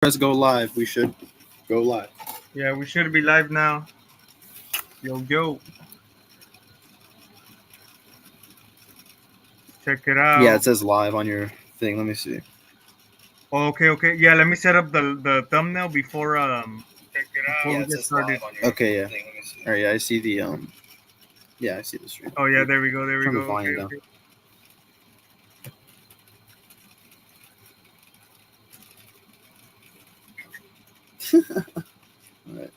Press go live. We should go live. Yeah, we should be live now. Yo. Check it Yeah, it out. says live on your thing. Let me see. Okay. Yeah, let me set up the thumbnail before Yeah, we it get says live started. on your okay, yeah. Thing. Let me see. All right, yeah, I see the yeah, I see the stream. Oh yeah, there we go. Turn the Okay, volume down. okay. All right,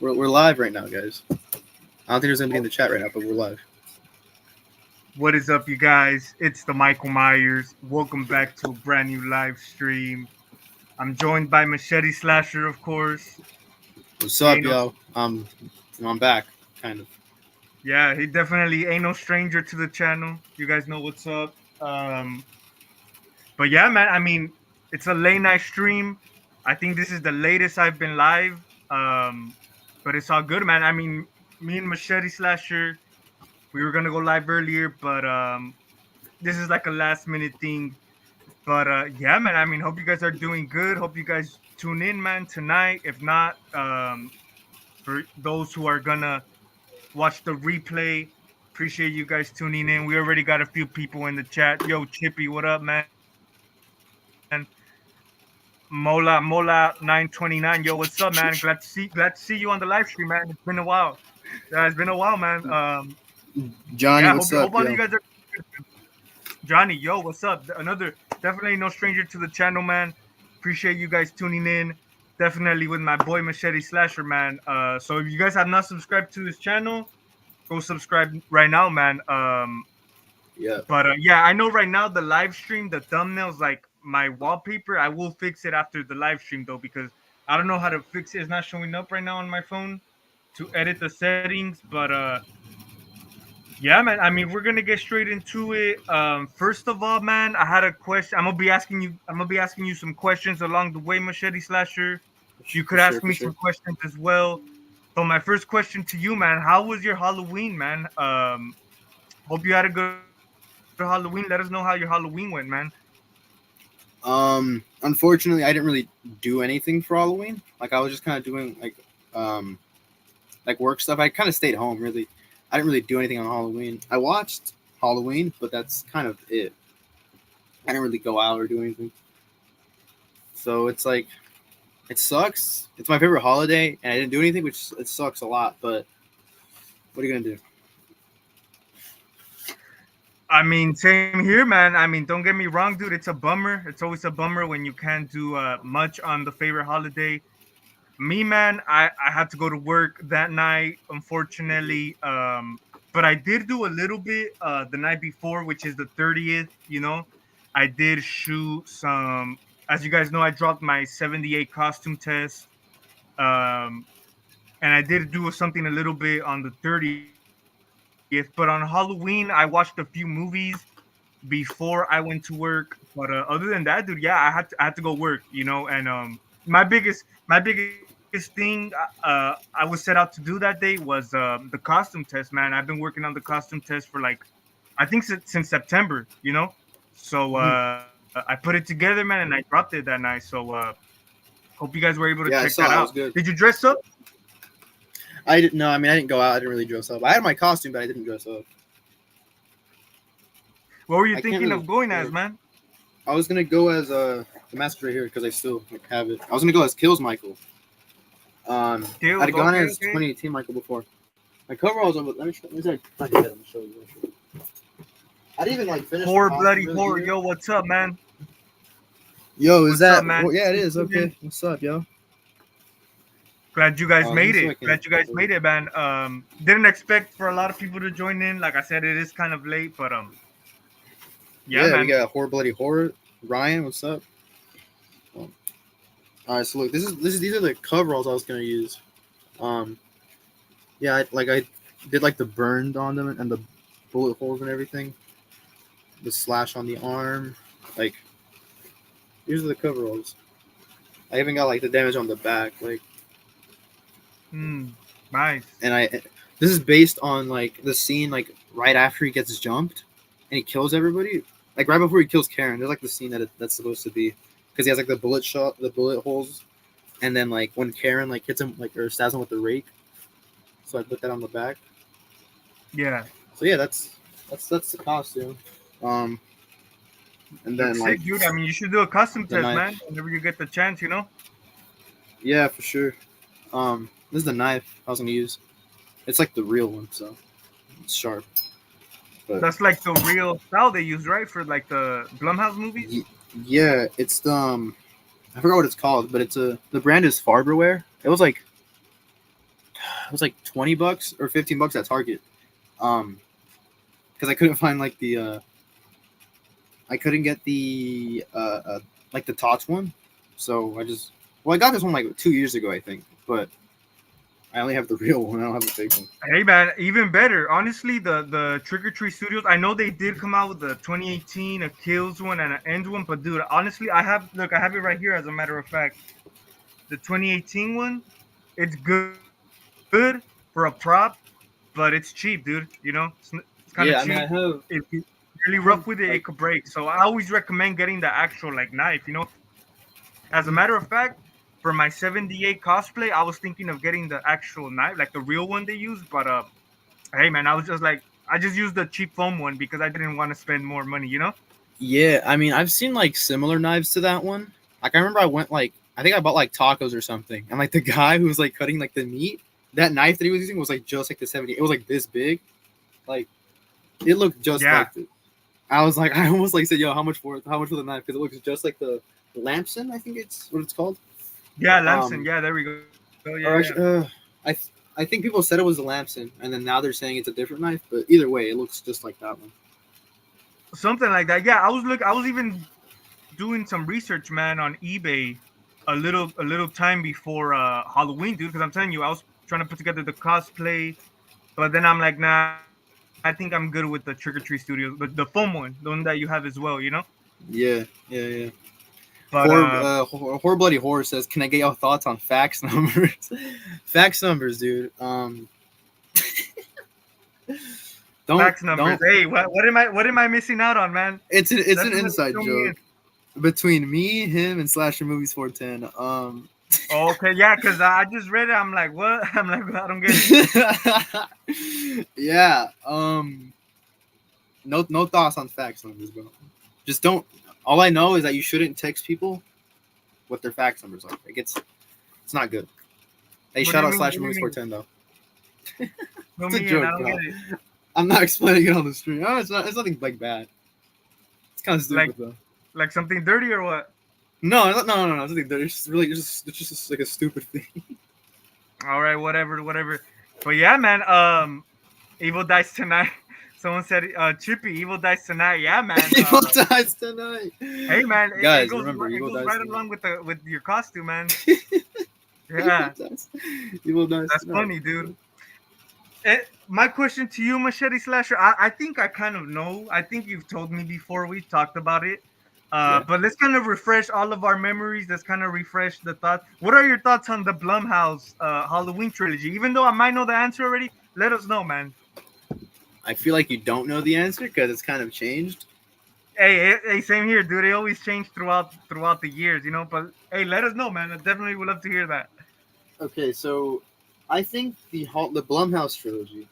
we're live right now, guys. I don't think there's anybody in the chat right now, but we're live. What is up, you guys? It's the Michael Myers. Welcome back to a brand new live stream. I'm joined by Machete Slasher, of course. What's He up, ain't no, yo? I'm back, kind of. yeah, he definitely ain't no stranger to the channel. You guys know what's up. But yeah, man. I mean, it's a late night stream. I think this is the latest I've been live. Um, but it's all good, man. I mean, me and Machete Slasher, we were gonna go live earlier, but this is like a last minute thing. But yeah, man. I mean, hope you guys are doing good. Hope you guys tune in, man, tonight. If not, for those who are gonna watch the replay, appreciate you guys tuning in. We already got a few people in the chat. Yo, Chippy, what up, man? Mola 929. Yo, what's up, man? Glad to see you on the live stream, man. It's been a while. Yeah, it's been a while, man. Johnny, Yeah, what's hope up, all you yo? guys are Johnny, yo, what's up? Another definitely no stranger to the channel, man. Appreciate you guys tuning in. Definitely with my boy Machete Slasher, man. So if you guys have not subscribed to his channel, go subscribe right now, man. Yeah. But yeah, I know right now the live stream, the thumbnail's like my wallpaper. I will fix it after the live stream though, because I don't know how to fix it. It's not showing up right now on my phone to edit the settings. But yeah, man. I mean, we're gonna get straight into it. First of all, man, I had a question. I'm gonna be asking you some questions along the way, Machete Slasher. You For could sure, ask for me sure. some questions as well. So my first question to you, man, how was your Halloween, man? Hope you had a good Halloween. Let us know how your Halloween went, man. Unfortunately, I didn't really do anything for Halloween. Like I was just kind of doing um like work stuff. I kind of stayed home. Really, I didn't really do anything on Halloween. I watched Halloween, but that's kind of it. I didn't really go out or do anything. So it's like it sucks. It's my favorite holiday, and I didn't do anything, which it sucks a lot. But what are you gonna do? I mean, same here, man. I mean, don't get me wrong, dude. It's a bummer. It's always a bummer when you can't do much on the favorite holiday. Me, man, I had to go to work that night, unfortunately. But I did do a little bit the night before, which is the 30th. I did shoot some. As you guys know, I dropped my 78 costume test. Um, and I did do something a little bit on the 30th. But on Halloween, I watched a few movies before I went to work. But other than that, dude, yeah, I had to go work, and my biggest thing I was set out to do that day was the costume test, man. I've been working on the costume test for like I think since September. So Mhm. I put it together, man, and I dropped it that night. So hope you guys were able to check Yeah, I that saw. out. It was good. Did you dress up? I didn't. No, I mean I didn't go out. I didn't really dress up. I had my costume, but I didn't dress up. What were you I can't thinking really. of going as, Like, man? I was gonna go as the mask right here because I still have it. I was gonna go as Kills Michael. Kills, I'd gone okay, as okay. 2018 Michael before. My coveralls on. Let me show. Let me I can show you. I didn't even like finish the Horror, costume bloody really horror. either. Yo, what's up, man? Yo, is What's up, that? man? Well, yeah, it is. Okay, what's up, yo? Glad you guys Let me made see if it. I can. Glad you guys made it, man. Didn't expect for a lot of people to join in. Like I said, it is kind of late, but yeah, Yeah, we man. got Horror Bloody Horror. Ryan, what's up? Oh. All right, so look, this is these are the coveralls I was gonna use. Um, yeah, I did like the burned on them and the bullet holes and everything. The slash on the arm, like these are the coveralls. I even got like the damage on the back, like, Nice. and I. This is based on like the scene like right after he gets jumped, and he kills everybody. Like right before he kills Karen, there's like the scene that's supposed to be. because he has like the bullet holes, and then like when Karen like hits him like or stabs him with the rake, so I put that on the back. Yeah. So yeah, that's the costume. Um, and then Looks like sick, dude. I mean, you should do a custom the test, knife. man. Whenever you get the chance, you know. Yeah, for sure. This is the knife I was gonna use. It's like the real one, so it's sharp. But That's like the real style they use, right? For like the Blumhouse movies. yeah, it's the I forgot what it's called, but the brand is Farberware. It was like $20 or $15 at Target. Because I couldn't find like the I couldn't get the like the Tots one, so I got this one like 2 years ago I think, but I only have the real one. I don't have the fake one. Hey man, even better. Honestly, the Trick or Treat Studios. I know they did come out with the 2018 a Kills one and an End one, but dude, honestly, I have it right here. As a matter of fact, the 2018 one, it's good for a prop, but it's cheap, dude. You know, it's kind of cheap. Yeah, I mean I have If you really rough with it, it like could break. So I always recommend getting the actual like knife. You know, as a matter of fact, for my 78 cosplay, I was thinking of getting the actual knife, like the real one they use. But hey man, I was just like, I just used the cheap foam one because I didn't want to spend more money. You know? yeah, I mean I've seen like similar knives to that one. Like I remember I went like I think I bought like tacos or something, and like the guy who was like cutting like the meat, that knife that he was using was like just like the 70. It was like this big, like it looked just Yeah, like it. I was like, I almost like said, "Yo, how much for it? How much for the knife?" Because it looks just like the Lamson. I think it's what it's called. yeah, Lamson. Um, Yeah, there we go. Yeah, yeah. or actually, I think people said it was the Lamson, and then now they're saying it's a different knife. But either way, it looks just like that one. Something like that. Yeah, I was even doing some research, man, on eBay a little time before Halloween, dude. Because I'm telling you, I was trying to put together the cosplay, but then I'm like, nah, I think I'm good with the Trick or Treat Studios, the foam one, the one that you have as well, you know. Yeah, yeah, yeah. But Horror Bloody Horror says, "Can I get your thoughts on fax numbers?" Fax numbers, dude. Don't fax numbers. don't. Hey, what am I missing out on, man? It's an Definitely inside fill me in. joke between me, him, and Slasher Movies 410. Okay, yeah, because I just read it. I'm like, what? I'm like, I don't get it. Yeah. No thoughts on fax numbers, bro. Just don't. All I know is that you shouldn't text people what their fax numbers are. Like it's not good. Hey, What do shout you out mean? Slash What do you Movies mean? 410 though. Fill It's a me in. I joke, don't bro. get it. I'm not explaining it on the stream. Oh, it's not. It's nothing like bad. It's kind of Like stupid though. like something dirty or what? No. It's nothing. It's just like a stupid thing. All right, whatever. But yeah, man. Evil dies tonight. Someone said, Chippy, Evil dies tonight. Yeah, man. Evil dies tonight. Hey, man. Guys, remember, It Evil goes dies right tonight. along with your costume, man. Evil Yeah, dies. Evil dies that's tonight. funny, dude. My question to you, Machete Slasher, I think I kind of know. I think you've told me before. We've talked about it. Yeah. But let's kind of refresh all of our memories. Let's kind of refresh the thoughts. What are your thoughts on the Blumhouse Halloween trilogy? Even though I might know the answer already, let us know, man. I feel like you don't know the answer because it's kind of changed. Hey, same here, dude. They always change throughout the years, you know. But hey, let us know, man. I definitely would love to hear that. Okay, so I think the Blumhouse trilogy.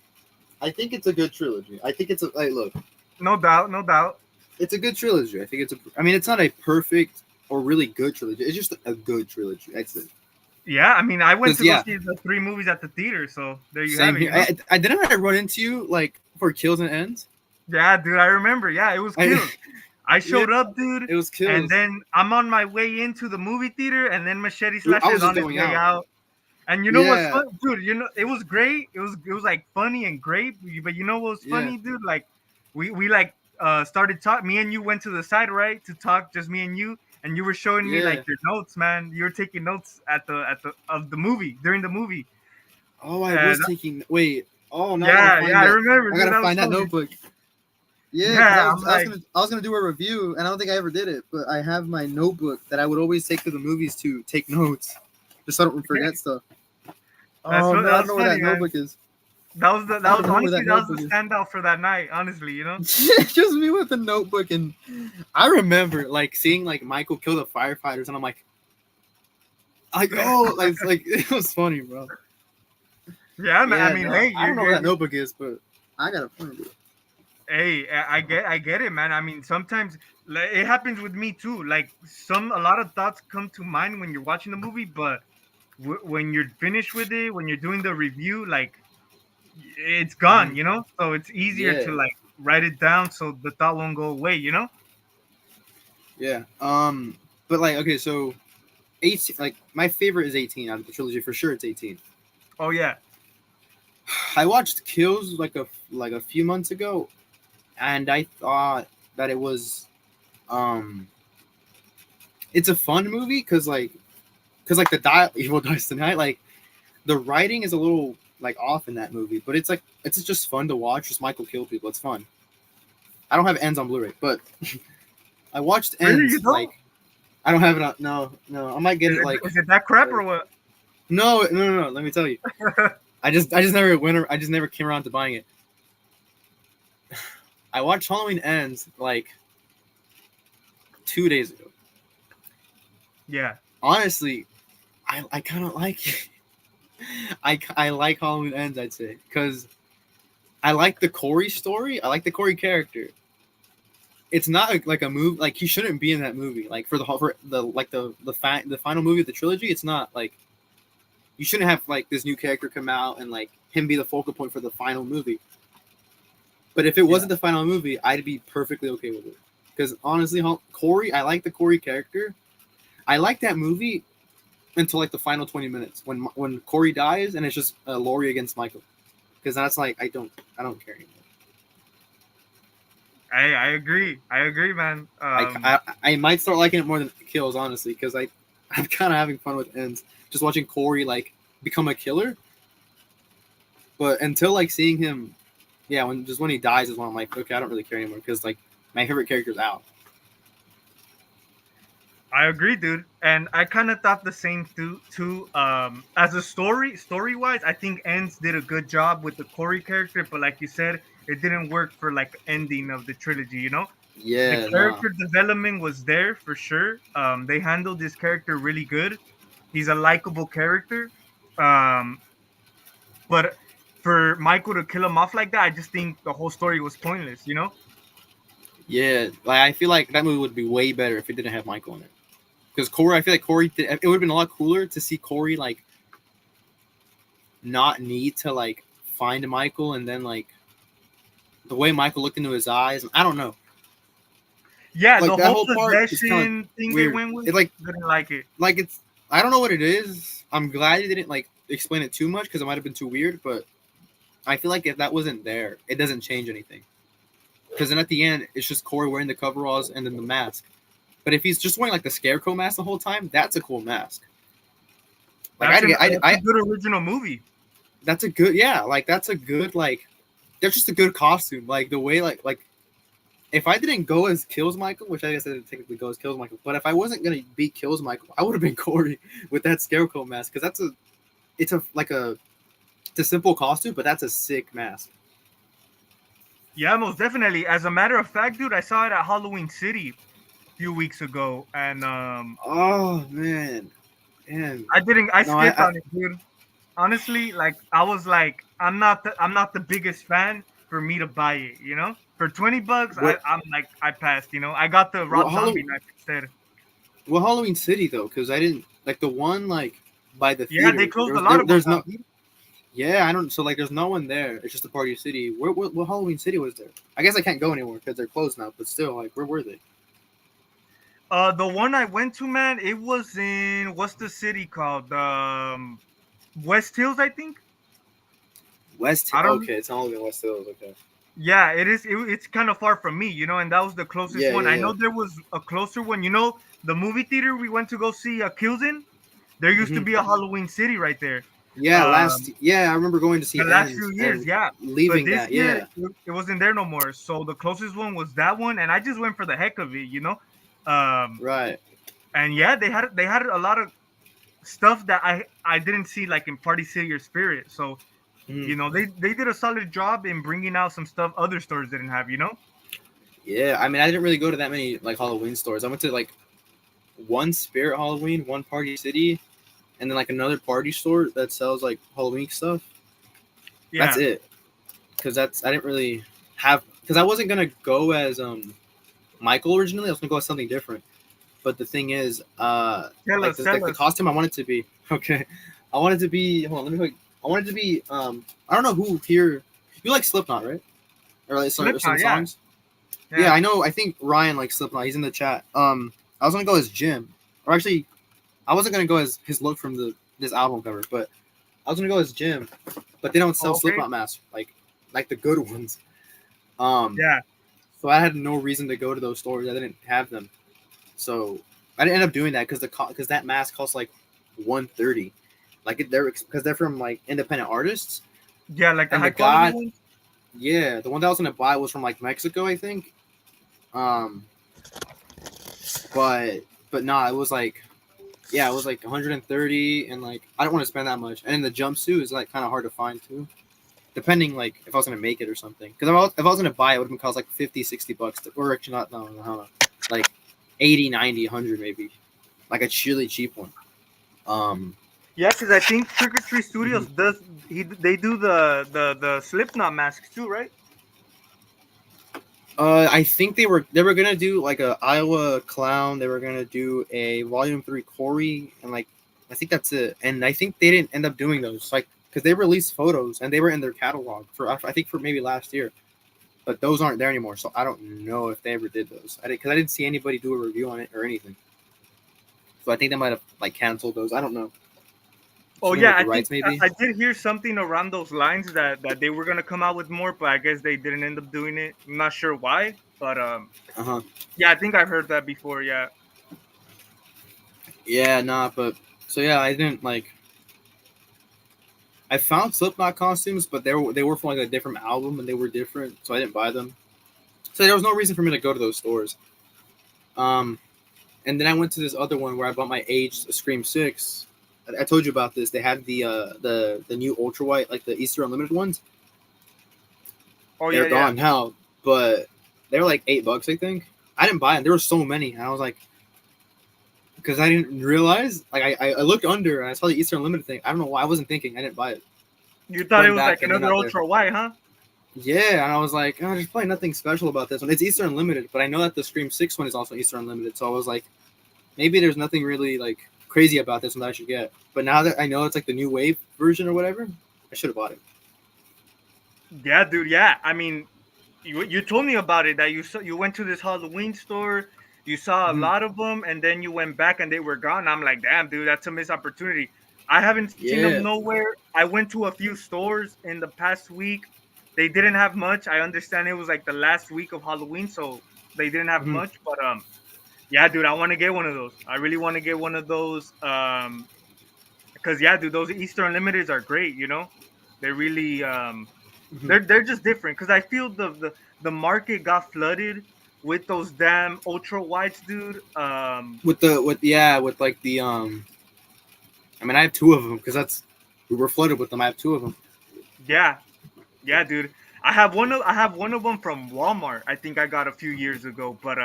I think it's a good trilogy. I think it's a like, look. No doubt, no doubt. It's a good trilogy. I think it's a. I mean, it's not a perfect or really good trilogy. It's just a good trilogy. That's it. Yeah, I mean, I went 'Cause, to go yeah, see the three movies at the theater, so there you have same it. here. You know. I didn't I run into you like for Kills and Ends. Yeah, dude, I remember. Yeah, it was I, Kills. I yeah, showed up, dude, it was and Kills. then I'm on my way into the movie theater, and then Machete I Slasher was is just on his going way out. out. And you know what's Yeah, fun, dude? You know it was great. It was like funny and great. But you know what was yeah, funny, dude? Like we like started talk. Me and you went to the side, right, to talk, just me and you were showing me yeah. like your notes, man. You were taking notes at the of the movie during the movie. Oh, I was And taking. Wait. Oh, now I gotta yeah, find I that. remember, I dude. gotta That was find that funny. notebook. Yeah, because Yeah, I'm like, I was gonna do a review, and I don't think I ever did it. But I have my notebook that I would always take to the movies to take notes, just so I don't forget stuff. Oh man, I don't that's know where funny, that man. notebook is. I don't know where honestly that that was notebook the is. standout for that night. Honestly, you know. Just me with the notebook, and I remember like seeing like Michael kill the firefighters, and I'm like oh, like it was funny, bro. Yeah, man. I Yeah, mean, no, hey, I don't know where that you're notebook is, but I gotta find it. hey, I get it, man. I mean, sometimes like, it happens with me too. Like a lot of thoughts come to mind when you're watching the movie, but when you're finished with it, when you're doing the review, like it's Hmm. gone, you know. So it's easier Yeah, to like write it down so the thought won't go away, you know. yeah. But like okay, so 18, like my favorite is 18 out of the trilogy for sure. It's 18. Oh yeah, I watched Kills like a few months ago, and I thought that it was um it's a fun movie because the Evil Dies Tonight, like the writing is a little like off in that movie, but it's just fun to watch. Just Michael kill people, it's fun. I don't have Ends on Blu-ray, but I watched really? You Ends. don't? Like I don't have it on. No, no, I might get it like. Is it that crap or Like what? no, no, no, no. Let me tell you. I just never went. I just never came around to buying it. I watched Halloween Ends like 2 days ago. Yeah, Honestly, I kind of like it. I like Halloween Ends. I'd say because I like the Corey story. I like the Corey character. It's not like a movie. Like he shouldn't be in that movie. Like for the like the final movie of the trilogy. It's not like you shouldn't have like this new character come out and like him be the focal point for the final movie. But if it yeah. wasn't the final movie, I'd be perfectly okay with it. Because honestly, Corey, I like the Corey character. I like that movie until like the final 20 minutes when Corey dies and it's just Laurie against Michael. Because that's like I don't care anymore. I agree. I agree, man. I might start liking it more than Kills, honestly, because I'm kind of having fun with Ends, just watching Corey like become a killer. But until like seeing him, yeah, when he dies is when I'm like, okay, I don't really care anymore because like my favorite character's out. I agree, dude. And I kind of thought the same too. As a story wise, I think Ends did a good job with the Corey character, but like you said, it didn't work for like ending of the trilogy. You know, the Yeah, nah, character development was there for sure. They handled this character really good. He's a likable character. Um, but for Michael to kill him off like that, I just think the whole story was pointless. You know? yeah, like I feel like that movie would be way better if it didn't have Michael in it. Because Corey, I feel like it would have been a lot cooler to see Corey like not need to like find Michael and then like the way Michael looked into his eyes. I don't know. Yeah, Like the that whole whole part is kind of possession thing they weird. went with, It like didn't like it. like it's I don't know what it is. I'm glad he didn't like explain it too much because it might have been too weird. But I feel like if that wasn't there, it doesn't change anything. Because then at the end, it's just Corey wearing the coveralls and then the mask. But if he's just wearing like the scarecrow mask the whole time, that's a cool mask. Like That's a good original movie. that's a good yeah, like that's a good like that's just a good costume. Like the way like if I didn't go as Kills Michael, which I guess I didn't technically go as Kills Michael, but if I wasn't gonna be Kills Michael, I would have been Corey with that scarecrow mask because it's a like a it's a simple costume, but that's a sick mask. Yeah, most definitely. As a matter of fact, dude, I saw it at Halloween City a few weeks ago, and Oh man, man. I No, skipped on it, dude. Honestly, like I was like, I'm not the biggest fan for me to buy it, you know. For $20, what I'm like, I passed, you know. I got the what Rob Zombie Halloween knife instead. what Halloween City though? Because I didn't like the one like by the Yeah, they theater. closed a lot of them There's no down, dude. yeah. I don't so like there's no one there. It's just a party city. What Halloween City was there? I guess I can't go anymore because they're closed now. But still, like where were they? The one I went to, man, it was in what's the city called? West Hills, I think. West. I don't. Okay, it's only in West Hills. Okay. Yeah, it is. It's kind of far from me, you know, and that was the closest Yeah, one. I yeah, know there was a closer one. You know, the movie theater we went to go see Kills in. There yeah. used to be a Halloween City right there. Yeah, yeah, I remember going to The see last Ends few years, and yeah. But leaving this that. year, Yeah, it wasn't there no more. So the closest one was that one, and I just went for the heck of it, you know. Um, right. and yeah, they had a lot of stuff that I didn't see like in Party City or Spirit. So Mhm. You know, they did a solid job in bringing out some stuff other stores didn't have. You know. Yeah, I mean, I didn't really go to that many like Halloween stores. I went to like one Spirit Halloween, one Party City, and then like another party store that sells like Halloween stuff. That's Yeah. it. Because that's I didn't really have because I wasn't gonna go as Michael originally. I was gonna go as something different. But the thing is, Tell like us. Tell the us. costume I wanted to be okay. I wanted to be. Hold on, let me. I wanted to be. I don't know who here. You like Slipknot, right? Or like some Slipknot. Yeah. songs. Yeah, Yeah. I know. I think Ryan likes Slipknot. He's in the chat. I was gonna go as Jim, or actually, I wasn't gonna go as his look from this album cover, but I was gonna go as Jim. But they don't sell Okay. Slipknot masks like the good ones. Um, Yeah. so I had no reason to go to those stores. I didn't have them, so I didn't end up doing that because that mask costs like 130. Like because they're from like independent artists, Yeah. Like the and high the quality guy, ones. yeah, the one that I was gonna buy was from like Mexico, I think. Um, but nah, it was like yeah, it was like 130, and like I don't want to spend that much. And then the jumpsuit is like kind of hard to find too, depending like if I was gonna make it or something. Because if I was gonna buy it, it would have cost like 50, 60 bucks, or actually not, no, like 80, 90, 100 maybe, like a really cheap one. Um, Yeah, because I think Trick or Treat Studios mhm. does they do the Slipknot masks too, right? I think they were gonna do like a Iowa Clown. They were gonna do a Volume 3 Corey, and like I think that's it. And I think they didn't end up doing those, like because they released photos and they were in their catalog for I think for maybe last year, but those aren't there anymore. So I don't know if they ever did those. Because I didn't see anybody do a review on it or anything. So I think they might have like canceled those. I don't know. Oh Something yeah, with I the think rights maybe. I did hear something around those lines that they were gonna come out with more, but I guess they didn't end up doing it. I'm not sure why, but Uh huh. yeah, I think I heard that before. Yeah. Yeah, nah, but so yeah, I didn't like. I found Slipknot costumes, but they were from like a different album and they were different, so I didn't buy them. So there was no reason for me to go to those stores. Um, and then I went to this other one where I bought my aged Scream 6. I told you about this. They had the new ultra white, like the Easter Unlimited ones. Oh They're yeah, yeah. gone now, but they were like $8, I think. I didn't buy them. There were so many, and I was like, because I didn't realize. Like I looked under and I saw the Easter Unlimited thing. I don't know why I wasn't thinking. I didn't buy it. You thought it Went was like back and they're another not there. ultra white, huh? Yeah, and I was like, oh, there's probably nothing special about this one. It's Easter Unlimited, but I know that the Scream 6 one is also Easter Unlimited, so I was like, maybe there's nothing really like crazy about this one that I should get. But now that I know it's like the new wave version or whatever, I should have bought it. Yeah, dude. Yeah, I mean, you told me about it that you went to this Halloween store, you saw a Mm-hmm. lot of them, and then you went back and they were gone. I'm like, damn, dude, that's a missed opportunity. I haven't seen them Yeah. nowhere. I went to a few stores in the past week. They didn't have much. I understand it was like the last week of Halloween, so they didn't have Mm-hmm. much. But yeah, dude, I want to get one of those. I really want to get one of those. Because yeah, dude, those Easter Unlimiteds are great. You know, they really Mm-hmm. they're just different because I feel the market got flooded with those damn ultra wides, dude. With like I mean I have two of them because that's we were flooded with them. I have two of them. Yeah, yeah, dude. I have one of them from Walmart. I think I got a few years ago, but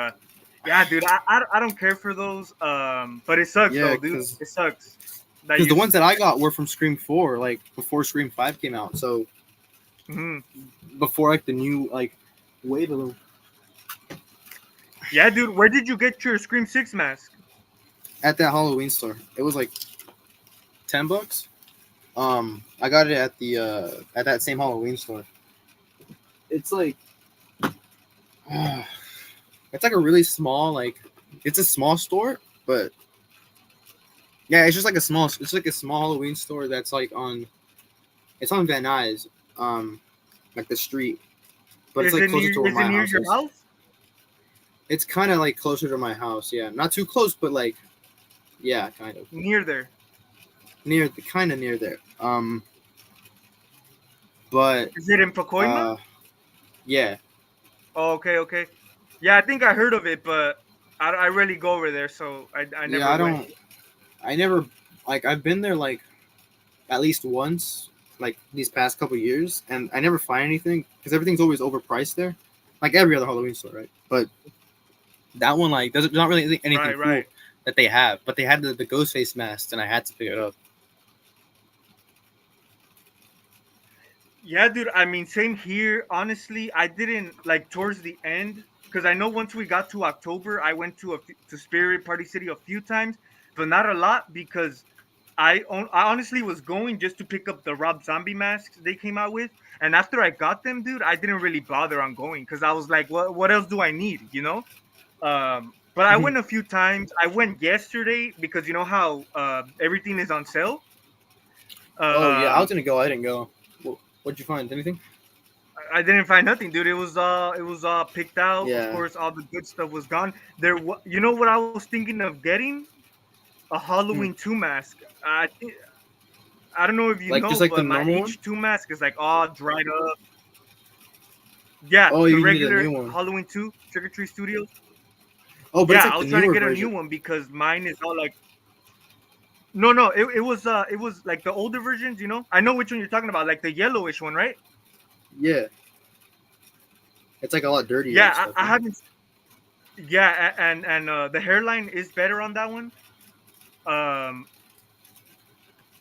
yeah, dude. I don't care for those. But it sucks Yeah, though, dude. because It sucks that the you. ones that I got were from Scream 4, like before Scream 5 came out. So Mhm. before like the new like wave of them. Yeah, dude. Where did you get your Scream 6 mask? At that Halloween store. It was like $10. I got it at that same Halloween store. It's like it's like a really small like it's a small store, but yeah, it's just like it's like a small Halloween store that's like on it's on Van Nuys, like the street, but it's like closer to where Is it my near house your is. house? It's kind of like closer to my house, yeah, not too close, but like yeah, kind of Near there. kind of near there. But Is it in Pacoima? uh, yeah, Oh, okay, okay. Yeah, I think I heard of it, but I rarely go over there, so I yeah, never went. I never like I've been there like at least once, like these past couple years, and I never find anything because everything's always overpriced there, like every other Halloween store, right? But that one, like, there's not really anything Right, cool right. that they have, but they had the ghost face masks, and I had to pick it up. Yeah, dude. I mean, same here. Honestly, I didn't like towards the end because I know once we got to October, I went to Spirit Party City a few times, but not a lot because I honestly was going just to pick up the Rob Zombie masks they came out with, and after I got them, dude, I didn't really bother on going because I was like, what else do I need, you know? But I Mhm. went a few times. I went yesterday because you know how everything is on sale. Oh yeah, I was Um, gonna go. I didn't go. What'd you find? Anything? I didn't find nothing, dude. It was picked out. Of Yeah. course, all the good stuff was gone. You know what I was thinking of getting? A Halloween Hmm. 2 mask. I don't know if you Like know, just like the but my normal one. H2 mask is like all dried up. Yeah, Oh, the you needed a regular new one. Halloween 2 Trick or Treat Studios. Oh, but it's Yeah, like I the was trying to newer get a new version. one because mine is all like no, it was like the older versions, you know. I know which one you're talking about, like the yellowish one, right? Yeah, it's like a lot dirtier and Yeah, stuff. I No? haven't. Yeah, and the hairline is better on that one. Um,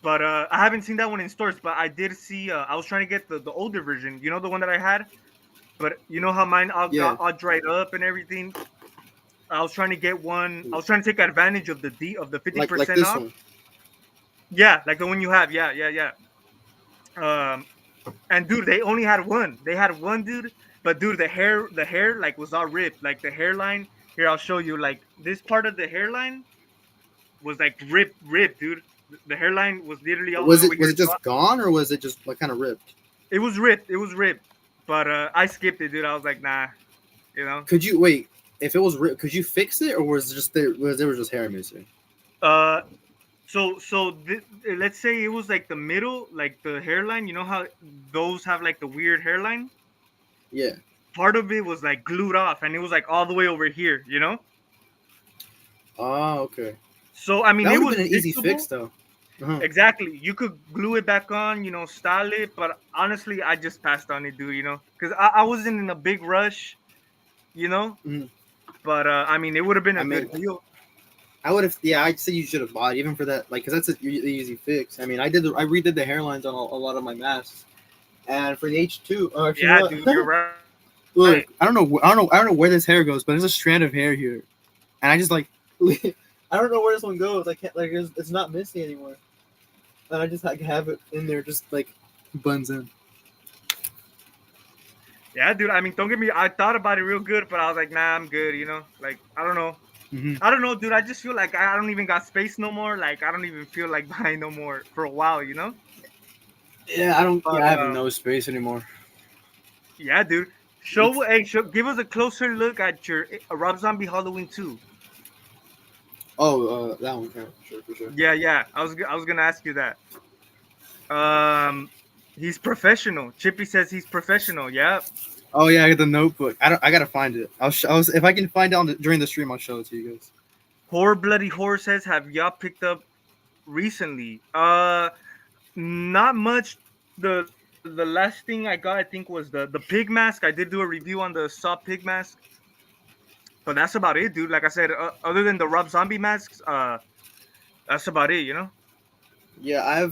but I haven't seen that one in stores. But I did see. I was trying to get the older version. You know the one that I had. But you know how mine all Yeah, got all dried up and everything. I was trying to get one. I was trying to take advantage of the fifty like percent this off. one. Yeah, like the one you have. Yeah, yeah, yeah. Um, and dude, they only had one. They had one, dude. But dude, the hair like was all ripped. Like the hairline. Here, I'll show you. Like this part of the hairline was like ripped, dude. The hairline was literally all the way over Was here. it just gone or was it just like kind of ripped? It was ripped. It was ripped. But I skipped it, dude. I was like, nah, you know. Could you wait? If it was ripped, could you fix it, or was it just there was just hair missing? Uh, so let's say it was like the middle, like the hairline. You know how those have like the weird hairline. Yeah. Part of it was like glued off, and it was like all the way over here. You know. Oh, okay. So I mean, That it would have was been an easy fix, fixable. though. Uh-huh. Exactly. You could glue it back on, style it. But honestly, I just passed on it, dude. Because I wasn't in a big rush. You know. Mhm. But I mean, it would have been I a mean, good deal. I would have. Yeah, I'd say you should have bought it, even for that, like, because that's a easy fix. I mean, I redid the hairlines on a lot of my masks, and for the H2. Oh, actually, you Yeah, know dude, you're what? right. Look, I don't know where this hair goes, but there's a strand of hair here, and I just like, I don't know where this one goes. I can't like, it's not missing anymore, and I just like have it in there, just like buns in. Yeah, dude. I mean, don't get me. I thought about it real good, but I was like, nah, I'm good. Like I don't know. Hmm. I don't know, dude. I just feel like I don't even got space no more. Like I don't even feel like buying no more for a while. Yeah, I don't. But Yeah, I have no space anymore. yeah, dude. It's Give us a closer look at your Rob Zombie Halloween 2. that one. Yeah, sure, for sure. Yeah, yeah. I was gonna ask you that. Um, he's professional. Chippy says he's professional. Yeah. Oh yeah, I got the notebook. I gotta find it. If I can find it during the stream, I'll show it to you guys. Horror Bloody Horror says, have y'all picked up recently? Not much. The last thing I got, I think, was the pig mask. I did do a review on the Saw pig mask, but that's about it, dude. Like I said, other than the Rob Zombie masks, that's about it. I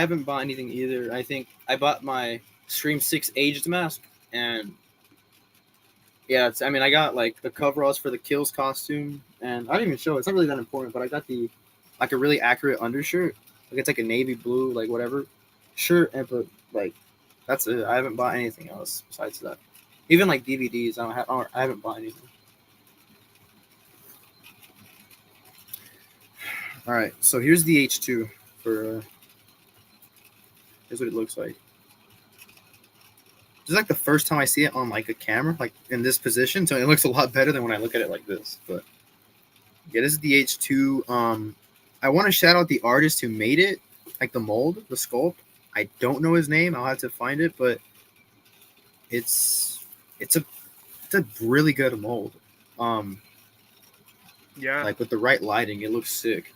haven't bought anything either. I think I bought my Scream 6 aged mask, and yeah, I mean, I got like the coveralls for the kills costume, and I didn't even show it. It's not really that important, but I got the like a really accurate undershirt. Like it's like a navy blue, like whatever shirt, and but like that's it. I haven't bought anything else besides that. Even like DVDs, I haven't bought anything. All right, so here's the H2 for. Here's what it looks like. This is like the first time I see it on like a camera, like in this position, so it looks a lot better than when I look at it like this. But yeah, this is the H2. I want to shout out the artist who made it, like the mold, the sculpt. I don't know his name. I'll have to find it, but it's it's a it's a really good mold. Um, Yeah. like with the right lighting, it looks sick.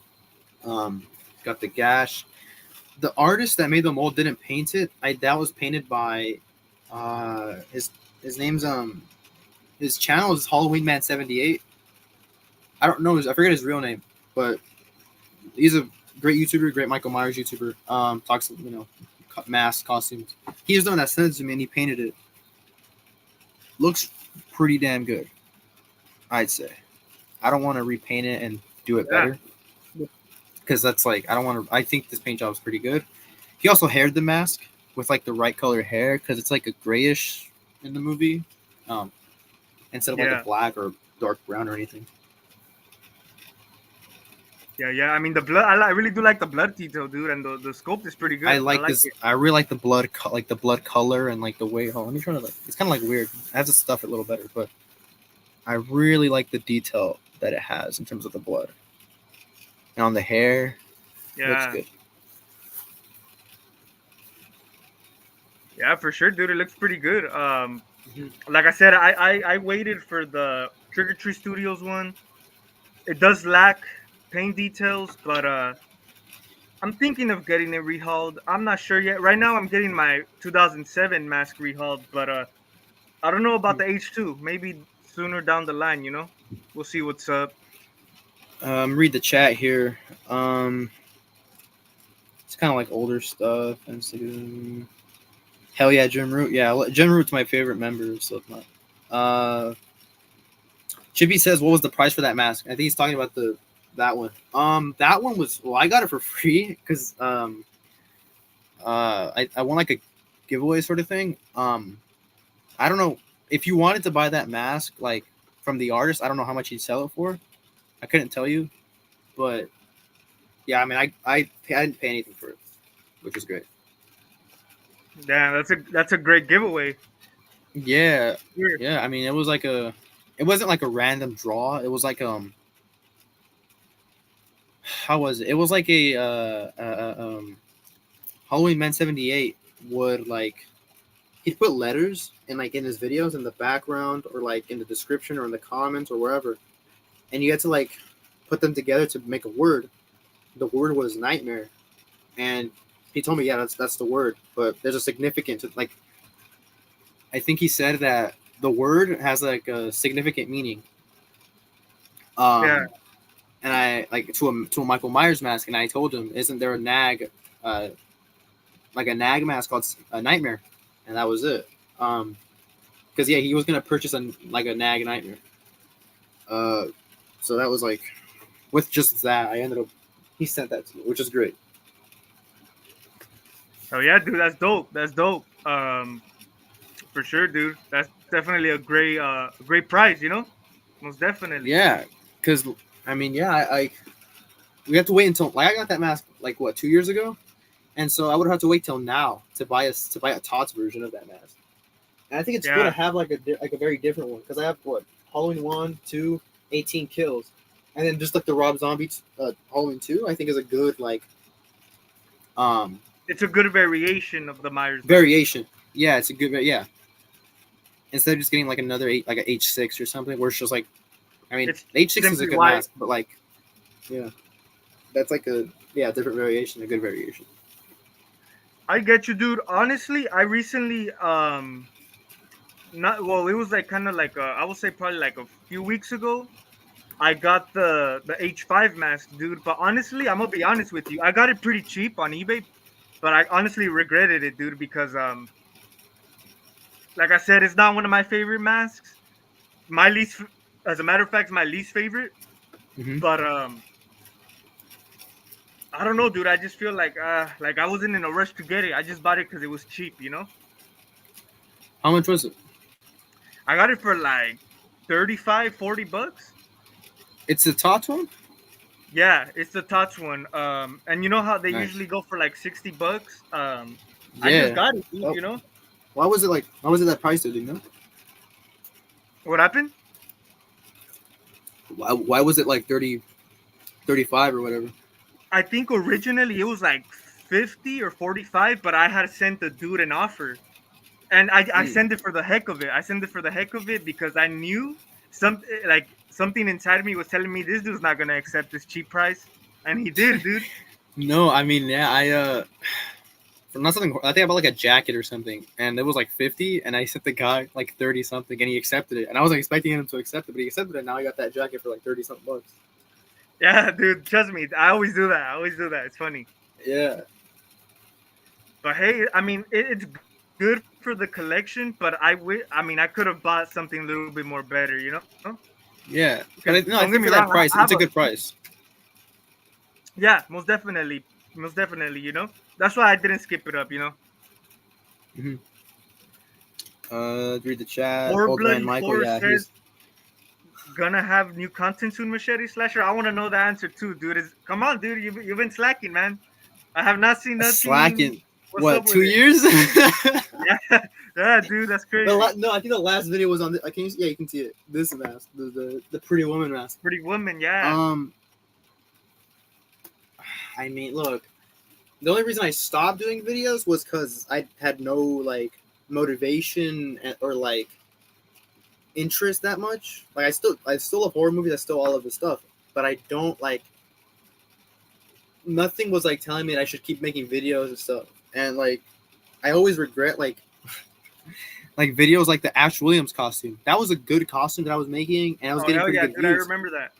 Got the gash. the artist that made the mold didn't paint it. That was painted by his name's his channel is Halloween Man 78. I don't know I forget his real name, but he's a great YouTuber, great Michael Myers YouTuber. Talks mask costumes. He's the one that sent it to me and he painted it. Looks pretty damn good, I'd say. I don't want to repaint it and do it better because that's like I don't want to. I think this paint job is pretty good. He also haired the mask with like the right color hair because it's like a grayish in the movie, instead of like a black or dark brown or anything. Yeah. I mean, the blood. I really do like the blood detail, dude, and the sculpt is pretty good. I like this. It. I really like the blood, like the blood color and like the way. Let me try to like. It's kind of like weird. I have to stuff it a little better, but I really like the detail that it has in terms of the blood and on the hair. Yeah, looks good. Yeah, for sure, dude. It looks pretty good. Like I said, I waited for the Trigger Tree Studios one. It does lack paint details, but I'm thinking of getting it rehauled. I'm not sure yet. Right now, I'm getting my 2007 mask rehauled, but I don't know about the H2. Maybe sooner down the line, you know. We'll see what's up. Read the chat here. It's kind of like older stuff. And hell yeah, Jim Root. Yeah, Jim Root's my favorite member of Slipknot. Chippy says, "What was the price for that mask?" I think he's talking about that one. That one was I got it for free because I won like a giveaway sort of thing. I don't know if you wanted to buy that mask like from the artist. I don't know how much he'd sell it for. I couldn't tell you, but yeah, I mean, I didn't pay anything for it, which is great. Damn, that's a great giveaway. Yeah, yeah. I mean, it wasn't like a random draw. It was like how was it? It was like a Halloween Man 78 would like he'd put letters in like in his videos in the background or like in the description or in the comments or wherever, and you had to like put them together to make a word. The word was nightmare, and he told me, yeah, that's the word, but there's a significance. Like, I think he said that the word has like a significant meaning. Yeah. And I like to a Michael Myers mask, and I told him, isn't there a nag, like a nag mask called a nightmare, and that was it. Because yeah, he was gonna purchase a nag nightmare. So that was like, with just that, I ended up. He sent that to me, which is great. Oh yeah, dude, that's dope. That's dope. For sure, dude. That's definitely a great prize. You know, most definitely. Yeah, because I mean, yeah, I we have to wait until I got that mask 2 years ago, and so I would have to wait till now to buy a Tots version of that mask. And I think it's cool to have like a very different one because I have Halloween 1, 2, 18 kills, and then just like the Rob Zombie Halloween 2, I think is a good It's a good variation of the Myers. Variation, yeah, it's a good Instead of just getting like another an H6 or something, where it's just like, I mean, H6 is a good mask, but like, yeah, that's like a different variation, a good variation. I get you, dude. Honestly, I recently it was like kind of like I would say probably like a few weeks ago. I got the H5 mask, dude. But honestly, I'm gonna be honest with you. I got it pretty cheap on eBay, but I honestly regretted it, dude, because like I said, it's not one of my favorite masks. As a matter of fact, my least favorite. Mm-hmm. But I don't know, dude. I just feel like I wasn't in a rush to get it. I just bought it because it was cheap, you know. How much was it? I got it for like $35-$40. It's the Tots one? Yeah, it's the Tots one. And you know how they usually go for like $60? I just got it, dude, you know? Why was it that price, though, do you know? What happened? Why was it like 30, 35 or whatever? I think originally it was like 50 or 45, but I had sent the dude an offer. And I sent it for the heck of it. I sent it for the heck of it because I knew something inside me was telling me this dude's not gonna accept this cheap price, and he did, dude. No, I mean, yeah, for not something. I think I bought like a jacket or something, and it was like 50, and I sent the guy like 30 something, and he accepted it, and I was like expecting him to accept it, but he accepted it. And now I got that jacket for like 30 something bucks. Yeah, dude, trust me. I always do that. I always do that. It's funny. Yeah. But hey, I mean, it's good for the collection. But I mean, I could have bought something a little bit more better, you know? Yeah, Because but don't no, get I me think for wrong, that I price, have it's a a good price. yeah, most definitely. You know, that's why I didn't skip it up. You know, Mm-hmm. Read the chat. Poor Old man Bloody Michael. Four Yeah, says he's gonna have new content soon, Machete Slasher. I want to know the answer too, dude. Is come on, dude. You've been slacking, man. I have not seen nothing. slacking. What's What, up with 2 years? it? Yeah, dude, that's crazy. No, I think the last video was on. I can yeah, you can see it. This mask, the Pretty Woman mask. Pretty Woman, yeah. Um, I mean, look, the only reason I stopped doing videos was because I had no like motivation or like interest that much. Like I still love horror movies. I still all of the stuff, but I don't like. Nothing was like telling me that I should keep making videos and stuff. And like, I always regret like videos like the Ash Williams costume. That was a good costume that I was making, and I was Oh getting hell pretty yeah, good dude. I views. remember that.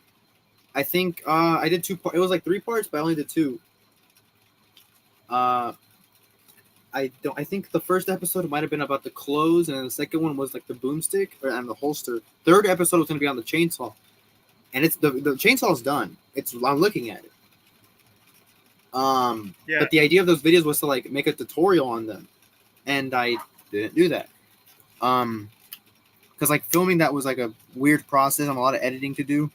I think I did two. It was like 3 parts, but I only did 2. Uh, I don't. I think the first episode might have been about the clothes, and then the second one was like the boomstick and the holster. Third episode was going to be on the chainsaw, and it's the chainsaw is done. I'm looking at it. Yeah, But the idea of those videos was to like make a tutorial on them, and I didn't do that. Because like filming that was like a weird process and a lot of editing to do.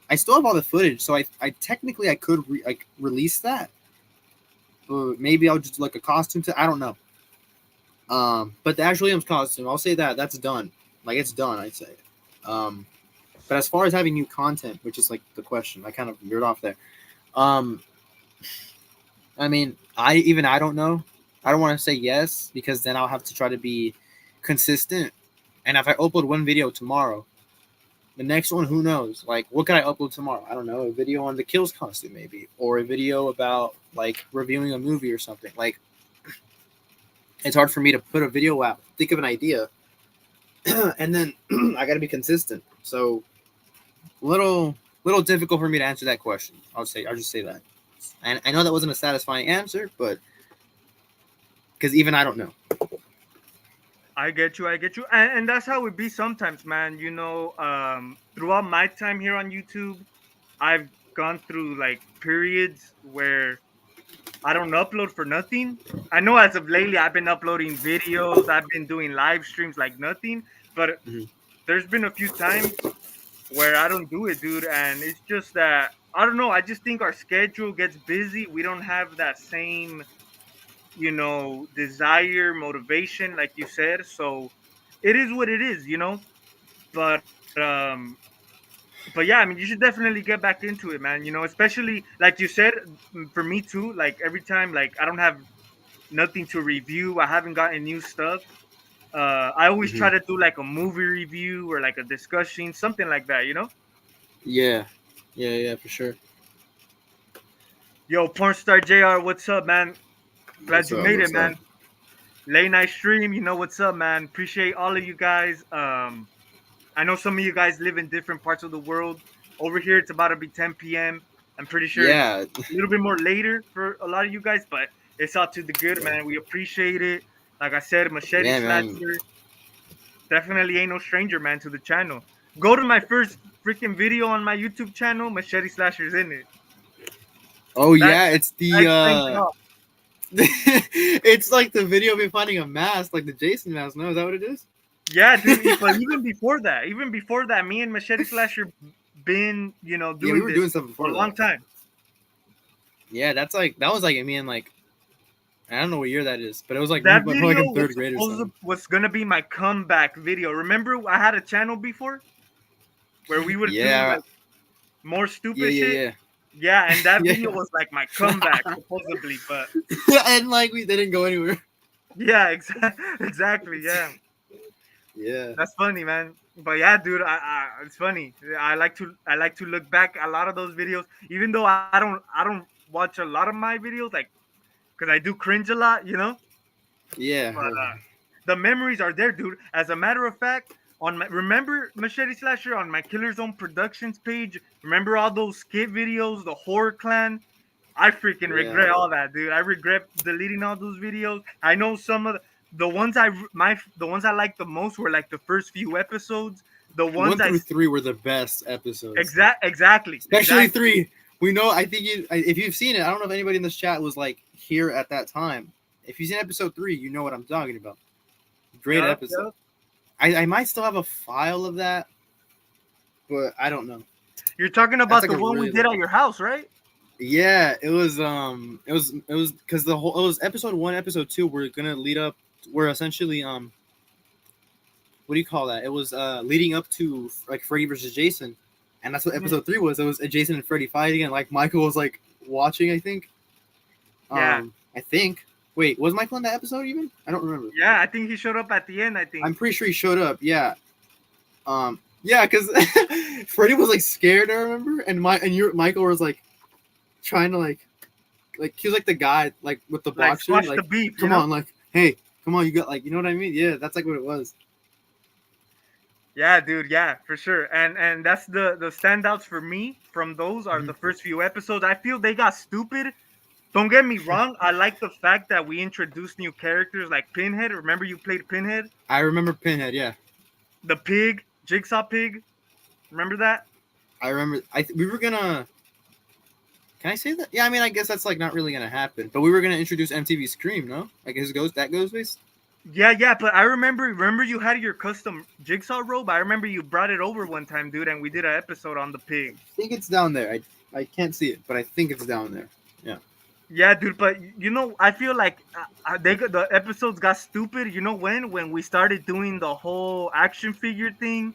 I still have all the footage, so I technically I could release that. Maybe I'll just do like a costume to I don't know. But the Ash Williams costume, I'll say that's done. Like it's done, I'd say. But as far as having new content, which is like the question, I kind of veered off there. I mean, I don't know. I don't want to say yes because then I'll have to try to be consistent. And if I upload one video tomorrow, the next one, who knows? Like, what can I upload tomorrow? I don't know. A video on the Kills costume, maybe, or a video about like reviewing a movie or something. Like, it's hard for me to put a video out, think of an idea, and then I got to be consistent. So, little difficult for me to answer that question. I'll just say that. And I know that wasn't a satisfying answer, but because even I don't know. I get you. And that's how it be sometimes, man. You know, throughout my time here on YouTube, I've gone through like periods where I don't upload for nothing. I know as of lately I've been uploading videos, I've been doing live streams like nothing, but Mm-hmm. there's been a few times where I don't do it, dude, and it's just that I don't know, I just think our schedule gets busy. We don't have that same, you know, desire, motivation like you said. So it is what it is, you know? But but yeah, I mean, you should definitely get back into it, man. You know, especially like you said, for me too. Like every time, like I don't have nothing to review. I haven't gotten new stuff. I always Mm-hmm. try to do like a movie review or like a discussion, something like that. You know. Yeah, yeah, for sure. Yo, Pornstar Jr., what's up, man? Glad What's you up? made it, What's up? man. Late night stream, you know what's up, man. Appreciate all of you guys. I know some of you guys live in different parts of the world. Over here, it's about to be 10 p.m. I'm pretty sure it's Yeah, a little bit more later for a lot of you guys, but it's all to the good, yeah, man. We appreciate it. Like I said, Machete yeah, man. Slasher definitely ain't no stranger, man, to the channel. Go to my first freaking video on my YouTube channel. Machete Slasher's in it. Oh That yeah, it's that the explains it all. it's like the video of me finding a mask, like the Jason mask. No, is that what it is? Yeah, dude. But even before that, me and Machete Slasher been, you know, Yeah, we doing were this doing stuff for before a that. long time. Yeah, that was like me and like I don't know what year that is, but it was like That probably like video in third grade or something. was gonna be my comeback video. Remember, I had a channel before where we would do Yeah, like more yeah, stupid shit. yeah, Yeah, and that video yeah, was like my comeback supposedly. But yeah. And like we didn't go anywhere. yeah, exactly. Yeah, Yeah, that's funny, man. But yeah, dude, it's funny. I like to look back at a lot of those videos, even though I don't watch a lot of my videos. Like because I do cringe a lot, Yeah. But the memories are there, dude. As a matter of fact, on my remember Machete Slasher on my Killer Zone Productions page. Remember all those skit videos, the Horror Clan. I freaking Yeah. regret all that, dude. I regret deleting all those videos. I know some of the ones the ones I liked the most were like the first few episodes. The ones One I through three were the best episodes. Especially exactly. three. We know. I think if you've seen it, I don't know if anybody in this chat was like here at that time. If you've seen episode 3, you know what I'm talking about. Great Yup, episode. yup. I might still have a file of that, but I don't know. You're talking That's about like the a one we really did long. at your house, right? Yeah, it was because the whole it was episode 1, episode 2. We're gonna lead up. We're essentially what do you call that? It was leading up to like Freddy versus Jason, and that's what Mhm. episode 3 was. It was Jason and Freddy fighting, and like Michael was like watching. I think. Yeah, I think. Wait, was Michael in that episode even? I don't remember. yeah. I think he showed up at the end. I I'm think. pretty sure he showed up. Yeah, because Freddy was like scared. I remember, and Michael was like trying to like he was like the guy like with the Like boxer, squash the like beef, come on, like hey, come on, you got like you know what I mean? Yeah, that's like what it was. Yeah, dude. Yeah, for sure. And that's the standouts for me from those are Mhm. the first few episodes. I feel they got stupid. Don't get me wrong. I like the fact that we introduced new characters like Pinhead. Remember you played Pinhead, I remember Pinhead. Yeah, the pig, Jigsaw pig. Remember that? I remember. We were gonna. Can I say that? Yeah, I mean, I guess that's like not really gonna happen. But we were gonna introduce MTV Scream, no? Like his ghost, that Ghostface. Yeah, yeah. But I remember you had your custom Jigsaw robe. I remember you brought it over one time, dude, and we did an episode on the I pig. think it's down there. I can't see it, but I think it's down there. Yeah. Yeah, dude, but I feel like the episodes got stupid. You know when we started doing the whole action figure thing,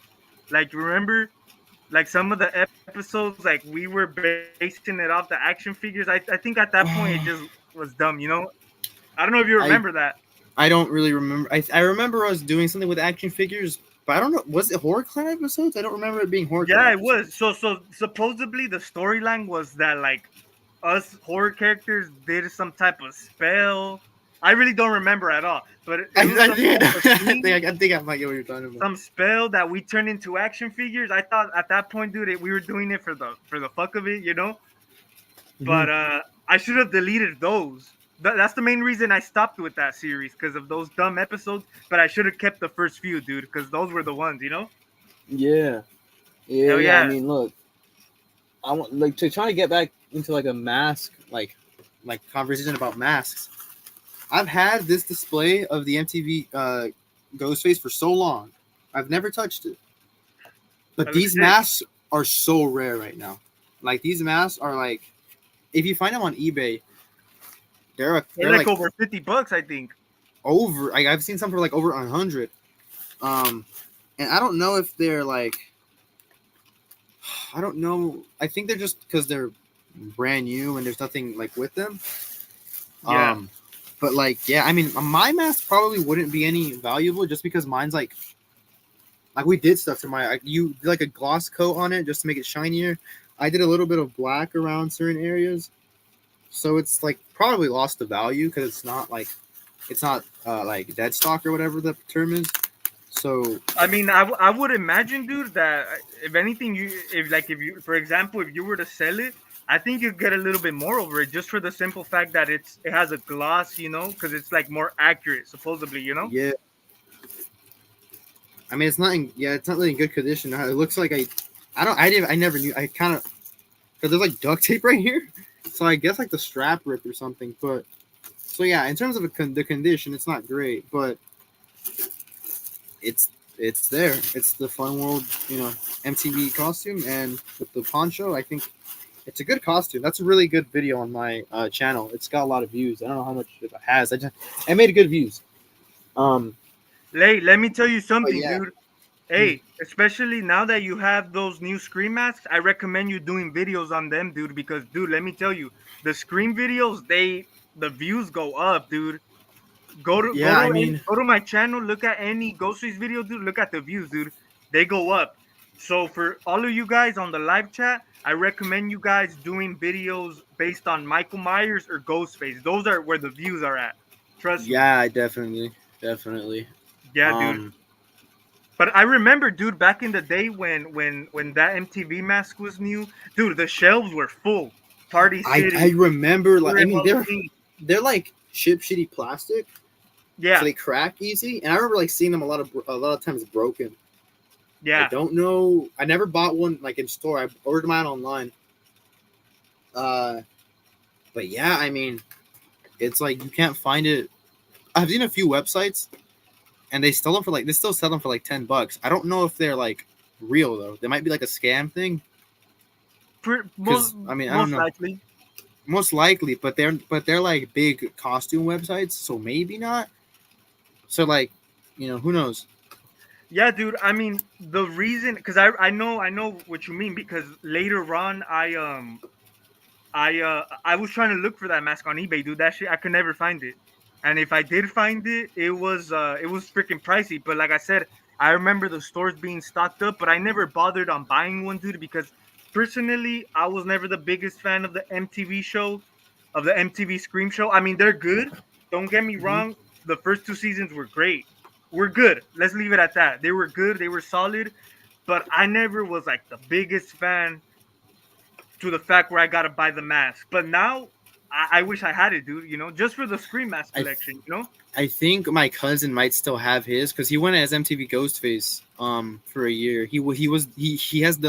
like remember, like some of the episodes, like we were basing it off the action figures. I think at that point it just was dumb. I don't know if you remember I that. I don't really remember. I remember us doing something with action figures, but I don't know. Was it horror clan episodes? I don't remember it being horror clan Yeah, it episodes. was. So supposedly the storyline was that like us horror characters did some type of spell. I really don't remember at all, but it was I some think type of thing, I think I might get what you're talking about. some spell that we turned into action figures. I thought at that point, dude, we were doing it for the fuck of it. Mhm. But I should have deleted those. That's the main reason I stopped with that series because of those dumb episodes. But I should have kept the first few, dude, because those were the ones. Yeah, Hell yeah. I yeah. mean, look, I want like to try to get back into like a mask, like conversation about masks. I've had this display of the MTV Ghostface for so long. I've never touched it. But That looks these sick. masks are so rare right now. Like these masks are like, if you find them on eBay, They're they're like like over $50, I think. over. Like I've seen some for like over 100. Um, and I don't know if they're like, I don't know. I think they're just because they're brand new and there's nothing like with them. Yeah. But like, yeah, I mean, my mask probably wouldn't be any valuable just because mine's like we did stuff to my you did like a gloss coat on it just to make it shinier. I did a little bit of black around certain areas, so it's like probably lost the value because it's not like dead stock or whatever the term is. So I mean, I would imagine, dude, that if anything, if you, for example, if you were to sell it, I think you'd get a little bit more over it just for the simple fact that it has a gloss, because it's like more accurate, supposedly. yeah, I mean it's not really in good condition. It looks like I never knew. I kind of because there's like duct tape right here, so I guess like the strap ripped or something. But so yeah, in terms of the condition, it's not great, but it's it's there. It's the Fun World, MTV costume, and with the poncho, I think it's a good costume. That's a really good video on my channel. It's got a lot of views. I don't know how much it has. I made good views. Um, Let me tell you but something, yeah, dude. Hey, especially now that you have those new Scream masks, I recommend you doing videos on them, dude. Because, dude, let me tell you, the Scream videos, the views go up, dude. yeah. I mean, Go to my channel, look at any Ghostface video, dude. Look at the views, dude. They go up. So for all of you guys on the live chat, I recommend you guys doing videos based on Michael Myers or Ghostface. Those are where the views are at. Trust me. Yeah, definitely. Yeah, dude. Um, But I remember, dude, back in the day when that MTV mask was new, dude, the shelves were full. Party I City, remember like I Spirit mean Halloween. they're like shitty plastic, so Yeah, they crack easy. And I remember like seeing them a lot of times broken. I yeah. don't know. I never bought one like in store. I ordered mine online. Uh, but yeah, I mean, it's like you can't find it. I've seen a few websites, and they still sell them for like $10. I don't know if they're like real though. They might be like a scam thing. Most Because I mean, I don't most know. likely. Most likely, but they're like big costume websites, so maybe not. So like, who knows? Yeah, dude. I mean, the reason because I know what you mean because later on I was trying to look for that mask on eBay, dude. That shit I could never find it. And if I did find it, it was freaking pricey. But like I said, I remember the stores being stocked up, but I never bothered on buying one, dude, because personally I was never the biggest fan of the MTV show, of the MTV Scream show. I mean, they're good. Don't get me Hmm. wrong. The first two seasons were great. We're good. Let's leave it at that. They were good. They were solid. But I never was like the biggest fan to the fact where I gotta buy the mask. But now I wish I had it, dude. Just for the Scream mask I collection. I think my cousin might still have his because he went as MTV Ghostface for a year. He had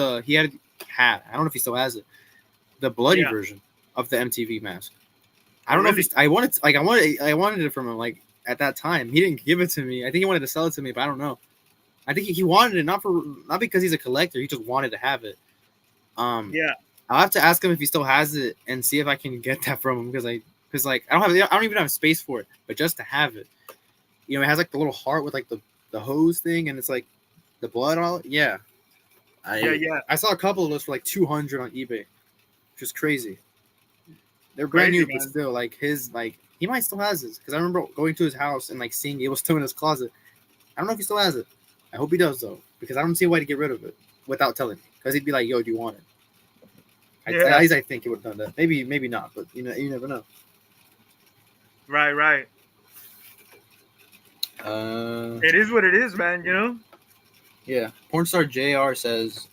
I don't know if he still has it, the bloody Yeah. version of the MTV mask. I Oh, don't know if really? he's I wanted it from him like at that time. He didn't give it to me. I think he wanted to sell it to me, but I don't know. I think he wanted it not because he's a collector. He just wanted to have it. Um, Yeah. I'll have to ask him if he still has it and see if I can get that from him because like I don't even have space for it, but just to have it, it has like the little heart with like the hose thing and it's like the blood all. Yeah, Yeah. I Yeah. I saw a couple of those for like 200 on eBay, which is crazy. They're brand Crazy, new, but man. still like he might still has this because I remember going to his house and like seeing it was still in his closet. I don't know if he still has it. I hope he does though because I don't see a way to get rid of it without telling me because he'd be like, "Yo, do you want it?" At Yeah. least I think he would have done that. Maybe not, but you never know. Right. Right. Uh, It is what it is, man. yeah. Pornstar Jr. says,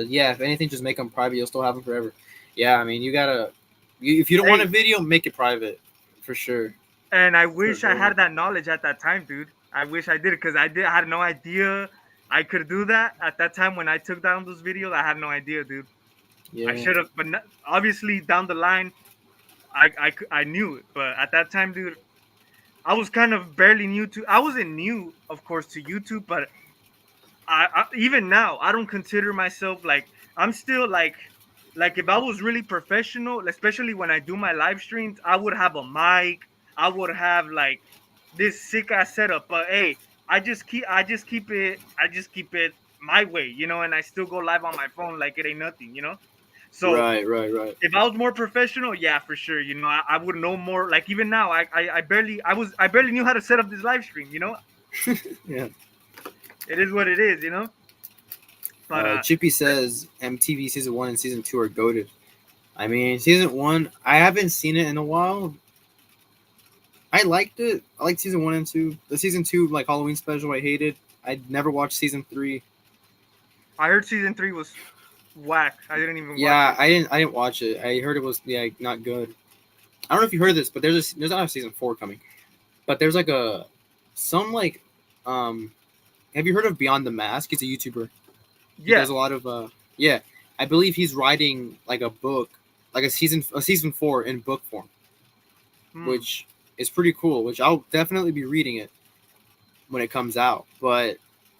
yeah. If anything, just make them private. You'll still have them forever. Yeah, I mean, if you don't want a Hey, video, make it private, for sure. and I For wish I sure. had that knowledge at that time, dude. I wish I did because I had no idea I could do that at that time when I took down those videos. I had no idea, dude. I Yeah. should have, but obviously down the line, I knew it. But at that time, dude, I was kind of barely new to. I wasn't new, of course, to YouTube, but even now I don't consider myself like I'm still like if I was really professional, especially when I do my live streams, I would have a mic, I would have like this sick ass setup. But hey, I just keep it my way, and I still go live on my phone like it ain't nothing. So Right. if I was more professional, yeah, for sure, I would know more. Like even now, I barely knew how to set up this live stream. Yeah. It is what it is. But Chippy says MTV season 1 and season 2 are goaded. I mean, season 1, I haven't seen it in a while. I liked it. I liked season 1 and 2. The season 2 like Halloween special, I hated. I never watched season 3. I heard season 3 was whack. I didn't even watch Yeah, it. I didn't watch it. I heard it was not good. I don't know if you heard this, but there's not a season 4 coming. But there's like some like um have you heard of Beyond the Mask? He's a YouTuber. He Yeah. does a lot of yeah. I believe he's writing like a book, like a season 4 in book form, Hmm. which is pretty cool, which I'll definitely be reading it when it comes out. But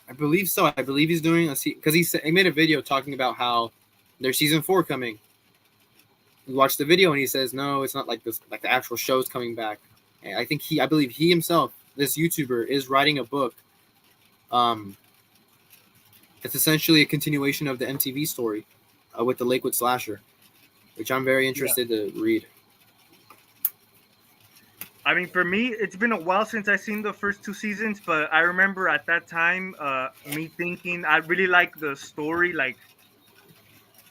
I believe so. I believe he's doing because he made a video talking about how there's season 4 coming. We watched the video and he says no, it's not like this. Like the actual show's coming back. And I believe he himself, this YouTuber, is writing a book. Um, it's essentially a continuation of the MTV story with the Lakewood slasher, which I'm very Yeah. interested to read. I mean, for me, it's been a while since I seen the first two seasons, but I remember at that time, me thinking I really like the story. Like,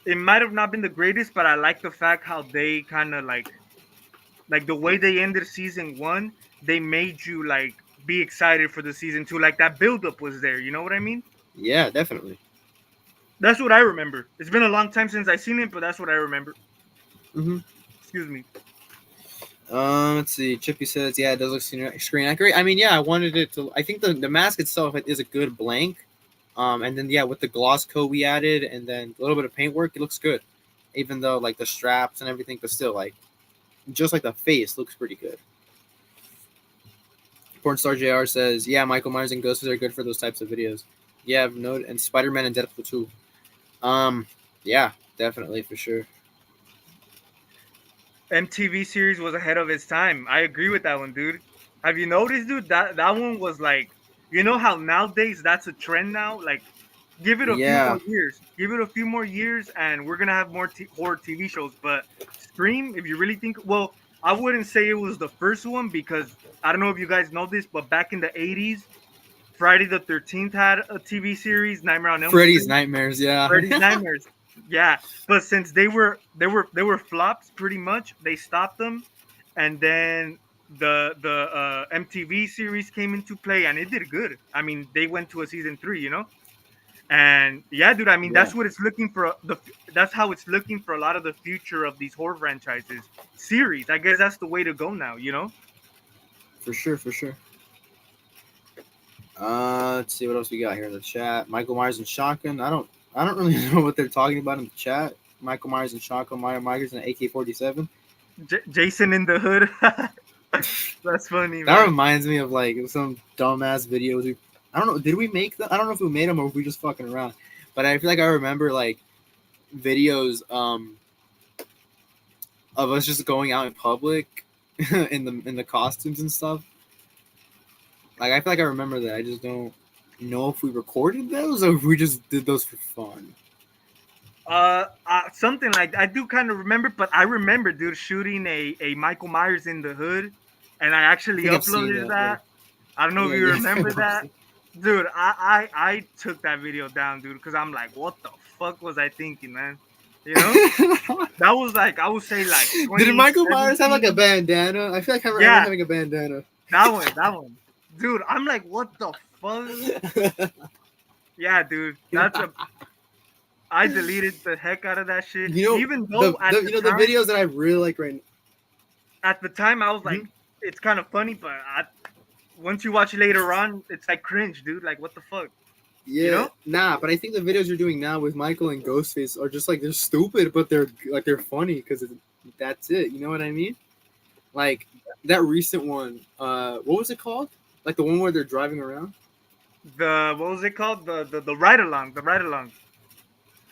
it might have not been the greatest, but I like the fact how they kind of like the way they ended season one. They made you like be excited for the season two. Like that build up was there. You know what I mean? Yeah, definitely. That's what I remember. It's been a long time since I seen it, but that's what I remember. Hmm. Excuse me. Let's see. Chippy says, yeah, it does look screen accurate. I mean, yeah, I wanted it to. I think the mask itself is a good blank. And then yeah, with the gloss coat we added, and then a little bit of paint work, it looks good. Even though like the straps and everything, but still like just like the face looks pretty good. Pornstar JR says, yeah, Michael Myers and Ghostface are good for those types of videos. Yeah, I've noted, and Spider Man and Deadpool too. Um, yeah, definitely for sure. MTV series was ahead of its time. I agree with that one, dude. Have you noticed, dude? That one was like, you know how nowadays that's a trend now. Like, give it a few more Yeah, years. Give it a few more years, and we're gonna have more horror TV shows. But Scream, if you really think, well, I wouldn't say it was the first one because I don't know if you guys know this, but back in the '80s, Friday the 13th had a TV series, Nightmare on Elm Freddy's Street. Nightmares. Yeah, Freddy's Nightmares. Yeah, but since they were flops pretty much, they stopped them, and then the MTV series came into play, and it did good. I mean, they went to a season three, and yeah, dude. I mean, yeah, that's what it's looking for. That's how it's looking for a lot of the future of these horror franchises series. I guess that's the way to go now. for sure, for sure. Let's see what else we got here in the chat. Michael Myers and Shotgun. I don't really know what they're talking about in the chat. Michael Myers and Shotgun. Myers and AK-47. Jason in the Hood. That's funny, That man. reminds me of like some dumbass videos. I don't know. Did we make them? I don't know if we made them or if we just fucking around. But I feel like I remember like videos of us just going out in public in the costumes and stuff. Like I feel like I remember that. I just don't know if we recorded those or if we just did those for fun. Something like I do kind of remember, but I remember, dude, shooting a Michael Myers in the Hood, and I I actually think I've seen uploaded that. Yeah, that. I don't know if yeah, you yeah. remember I've that, seen- dude. I took that video down, dude, because I'm like, what the fuck was I thinking, man? You know, that was like I would say like Did Michael Myers have like a 2017. bandana? I feel like I remember Yeah, having a bandana. that one, dude. I'm like, what the fuck? Yeah, dude, I deleted the heck out of that shit. You know Even though the videos that I really like right at the time I was now. like, it's kind of funny, but once you watch it later on, it's like cringe, dude. Like, what the fuck, you Yeah, know? nah, but I think the videos you're doing now with Michael and Ghostface are just like they're stupid, but they're funny because that's it. You know what I mean? Like that recent one. What was it called? Like the one where they're driving around. The what was it called? The ride along, the ride along.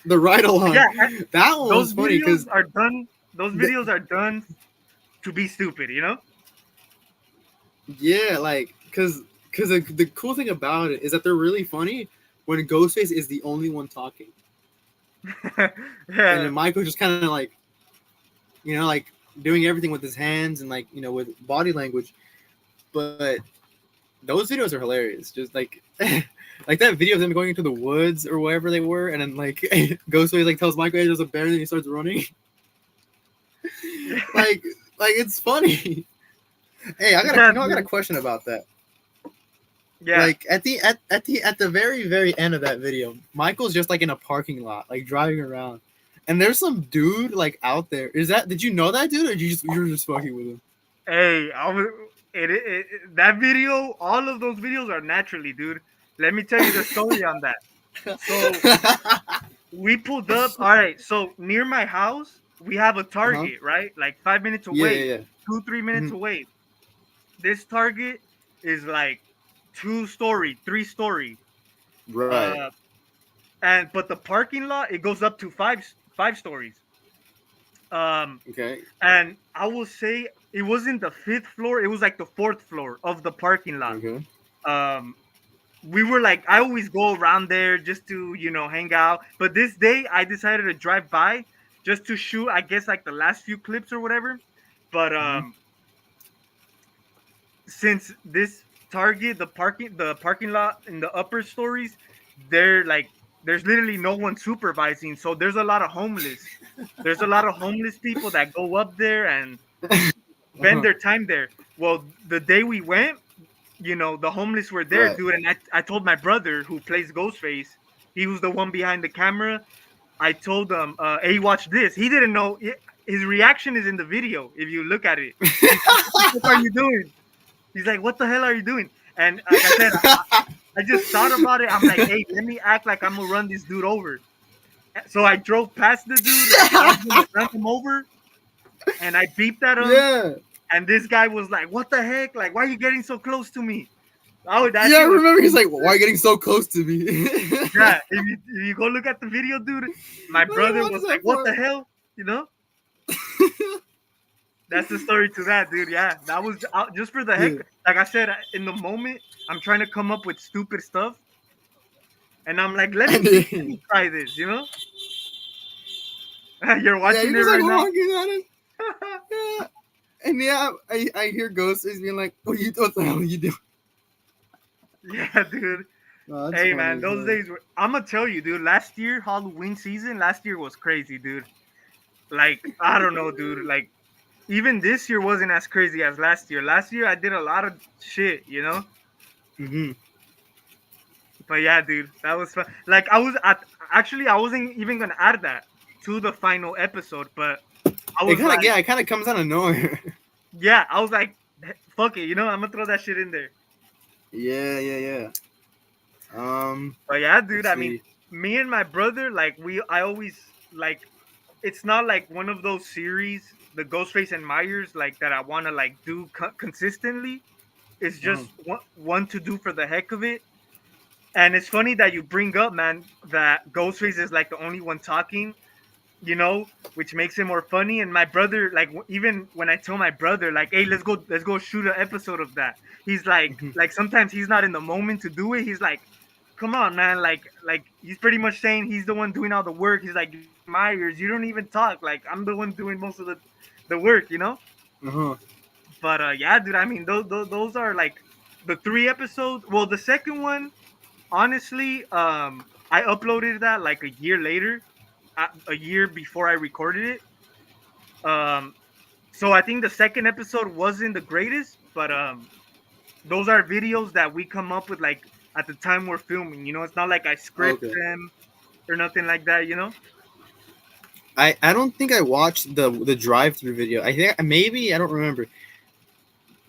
The ride along. Yeah, That one was those funny videos because are done. Those videos are done to be stupid, you know? yeah, like because the cool thing about it is that they're really funny when Ghostface is the only one talking, and Yeah, then Michael just kind of like like doing everything with his hands and like with body language. But those videos are hilarious. Just like like that video of them going into the woods or wherever they were, and then like Ghostface like tells Michael, "Hey, there's a bear," and then he starts running. yeah, like it's funny. Hey, yeah, I got a dude. question about that. Yeah. Like at the very end of that video, Michael's just like in a parking lot, like driving around, and there's some dude like out there. Did you know that dude, or you're just fucking with him? Hey, that video, all of those videos are naturally, dude. Let me tell you the story on that. So we pulled up. All right, so near my house, we have a Uh-huh. Target, right? Like 5 minutes Yeah, away, yeah, yeah. 2, 3 minutes Mhm. away. This Target is like 2 story, 3 story. Right. Uh, and but the parking lot it goes up to five stories. Um, Okay. and I will say it wasn't the fifth floor; it was like the fourth floor of the parking lot. Okay. Um, we were like, I always go around there just to hang out. But this day, I decided to drive by just to shoot, I guess, like the last few clips or whatever. But Hmm. since this Target, the parking lot in the upper stories, they're like there's literally no one supervising, so there's a lot of homeless. There's a lot of homeless people that go up there and spend Uh-huh. their time there. Well, the day we went, the homeless were there, Right. dude, and I told my brother who plays Ghostface, he was the one behind the camera. I told him, "Hey, watch this." He didn't know. His reaction is in the video. If you look at it, he's like, "What the fuck are you doing?" He's like, "What the hell are you doing?" And like I said, I just thought about it. I'm like, "Hey, let me act like I'm gonna run this dude over." So I drove past the dude like I was gonna run him over, and I beeped at him. Yeah. And this guy was like, "What the heck? Like, why are you getting so close to me?" Oh, that Yeah, I shit was remember he's funny, like, why are you getting so close to me? yeah. If you go look at the video, dude, my I brother watched was like, that "What the part. hell?" You know. That's the story to that, dude. Yeah, that was just for the heck. Yeah. Like I said, in the moment, I'm trying to come up with stupid stuff, and I'm like, let me And see, let then, me try this. You're yeah, watching you're it just like right now. honking at it. Yeah. And yeah, I hear ghosts being like, what the hell are you doing? Yeah, dude. Oh, that's Hey, funny man, as those hell. days were. I'm gonna tell you, dude. Last year, Halloween season, last year was crazy, dude. Like, I don't know, dude. Like, even this year wasn't as crazy as last year. Last year, I did a lot of shit. Mm-hmm. But yeah, dude, that was fun. Like actually I wasn't even gonna add that to the final episode, but I It was kind of, like, yeah, it kind of comes out of nowhere. yeah, I was like, fuck it, I'm gonna throw that shit in there. Yeah, yeah, yeah. But yeah, dude, Let's I mean, see. me and my brother, like I always like, it's not like one of those series, the Ghostface and Myers, like that I want to like do consistently. It's Uh-huh. just one to do for the heck of it. And it's funny that you bring up, man, that Ghostface is like the only one talking, which makes it more funny. And my brother, like, even when I tell my brother, like, "Hey, let's go shoot an episode of that," he's Mm-hmm. like, sometimes he's not in the moment to do it. He's like, "Come on, man!" Like he's pretty much saying he's the one doing all the work. He's like, "You're Myers, you don't even talk. Like, I'm the one doing most of the work." Uh-huh. But yeah, dude. I mean, those are like the three episodes. Well, the second one, honestly, I uploaded that like a year later, a year before I recorded it. Um, so I think the second episode wasn't the greatest, but those are videos that we come up with like at the time we're filming. It's not like I script Okay. them or nothing like that. I don't think I watched the drive through video. I think maybe I don't remember.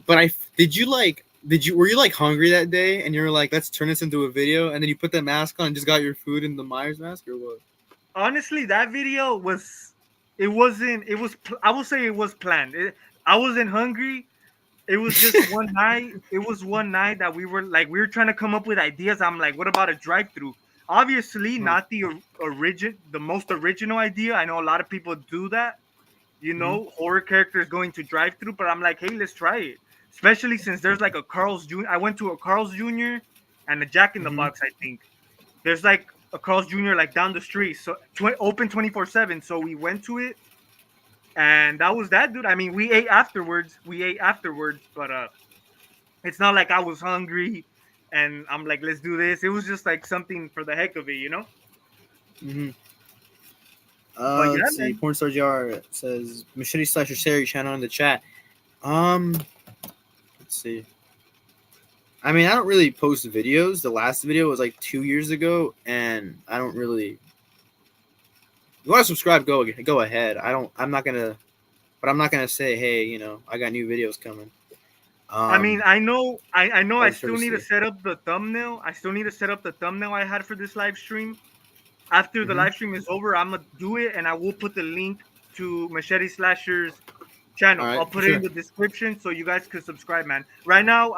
But did you like were you like hungry that day and you were like, let's turn this into a video, and then you put the mask on and just got your food in the Myers mask, or what? Honestly, that video was. It wasn't. It was. I will say it was planned. I wasn't hungry. It was just one night. It was one night that we were trying to come up with ideas. I'm like, what about a drive-through? Obviously, Uh-huh. not the most original idea. I know a lot of people do that. Mm-hmm. Horror characters going to drive-through, but I'm like, hey, let's try it. Especially since there's like a Carl's Jr. I went to a Carl's Jr. and a Jack in the Mm-hmm. Box. I think there's like a Carl's Jr. like down the street, so open 24/7. So we went to it, and that was that, dude. I mean, we ate afterwards. But it's not like I was hungry and I'm like, let's do this. It was just like something for the heck of it. Mm-hmm. But yeah, Let's see. man. Pornstar JR says Machete slash Sherry channel in the chat. Um, let's see. I mean, I don't really post videos. The last video was like 2 years ago, and I don't really. If you want to subscribe? Go ahead. I don't. I'm not gonna. But I'm not gonna say, hey, I got new videos coming. I mean, Um, I know I'll I just sort still of need to see. set up the thumbnail. I still need to set up the thumbnail I had for this live stream. After the Mm-hmm. live stream is over, I'm gonna do it and I will put the link to Machete Slasher's All channel. right, I'll for put it in sure. the description so you guys could subscribe, man. Right now,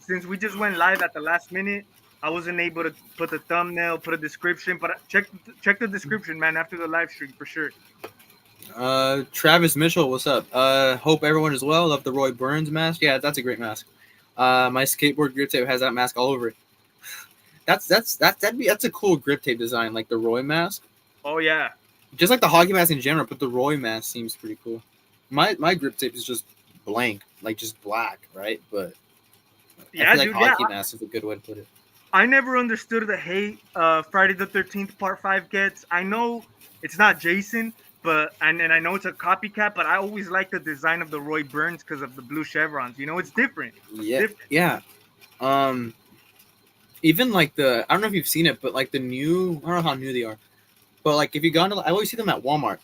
since we just went live at the last minute, I wasn't able to put the thumbnail, put a description, but check the description, man, after the live stream for sure. Travis Mitchell, what's up? Hope everyone is well. Love the Roy Burns mask. Yeah, that's a great mask. My skateboard grip tape has that mask all over it. That's a cool grip tape design, like the Roy mask. Oh yeah. Just like the hockey mask in general, but the Roy mask seems pretty cool. My grip tape is just blank, like just black, right? But I Yeah, feel like dude. Yeah, hockey mask is a good way to put it. I never understood the hate Friday the 13th Part 5 gets. I know it's not Jason, but and I know it's a copycat, but I always like the design of the Roy Burns because of the blue chevrons. You know, it's different. It's Yeah, different. yeah. Um, even like I don't know if you've seen it, but like the new, I don't know how new they are, but like if you gone to, I always see them at Walmart.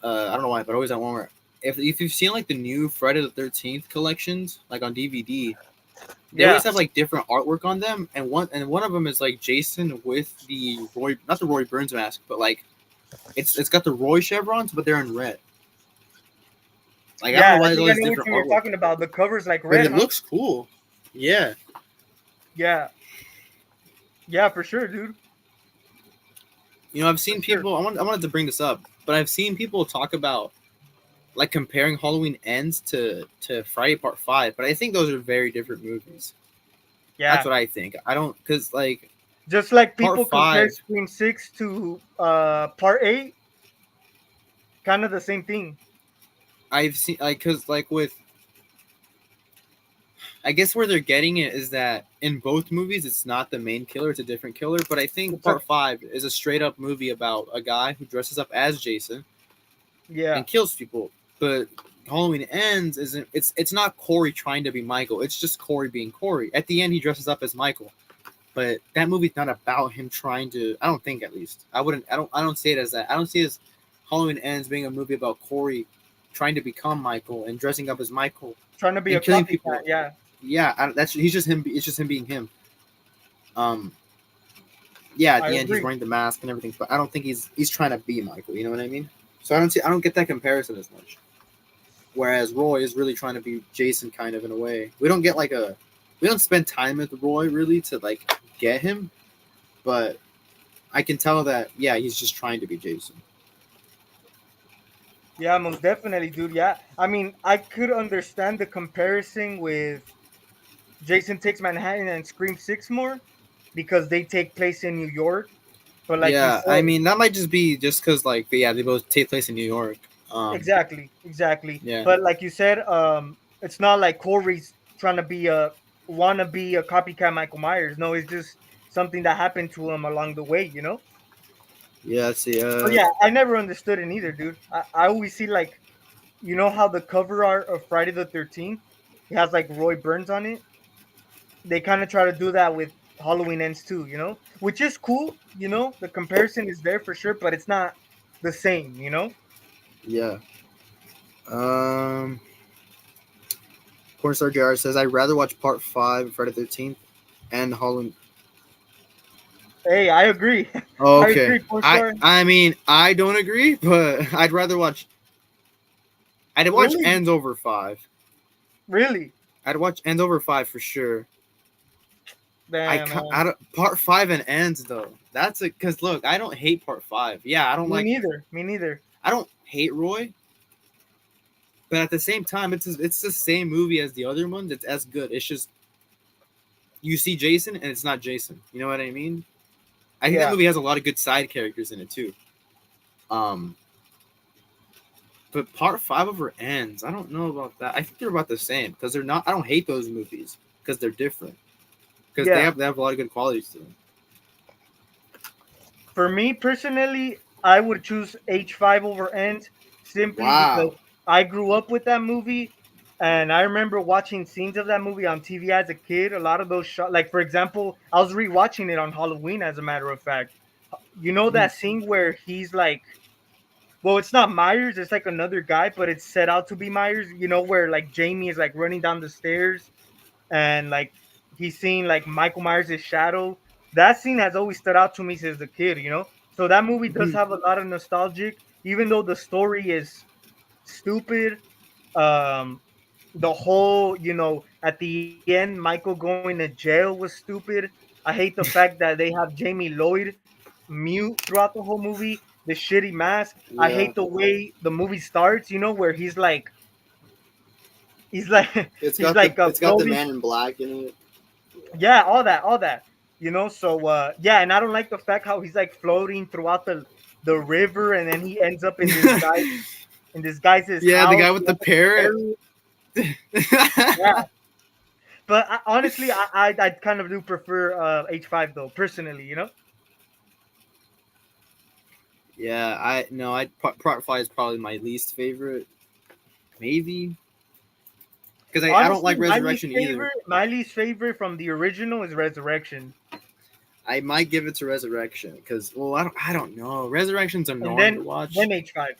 I don't know why, but always at Walmart. If you've seen like the new Friday the 13th collections, like on DVD, they Yeah. always have like different artwork on them, and one of them is like Jason with the Roy, not the Roy Burns mask, but like it's got the Roy chevrons, but they're in red. Like I don't Yeah, know I why there's think all I this know which different one you're artwork, talking about. The cover's like but red, it huh? looks cool. Yeah, Yeah. Yeah, for sure, dude. you know I've For seen sure. people. I wanted to bring this up, but I've seen people talk about like comparing Halloween Ends to Friday Part 5, but I think those are very different movies. That's Yeah. what I think. I don't because like Just like Part people compare 5, Scream 6 to Part 8, kind of the same thing. I've seen like because like with I guess where they're getting it is that in both movies it's not the main killer, it's a different killer. But I think It's like, Part 5 is a straight up movie about a guy who dresses up as Jason yeah, and kills people. But Halloween Ends isn't it's not Corey trying to be Michael. It's just Corey being Corey. At the end he dresses up as Michael. But that movie's not about him trying to. I don't think, at least. I wouldn't. I don't see it as that. I don't see it as Halloween Ends being a movie about Corey trying to become Michael and dressing up as Michael trying to be a and killing copycat. people. Yeah. Yeah, that's he's just him. It's just him being him. Um, yeah. At I the end, he's agree. wearing the mask and everything, but I don't think he's trying to be Michael. You know what I mean? So I don't get that comparison as much. Whereas Roy is really trying to be Jason, kind of in a way. We don't spend time with Roy really to like get him, but I can tell that he's just trying to be Jason. Yeah, most definitely, dude. Yeah. I mean, I could understand the comparison with Jason Takes Manhattan and Scream 6 more because they take place in New York. But like you Yeah, I said, mean that might just be just because like they both take place in New York. exactly, exactly. Yeah, But like you said, it's not like Corey's trying to be wanna be a copycat Michael Myers. No, it's just something that happened to him along the way, you know? yeah. Let's see. But yeah, I never understood it either, dude. I always see like, you know how the cover art of Friday the 13th, it has like Roy Burns on it. They kind of try to do that with Halloween Ends too, you know, which is cool. You know, the comparison is there for sure, but it's not the same, you know. Yeah. Um. Pornstar JR says I'd rather watch Part 5 of Friday the 13th and Halloween. Hey, I agree. Oh, I okay. agree, Pornstar. I mean I don't agree, but I'd rather watch. I'd watch Really, Ends over 5. really, I'd watch Ends over 5 for sure. damn man. I don't, Part 5 and Ends though. That's a because look, I don't hate Part 5. Yeah, I don't Me like. neither. Me neither. I don't hate Roy, but at the same time, it's the same movie as the other ones. It's as good. It's just you see Jason and it's not Jason. You know what I mean? I think that Yeah, movie has a lot of good side characters in it too. Um, but Part 5 over Ends, I don't know about that. I think they're about the same because they're not. I don't hate those movies because they're different. Because yeah. they have a lot of good qualities to them. For me personally, I would choose H5 over End simply because Wow. I grew up with that movie and I remember watching scenes of that movie on TV as a kid. A lot of those shots, like for example, I was rewatching it on Halloween, as a matter of fact. You know Mhm. that scene where he's like, well, it's not Myers, it's like another guy, but it's set out to be Myers. You know, where like Jamie is like running down the stairs and like he's seeing like Michael Myers' shadow. That scene has always stood out to me since a kid, you know. So that movie does Mhm. have a lot of nostalgic, even though the story is stupid. Um, the whole, you know, at the end, Michael going to jail was stupid. I hate the fact that they have Jamie Lloyd mute throughout the whole movie. The shitty mask. I Yeah. hate the way the movie starts. You know, where he's like he's like It's got the floating. man in black in it. Yeah, all that. You know, so yeah, and I don't like the fact how he's like floating throughout the river, and then he ends up in this guy's Yeah, the house. guy He with the ends up in parrot. Peru. Yeah, But honestly, I kind of do prefer H5 though, personally. You know. Yeah, I no, I Part Five is probably my least favorite, maybe because I don't Honestly, like Resurrection either. my least favorite from the original is Resurrection, I might give it to Resurrection because well, I don't know. Resurrection's and annoying to watch, then H5.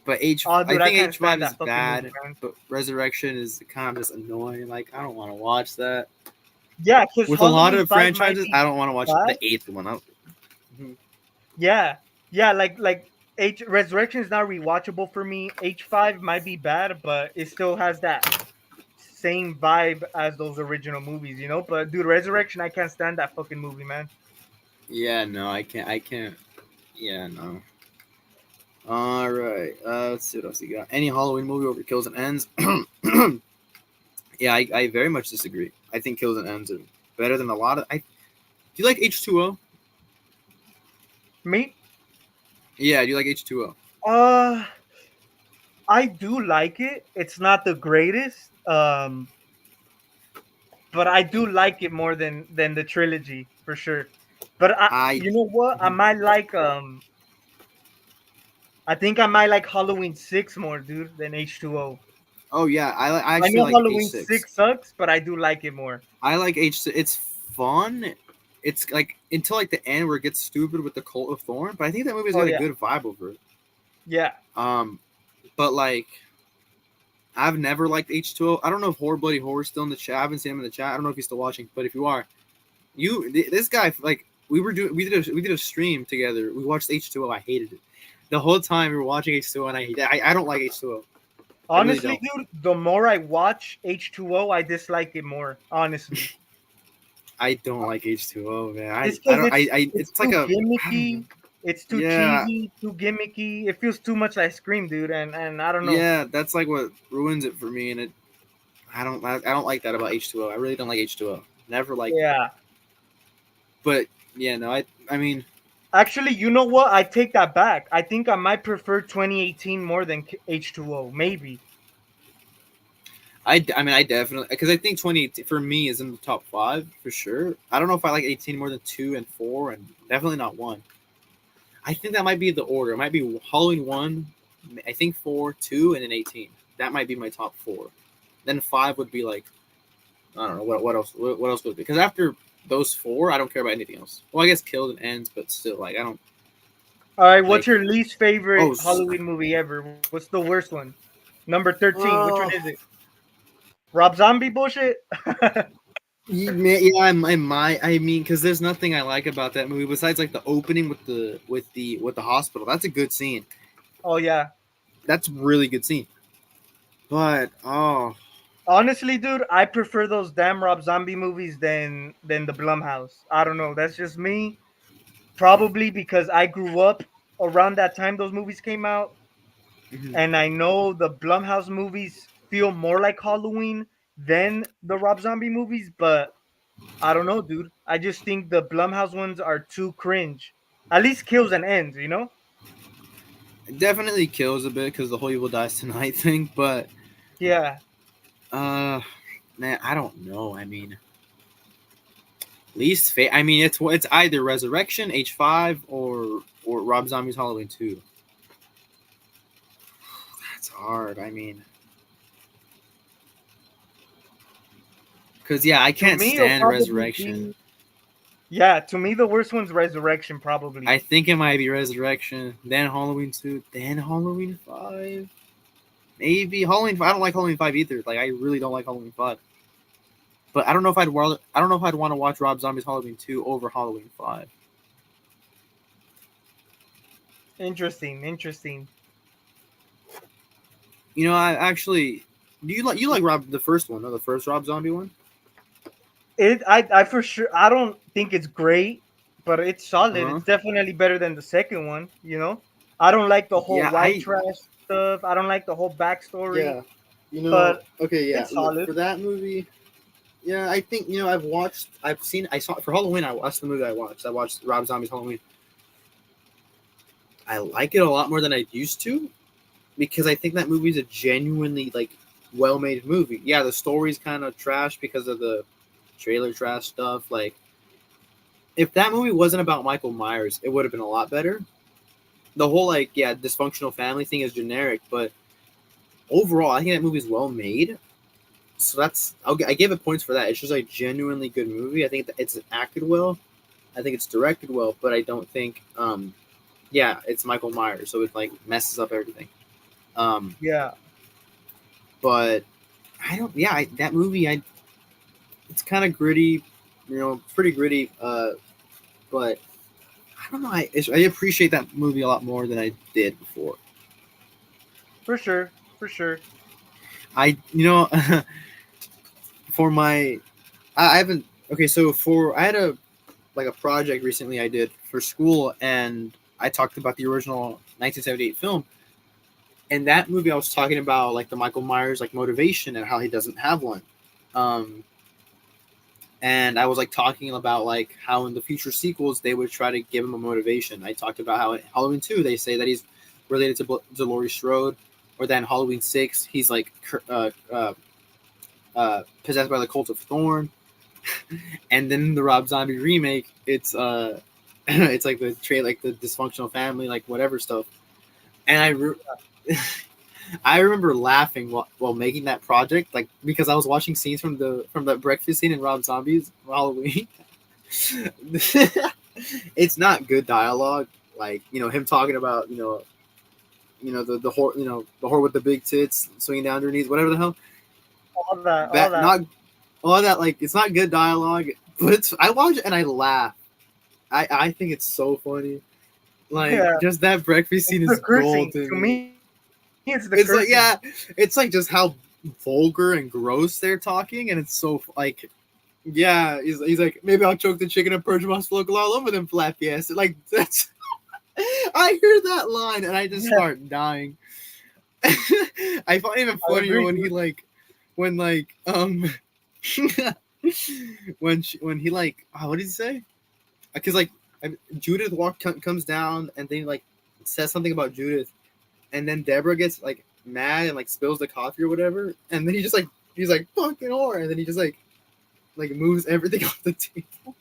but Oh, I dude, I think can't H5 stand is that fucking movie, bad, man. but Resurrection is kind of just annoying. Like I don't want to watch that. Yeah, because With a lot Halloween of 5 might franchises, be I don't want to watch bad. the eighth one. Mhm. Yeah, yeah, like H Resurrection is not rewatchable for me. H5 might be bad, but it still has that same vibe as those original movies, you know. But dude, Resurrection, I can't stand that fucking movie, man. Yeah, no, I can't. I can't. Yeah, no. All right. Let's see what else you got. Any Halloween movie over Kills and Ends? Yeah, I very much disagree. I think Kills and Ends are better than a lot of. Do you like H2O? Me, Yeah, do you like H2O? uh, I do like it. It's not the greatest, but I do like it more than the trilogy for sure. But I. you know what? I Mhm. might like I think I might like Halloween 6 more, dude, than H2O. Oh yeah, I I actually know like Halloween H6. six sucks, but I do like it more. I like H6. It's fun. It's like until like the end where it gets stupid with the Cult of Thorn, but I think that movie's Oh got a yeah, good vibe over it. yeah. Um, but like I've never liked H2O. I don't know if Horror Bloody Horror's still in the chat. I haven't seen him in the chat. I don't know if he's still watching, but if you are, this guy like we did a stream together. We watched H2O. I hated it. The whole time we were watching H2O, and I don't like H2O. I really Honestly, don't. dude, the more I watch H2O, I dislike it more. Honestly, I don't like H2O, man. it's I because don't it's it's like too a I don't know. gimmicky. It's too Yeah, cheesy, too gimmicky. It feels too much like Scream, dude. And I don't know. yeah, that's like what ruins it for me, and I don't like that about H2O. I really don't like H2O. Never liked it. Yeah. But yeah, no, I mean Actually, you know what? I take that back. I think I might prefer 2018 more than H2O. Maybe. I mean I definitely because I think 2018 for me is in the top five for sure. I don't know if I like 18 more than 2 and 4, and definitely not 1. I think that might be the order. It might be Halloween 1, I think 4, 2, and then 18. That might be my top 4. Then 5 would be like I don't know what else what else would it be, because after those 4 I don't care about anything else. Well, I guess Killed and Ends, but still like I don't All right. What's like. your least favorite Oh, Halloween movie ever? What's the worst one? Number 13. Which one oh, is it? Rob Zombie bullshit? yeah, I mean, because there's nothing I like about that movie besides like the opening with the hospital. That's a good scene. Oh yeah. That's a really good scene. But Honestly, dude, I prefer those damn Rob Zombie movies than the Blumhouse. I don't know. That's just me. Probably because I grew up around that time those movies came out, mhm. and I know the Blumhouse movies feel more like Halloween than the Rob Zombie movies. But I don't know, dude. I just think the Blumhouse ones are too cringe. At least kills and ends, you know? It definitely kills a bit because the whole evil dies tonight thing. But Yeah. uh, man, I don't know. I mean, I mean, it's either Resurrection H5 or Rob Zombie's Halloween 2. That's hard. I mean, because yeah, I To can't me, it'll stand probably Resurrection. be. Yeah, to me, the worst one's Resurrection, I probably. think it might be Resurrection, then Halloween 2, then Halloween 5. Maybe Halloween. I don't like Halloween 5 either. Like I really don't like Halloween 5. But I don't know if I don't know if I'd want to watch Rob Zombie's Halloween 2 over Halloween 5. Interesting, interesting. You know, I actually do you like Rob the first one, no, the first Rob Zombie one? I for sure. I don't think it's great, but it's Uh solid. huh. It's definitely better than the second one. You know, I don't like the whole Yeah, white trash stuff. I don't like the whole backstory, yeah. You know, but okay, yeah. it's Look, solid. for that movie, yeah, I think I saw for Halloween. That's the movie I watched. I watched Rob Zombie's Halloween. I like it a lot more than I used to because I think that movie's a genuinely like well-made movie. Yeah, the story's kind of trash because of the trailer trash stuff. Like, if that movie wasn't about Michael Myers, it would have been a lot better. The whole like yeah dysfunctional family thing is generic, but overall, I think that movie is well made. So I give it points for that. It's just like genuinely good movie. I think it's acted well. I think it's directed well, but I don't think yeah, it's Michael Myers, so it like messes up everything. Um, Yeah, but I don't. Yeah, that movie, it's kind of gritty, pretty gritty. But I don't know. I appreciate that movie a lot more than I did before. for sure, for sure. I for my I haven't okay. So for I had a like a project recently I did for school, and I talked about the original 1978 film. And that movie, I was talking about like the Michael Myers like motivation and how he doesn't have one. Um, and I was like talking about like how in the future sequels they would try to give him a motivation. I talked about how in Halloween 2 they say that he's related to Laurie Strode, or then Halloween 6 he's like possessed by the cult of Thorn, and then the Rob Zombie remake it's it's like the like the dysfunctional family like whatever stuff. And I remember laughing while making that project, like because I was watching scenes from the breakfast scene in Rob Zombie's Halloween. It's not good dialogue, like him talking about the whore the whore with the big tits swinging down her knees, whatever the hell. All that, all That that. not all that like it's not good dialogue, but I watch it and I laugh. I think it's so funny. Like Yeah, just that breakfast scene it's the is gold cursing. to To me. me, it's the It's like cursing. yeah, it's like just how vulgar and gross they're talking, and it's so like yeah, he's like maybe I'll choke the chicken and purge my local all over them flappy ass. Like that's I hear that line and I just Yeah, start dying. I find it even I funnier agree, when he dude. like when like when he like what did he say? Because like Judith comes down and then like says something about Judith, and then Deborah gets like mad and like spills the coffee or whatever, and then he's like fucking whore, and then he just like moves everything off the table,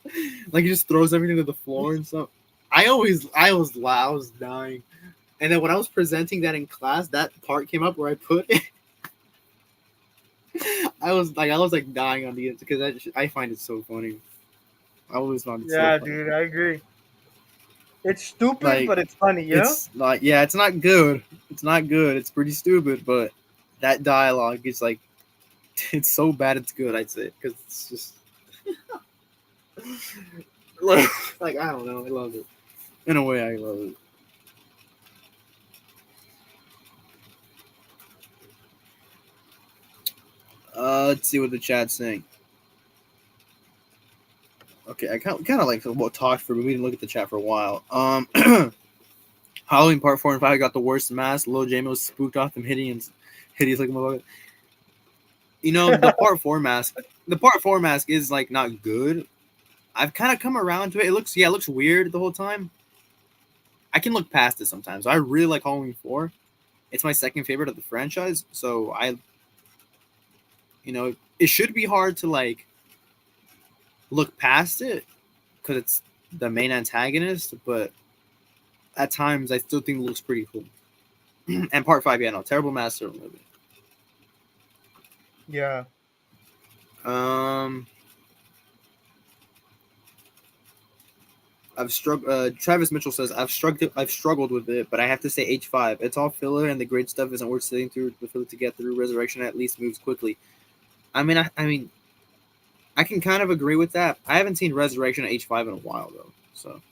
like he just throws everything to the floor and stuff. I was dying, and then when I was presenting that in class, that part came up where I put it. I was like dying on the end because I find it so funny. I always found it so Yeah, funny. dude, I agree. It's stupid, Like but it's funny, you know? it's not yeah, it's not good. It's not good. It's pretty stupid, but that dialogue is like it's so bad it's good. I'd say because it's just like, like I don't know. I love it. In a way, I love it. Let's see what the chat's saying. Okay, I kind of like what talked for, but we didn't look at the chat for a while. Halloween Part 4 and 5 got the worst mask. Lil Jamie was spooked off them hideous like motherfucker. The Part 4 mask. The Part 4 mask is like not good. I've kind of come around to it. It looks weird the whole time. I can look past it sometimes. I really like Halloween 4. It's my second favorite of the franchise, so it should be hard to like look past it because it's the main antagonist, but at times I still think it looks pretty cool. And Part 5, yeah, no, terrible master movie. Yeah. Um, I've struggled. Travis Mitchell says I've struggled with it, but I have to say H5. It's all filler, and the great stuff isn't worth sitting through the filler to get through. Resurrection at least moves quickly. I mean, I can kind of agree with that. I haven't seen Resurrection at H5 in a while though. So,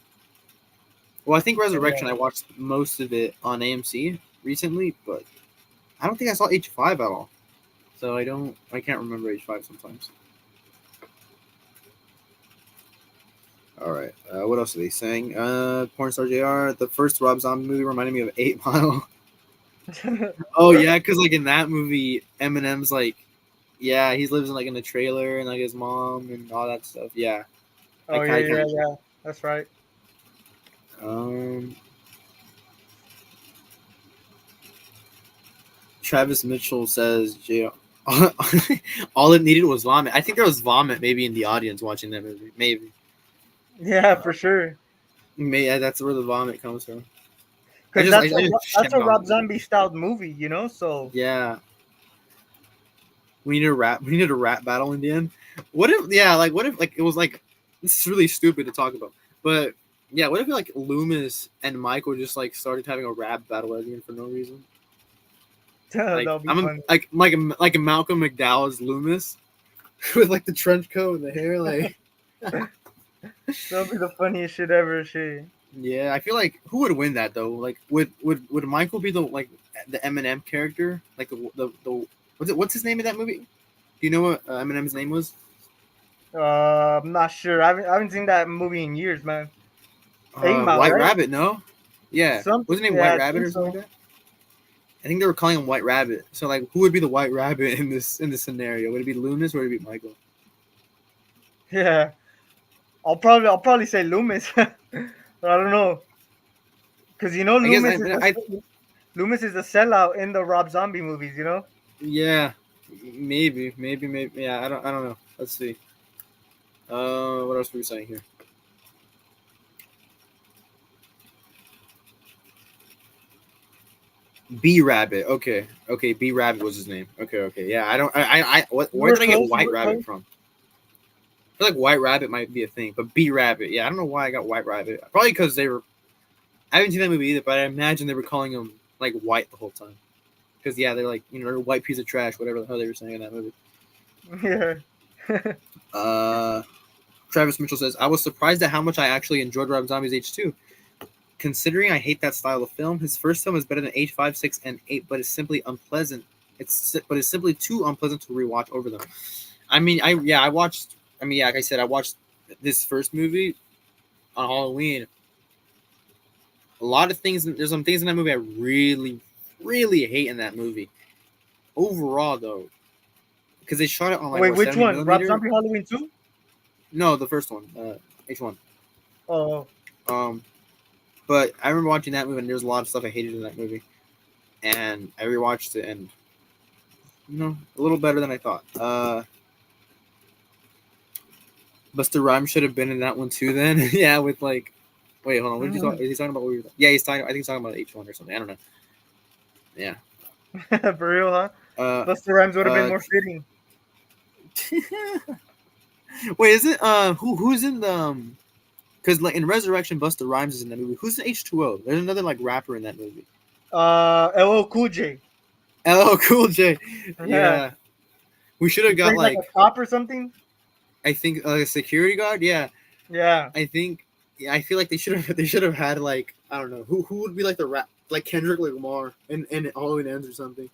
well, I think Resurrection Yeah. I watched most of it on AMC recently, but I don't think I saw H5 at all. So I can't remember H5 sometimes. All right. What else are they saying? Pornstar Jr. The first Rob Zombie movie reminded me of 8 Mile. Oh yeah, because like in that movie, Eminem's like, yeah, he lives in like in a trailer and like his mom and all that stuff. Yeah, Oh, yeah, I yeah, kind yeah. That's right. of. Travis Mitchell says, all, all it needed was vomit. I think there was vomit maybe in the audience watching that movie. Maybe. Yeah, for sure. Maybe that's where the vomit comes from. Because I just that's shat a on Rob it. Zombie styled movie, you know. So Yeah. We need a rap. We need a rap battle in the end. What if? Yeah, like what if? Like it was like this is really stupid to talk about, but yeah, what if like Loomis and Michael just like started having a rap battle at the end for no reason? Like that'll be fun. like a Malcolm McDowell's Loomis with like the trench coat and the hair. Like That'll be the funniest shit ever. Shit. yeah, I feel like who would win that though? Like would Michael be the like the Eminem character? Like the what's his name in that movie? Do you know what Eminem's name was? I'm not sure. I haven't seen that movie in years, man. 8 Mile, White right? Rabbit, no? Yeah. Something. Wasn't it Yeah, White I Rabbit think or something so. like that? I think they were calling him White Rabbit. So like who would be the White Rabbit in this scenario? Would it be Loomis or would it be Michael? Yeah, I'll probably say Loomis. But I don't know, cause you know I guess Loomis is a sellout in the Rob Zombie movies. You know. yeah. Maybe yeah, I don't know. Let's see. What else were we saying here? B Rabbit. Okay. B Rabbit was his name. Okay. Yeah, I don't. You Where were did I get close. You White were Rabbit close. from? I feel like White Rabbit might be a thing, but B Rabbit. Yeah, I don't know why I got White Rabbit. Probably because they were. I haven't seen that movie either, but I imagine they were calling him like white the whole time. Because yeah, they're like they're a white piece of trash, whatever the hell they were saying in that movie. Yeah. Uh, Travis Mitchell says, "I was surprised at how much I actually enjoyed Rob Zombie's H2. Considering I hate that style of film, his first film is better than H5, 6, and 8, but it's simply unpleasant. It's simply too unpleasant to rewatch over them. I mean, I watched. I mean, yeah, like I said, I watched this first movie on Halloween. A lot of things. There's some things in that movie I really hate in that movie. Overall, though, because they shot it on like Wait, what which 70 one? Rob millimeter. Zombie Halloween 2? No, the first one, H1. Oh, Um, but I remember watching that movie, and there's a lot of stuff I hated in that movie, and I rewatched it, and a little better than I thought. Buster Rhymes should have been in that one too. Then, yeah, with like, wait, hold on, what did you talk? Is he talking about what we were? Yeah, he's talking. I think he's talking about H1 or something. I don't know. Yeah. for real, huh? Uh, Buster Rhymes would have been uh, more fitting. wait, is it who's in the because like in Resurrection, Busta Rhymes is in that movie. Who's in H2O? There's another like rapper in that movie. LL Cool J. LL Cool J. Yeah. Yeah, we should He have got plays like like a cop or something. I think a security guard. Yeah, Yeah. I think. Yeah, I feel like they should have had like I don't know who would be like the rap like Kendrick Lamar in Halloween Ends or something.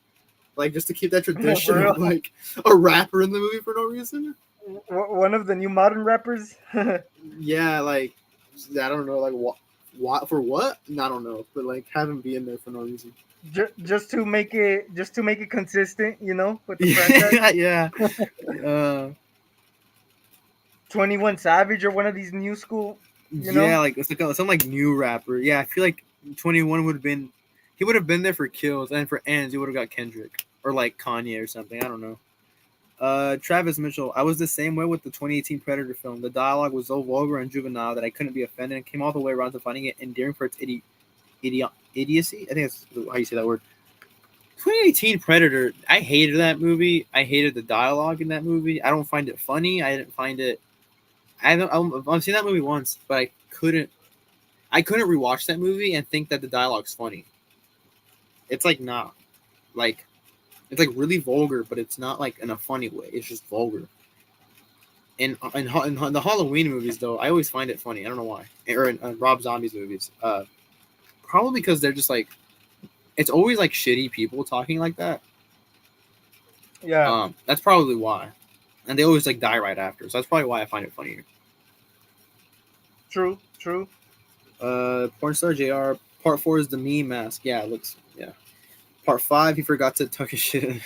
Like just to keep that For tradition real. of like a rapper in the movie for no reason. One of the new modern rappers. Yeah, like I don't know, like what for what? I don't know, but like have him be in there for no reason. Just to make it consistent, you know, with the franchise. Yeah. Uh, 21 Savage or one of these new school, you yeah, know. like it's like some like new rapper. Yeah, I feel like 21 would have been he would have been there for kills and for ends he would have got Kendrick or like Kanye or something. I don't know. Travis Mitchell, I was the same way with the 2018 Predator film. The dialogue was so vulgar and juvenile that I couldn't be offended and came all the way around to finding it endearing for its idiocy. I think that's how you say that word. 2018 Predator, I hated that movie. I hated the dialogue in that movie. I don't find it funny. I didn't find it. I've seen that movie once, but I couldn't rewatch that movie and think that the dialogue's funny. It's like not like it's like really vulgar, but it's not like in a funny way. It's just vulgar. In the Halloween movies, though, I always find it funny. I don't know why. Or in Rob Zombie's movies, probably because they're just like it's always like shitty people talking like that. Yeah. That's probably why, and they always like die right after. So that's probably why I find it funnier. True. True. Pornstar Jr. Part 4 is the meme mask. Yeah, it looks. Yeah. Part 5, he forgot to tuck his shit in.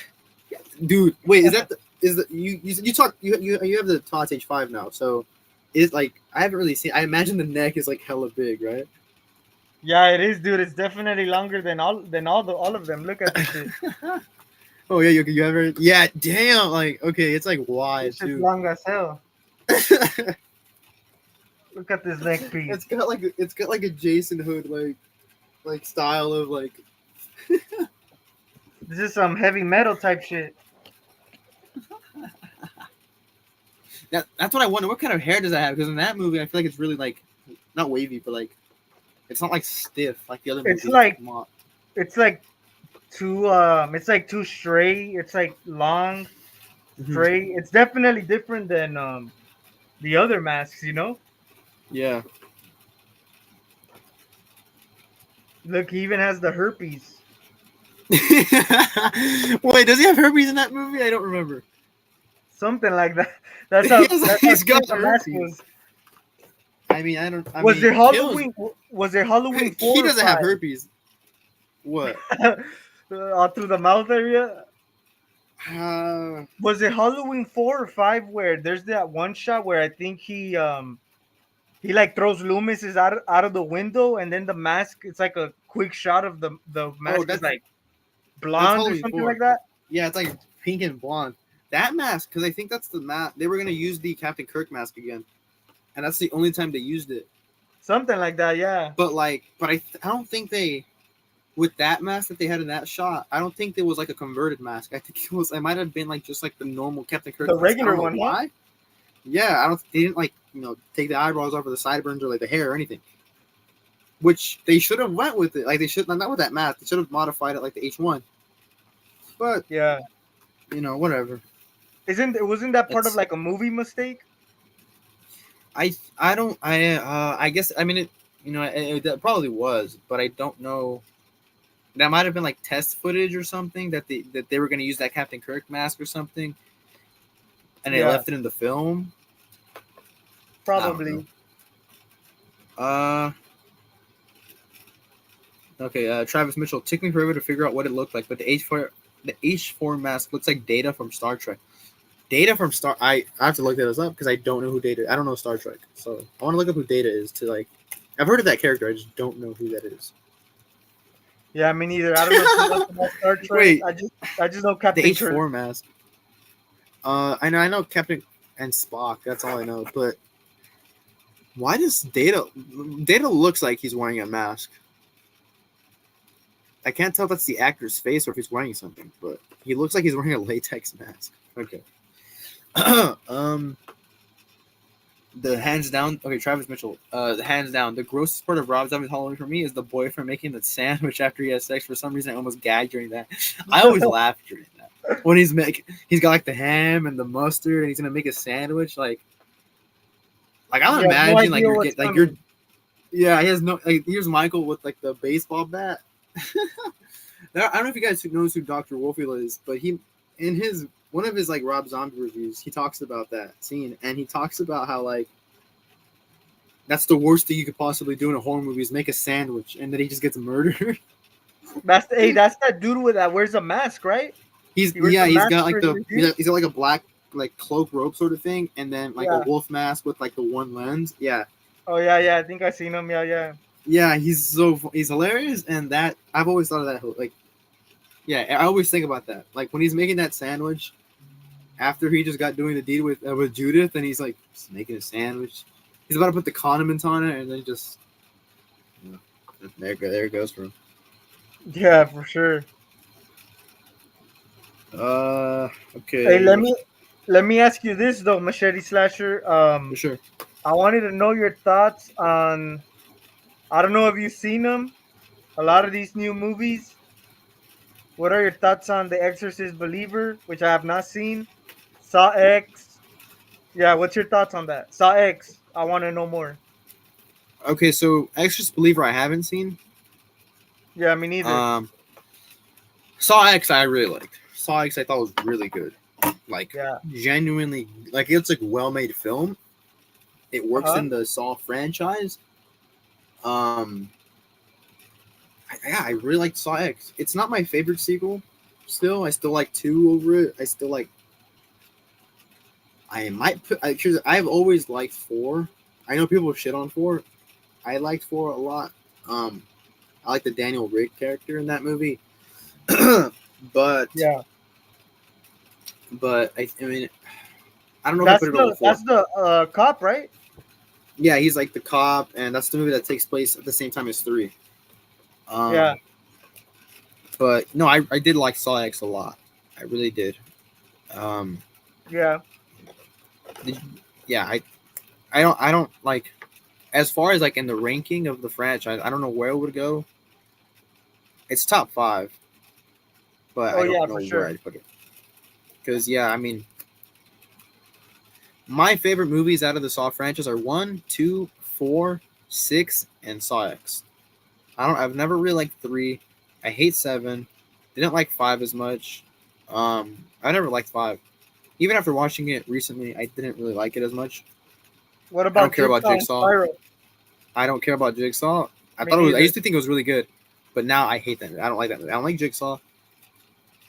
Dude, wait, is that the, is the you talk you have the Tots H5 now? So is like I haven't really seen. I imagine the neck is like hella big, right? Yeah, it is, dude. It's definitely longer than all of them. Look at this shit. Oh yeah, you ever? Yeah, damn. Like okay, it's like wide This shit's too. long as hell. Look at this neck piece. It's got like a Jason Hood like style of like. This is some heavy metal type shit. That's what I wonder. What kind of hair does that have? Because in that movie, I feel like it's really like not wavy, but like it's not like stiff like the other It's movies. like Not. it's like it's like too straight. It's like long, Mhm. straight. It's definitely different than the other masks, you know? Yeah. Look, he even has the herpes. Wait, does he have herpes in that movie? I don't remember. Something like that. That's how He's got thick the mask herpes. was. I mean, I don't. I Was mean, it kills. Halloween? Was it Halloween He 4 or doesn't have 5? herpes. What? All through the mouth area? Uh, Was it Halloween 4 or 5 where there's that one shot where I think he like throws Loomis's out of the window and then the mask it's like a quick shot of the oh, mask is like that's blonde or Halloween something like 4. that. Yeah, it's like pink and blonde. That mask, because I think that's the mask. They were gonna use the Captain Kirk mask again, and that's the only time they used it. Something like that, yeah. But I don't think they with that mask that they had in that shot. I don't think it was like a converted mask. I think it might have been like just like the normal Captain Kirk The mask. I regular don't know one, huh? why. Yeah, I don't. They didn't like take the eyebrows off or the sideburns or like the hair or anything. Which they should have went with it. Like they should not with that mask. They should have modified it like the H1. But Yeah. whatever. Wasn't that part of It's like a movie mistake? I don't I guess I mean that probably was, but I don't know. That might have been like test footage or something that they were going to use that Captain Kirk mask or something, and they Yeah, left it in the film. I don't know. probably. Uh, okay. Travis Mitchell. Took me forever to figure out what it looked like, but the H4 mask looks like Data from Star Trek. Data from Star. I have to look this up because I don't know who Data. I don't know Star Trek, so I want to look up who Data is to like. I've heard of that character. I just don't know who that is. Yeah, me neither. I don't know too much about Star Trek. Wait, I just know the Captain H4 Kirk. mask. I know Captain and Spock. That's all I know. But why does Data looks like he's wearing a mask? I can't tell if that's the actor's face or if he's wearing something, but he looks like he's wearing a latex mask. Okay. The hands down. Okay, Travis Mitchell. The hands down. The grossest part of Rob Zombie's Halloween for me is the boyfriend making the sandwich after he has sex. For some reason, I almost gagged during that. I always laugh during that when he's got like the ham and the mustard, and he's gonna make a sandwich. Like I'm You have no imagining like idea you're what's getting like coming. you're yeah. He has no like. Here's Michael with like the baseball bat. I don't know if you guys knows who Dr. Wolfield is, but he in his one of his like Rob Zombie reviews, he talks about that scene, and he talks about how like that's the worst thing you could possibly do in a horror movie is make a sandwich, and then he just gets murdered. That's that dude with that wears a mask, right? He wears a He's mask got for like his reviews. he's got like a black like cloak robe sort of thing, and then like a Yeah. wolf mask with like the one lens. Yeah, Oh yeah. I think I seen him. Yeah. he's hilarious, and that I've always thought of that like yeah, I always think about that. Like when he's making that sandwich after he just got doing the deed with Judith, and he's like just making a sandwich. He's about to put the condiments on it, and then just there it goes for him. Yeah, for sure. Okay. Hey, let me ask you this though, Machete Slasher. For sure. I wanted to know your thoughts on. I don't know if you've seen them. A lot of these new movies. What are your thoughts on The Exorcist Believer, which I have not seen? Saw X. Yeah, what's your thoughts on that? Saw X. I want to know more. Okay, so Exorcist Believer I haven't seen. Yeah, me neither. Saw X I really liked. Saw X I thought was really good. Like Yeah. genuinely, like it's like well-made film. It works Uh-huh. in the Saw franchise. I really liked Saw X. It's not my favorite sequel. Still, I still like 2 over it. I still like. I might put. I've always liked 4. I know people shit on 4. I liked 4 a lot. I like the Daniel Rick character in that movie. But Yeah. but I mean, I don't know if I put it over four. That's the cop, right? Yeah, he's like the cop, and that's the movie that takes place at the same time as three. Yeah, Um, but no, I did like Saw X a lot. I really did. Um, yeah. did, yeah, I don't like as far as like in the ranking of the franchise. I don't know where it would go. It's top five, but Oh I don't yeah, know for where sure. I'd put it. Because yeah, I mean, my favorite movies out of the Saw franchise are one, two, four, six, and Saw X. I've never really liked three. I hate seven. Didn't like five as much. I never liked five. Even after watching it recently, I didn't really like it as much. What I don't about care about Jigsaw and Jigsaw. Spiral? I don't care about Jigsaw. I Me thought it was. I neither. used to think it was really good, but now I hate that. I don't like that movie. I don't like Jigsaw.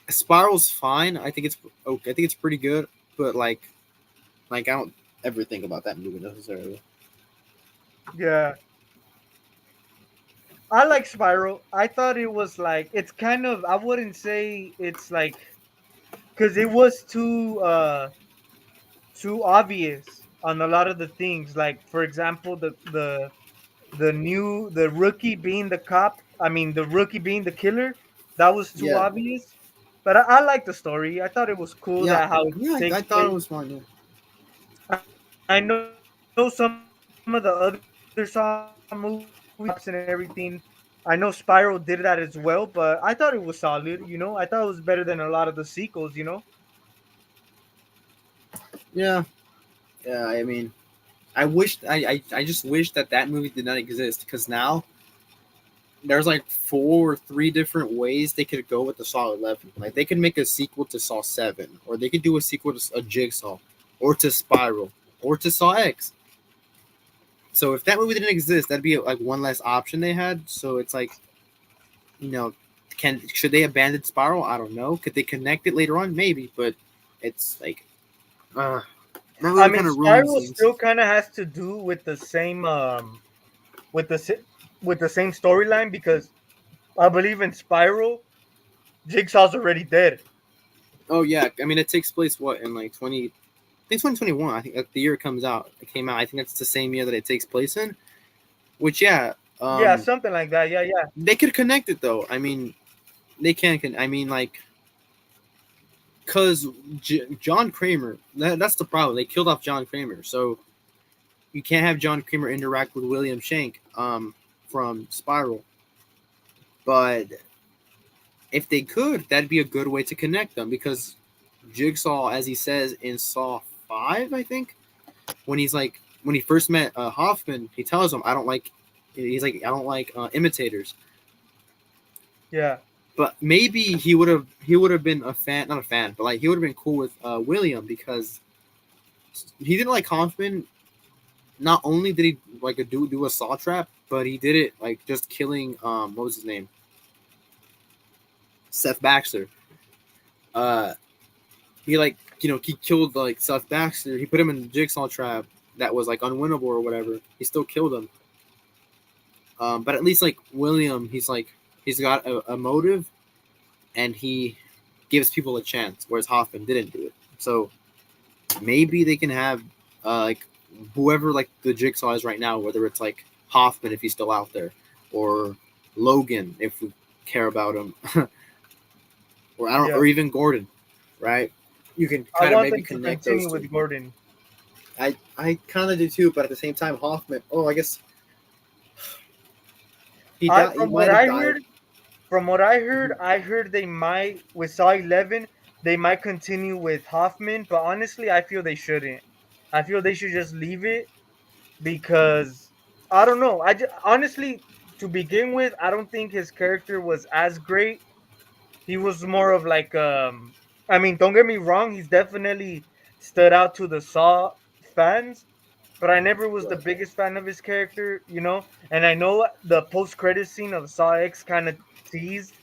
Spiral's fine. I think it's okay. I think it's pretty good, but like I don't ever think about that movie necessarily. Yeah, I like Spiral. I thought it was like it's kind of. I wouldn't say it's like because it was too obvious on a lot of the things. Like for example, the rookie being the cop. I mean, the rookie being the killer. That was too Yeah, obvious. But I like the story. I thought it was cool yeah, that how it yeah. I takes thought it place. was fun. Yeah, I know some of the other Saw movies, they kind of mix it up with the cops and everything. I know Spiral did that as well, but I thought it was solid. You know, I thought it was better than a lot of the sequels. You know. yeah, yeah. I mean, I wish I just wish that that movie did not exist because now there's like four or three different ways they could go with the Saw 11. Like they could make a sequel to Saw 7, or they could do a sequel to a Jigsaw, or to Spiral, or to Saw X. So if that movie didn't exist, that'd be like one less option they had. So it's like, you know, can should they abandon Spiral? I don't know. Could they connect it later on? Maybe, but it's like, uh, that I movie mean, kind of ruins Spiral things. still kind of has to do with the si- with the same storyline because I believe in Spiral, Jigsaw's already dead. Oh yeah, I mean it takes place what in like 20. I think 2021. I think like, the year it comes out. It came out. I think that's the same year that it takes place in. Which yeah, Yeah, something like that. Yeah, yeah, they could connect it though. I mean, they can. I mean, like, cause John Kramer. That's the problem. They killed off John Kramer, so you can't have John Kramer interact with William Shank from Spiral. But if they could, that'd be a good way to connect them because Jigsaw, as he says in Saw 5, I think, when he's like when he first met Hoffman, he tells him, "I don't like." He's like, "I don't like imitators." yeah, But maybe he would have been a fan, not a fan, but like he would have been cool with William because he didn't like Hoffman. Not only did he like do a saw trap, but he did it like just killing what was his name, Seth Baxter. Uh, he like he killed like Seth Baxter. He put him in the jigsaw trap that was like unwinnable or whatever. He still killed him. But at least like William, he's got a motive and he gives people a chance, whereas Hoffman didn't do it. So maybe they can have like whoever like the Jigsaw is right now, whether it's like Hoffman if he's still out there, or Logan if we care about him, or I don't, yeah. or even Gordon, right? You can I kind of want maybe them to connect those continue two. with Gordon. I kind of do too, but at the same time, Hoffman. Oh, I guess he I died. He from what might have I died. heard, I heard they might with Saw 11, they might continue with Hoffman, but honestly, I feel they shouldn't. I feel they should just leave it because I don't know. Honestly, to begin with, I don't think his character was as great. He was more of like I mean, don't get me wrong, he's definitely stood out to the Saw fans, but I never was the Right. biggest fan of his character, you know. And I know the post credit scene of Saw X kind of teased,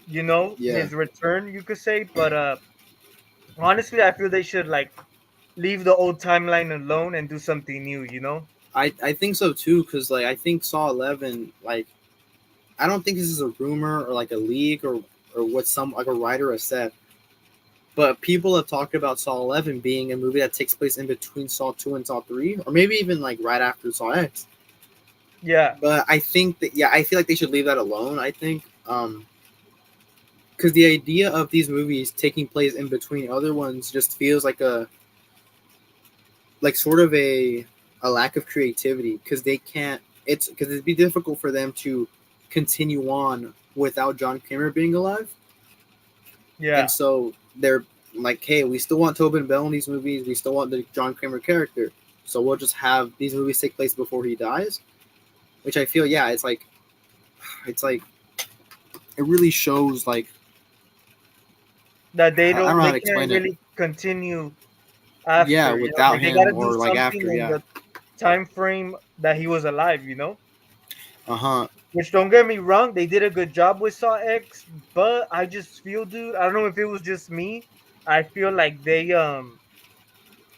you know, Yeah, his return, you could say. But honestly, I feel they should like leave the old timeline alone and do something new, you know. I think so too, because like I think Saw 11 like I don't think this is a rumor or like a leak or what some like a writer has said. But people have talked about Saw 11 being a movie that takes place in between Saw 2 and Saw 3, or maybe even like right after Saw X. Yeah, But I think that, yeah, I feel like they should leave that alone. I think because the idea of these movies taking place in between other ones just feels like a like sort of a lack of creativity because they can't. It's because it'd be difficult for them to continue on without John Kramer being alive, and yeah, so they're like, hey, we still want Tobin Bell in these movies. We still want the John Kramer character, so we'll just have these movies take place before he dies. Which I feel, yeah, it's like it really shows like that I don't know how they to can't explain it. really continue Yeah, after. You know, without like they got him to do or like something after, in yeah. the time frame that he was alive. You know. Uh huh. Which don't get me wrong, they did a good job with Saw X, but I just feel, dude, I don't know if it was just me. I feel like they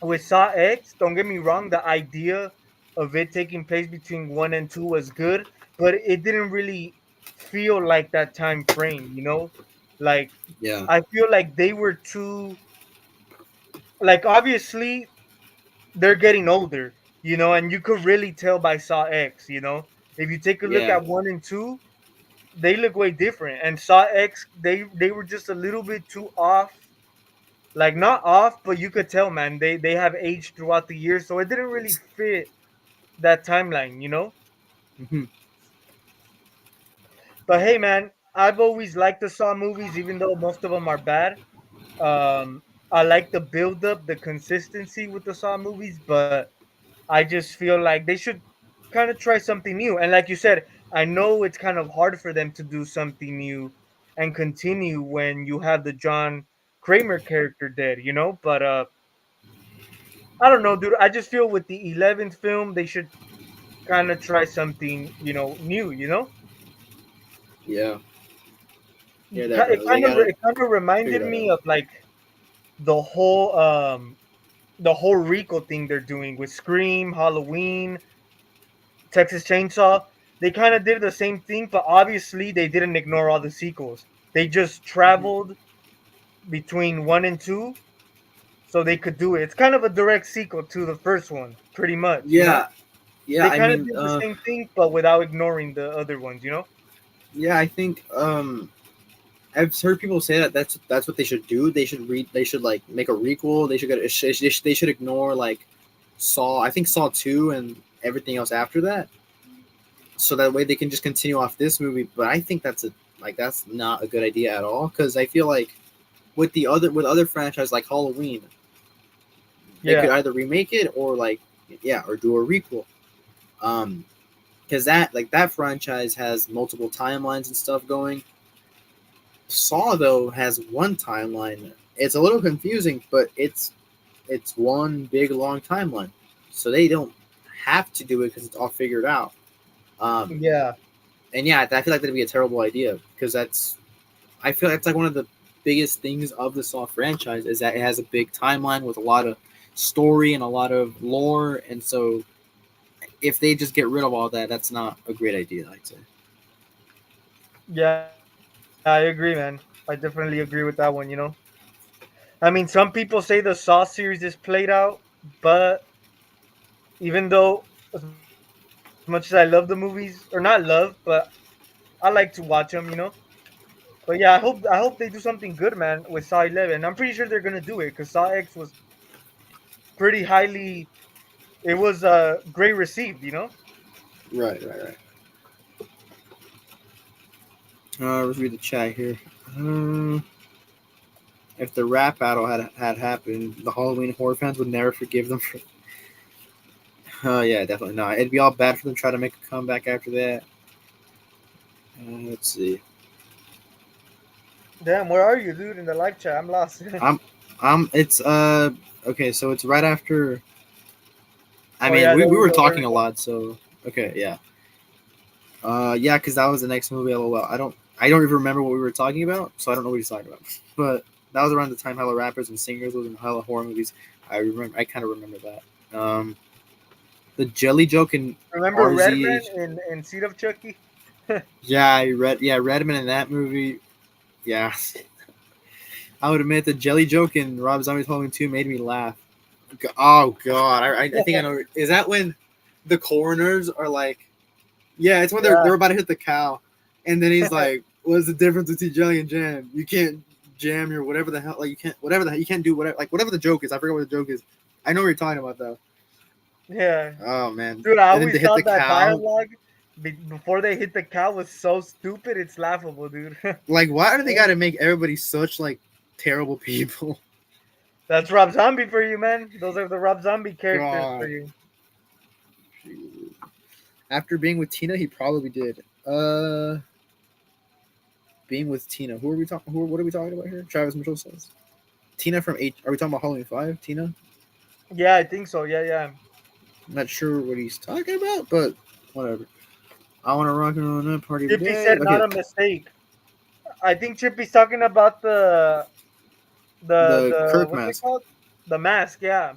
with Saw X, don't get me wrong, the idea of it taking place between 1 and 2 was good, but it didn't really feel like that time frame, you know? Like Yeah. I feel like they were too, like, obviously they're getting older, you know, and you could really tell by Saw X, you know. If you take a look Yeah. at 1 and 2, they look way different. And Saw X, they were just a little bit too off. Like not off, but you could tell, man. They have aged throughout the years, so it didn't really fit that timeline, you know. Hmm. But hey, man, I've always liked the Saw movies, even though most of them are bad. I like the build up, the consistency with the Saw movies, but I just feel like they should kind of try something new. And like you said, I know it's kind of hard for them to do something new and continue when you have the John Kramer character dead, you know? But I don't know, dude. I just feel with the 11th film, they should kind of try something, you know, new, you know? Yeah. Yeah. Definitely. They gotta It kind of figure reminded that me out. of like the whole the whole Rico thing they're doing with Scream, Halloween, Texas Chainsaw. They kind of did the same thing, but obviously they didn't ignore all the sequels. They just Hmm. traveled between 1 and 2 so they could do it. It's kind of a direct sequel to the first one, pretty much, you know? Yeah. Yeah. They I kind of mean, did the same thing, but without ignoring the other ones, you know? yeah. I think I've heard people say that that's what they should do. They should read. They should like make a requel. They should get. They should ignore like Saw. I think Saw 2 and everything else after that, so that way they can just continue off this movie. But I think that's not a good idea at all because I feel like with other franchise like Halloween, they could Yeah. either remake it or like yeah or do a requel. Um, because that franchise has multiple timelines and stuff going. Saw though has one timeline. It's a little confusing, but it's one big long timeline, so they don't have to do it because it's all figured out. Um, Yeah. and yeah, I feel like that'd be a terrible idea because I feel that's like one of the biggest things of the Saw franchise is that it has a big timeline with a lot of story and a lot of lore, and so if they just get rid of all that, that's not a great idea. I'd say. Yeah, I agree, man. I definitely agree with that one, you know? I mean, some people say the Saw series is played out, but even though, as much as I love the movies, or not love, but I like to watch them, you know? But yeah, I hope they do something good, man, with Saw 11. I'm pretty sure they're gonna do it because Saw X was pretty highly. It was great received, you know. Right, right, right. Let's read the chat here. Uh, if the rap battle had happened, the Halloween horror fans would never forgive them for. Yeah, definitely not. It'd be all bad for them to try to make a comeback after that. Let's see. Damn, where are you, dude? In the live chat, I'm lost. I'm, it's okay. So it's right after. I Oh mean, yeah, we there we were go. There talking we a go. lot, so okay, yeah. Yeah, because that was the next movie. LOL. I don't even remember what we were talking about, so I don't know what he's talking about. But that was around the time hella rappers and singers was in hella horror movies. I remember. I kind of remember that. The jelly joke in Remember Redman RZ. in Seed of Chucky? Yeah, I read. Yeah, Redman in that movie. Yeah, I would admit the jelly joke in Rob Zombie's Halloween 2 made me laugh. Oh god, I think I know. Is that when the coroners are like, yeah, it's when they're about to hit the cow, and then he's like, "What's the difference between jelly and jam? You can't jam your whatever the hell, like you can't whatever the hell, you can't do whatever, like whatever the joke is. I forget what the joke is. I know what you're talking about though. Yeah. Oh man, Dude, I and then always they hit the thought that cow. dialogue before they hit the cow was so stupid. It's laughable, dude. Like, why do they got to make everybody such like terrible people? That's Rob Zombie for you, man. Those are the Rob Zombie characters for God. you. After being with Tina, he probably did. Being with Tina. Who are we talking? What are we talking about here? Travis Mitchell says. Tina from H. Are we talking about Halloween 5? Tina. Yeah, I think so. Yeah. I'm not sure what he's talking about, but whatever. I want to rock and roll that party every Chippy day. said not Okay, a mistake. I think Chippy's talking about the the Kirk what's it mask. called? The mask, yeah.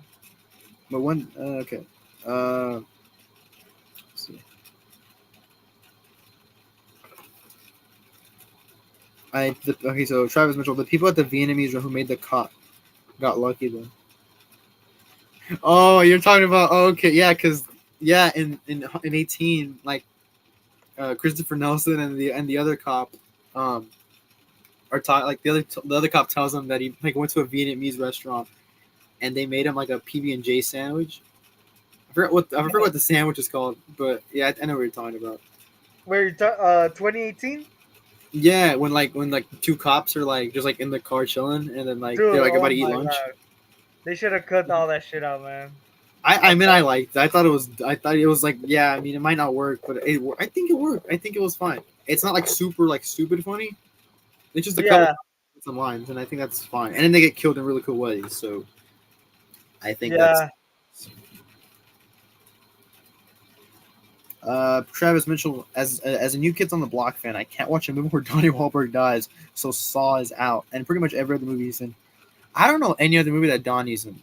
But when okay, let's see. Okay, so Travis Mitchell, the people at the Vietnamese who made the cop got lucky then. Oh, you're talking about okay, yeah, because yeah, in 18, like Christopher Nelson and the other cop, are talking like the other cop tells him that he like went to a Vietnamese restaurant and they made him like a PB&J sandwich. I forget what the sandwich is called, but yeah, I know what you're talking about. Where 2018? Yeah, when two cops are like just like in the car chilling, and then like they're Dude, like about oh to eat my lunch. god. They should have cut all that shit out, man. I mean I liked it. I thought it was like yeah. I mean it might not work, but I think it worked. I think it was fine. It's not like super like stupid funny. It's just a couple Yeah, some lines, and I think that's fine. And then they get killed in really cool ways. So I think that's yeah. Travis Mitchell, as a New Kids on the Block fan, I can't watch a movie where Donnie Wahlberg dies, so Saw is out, and pretty much every other movie he's in. I don't know any other movie that Donnie's in.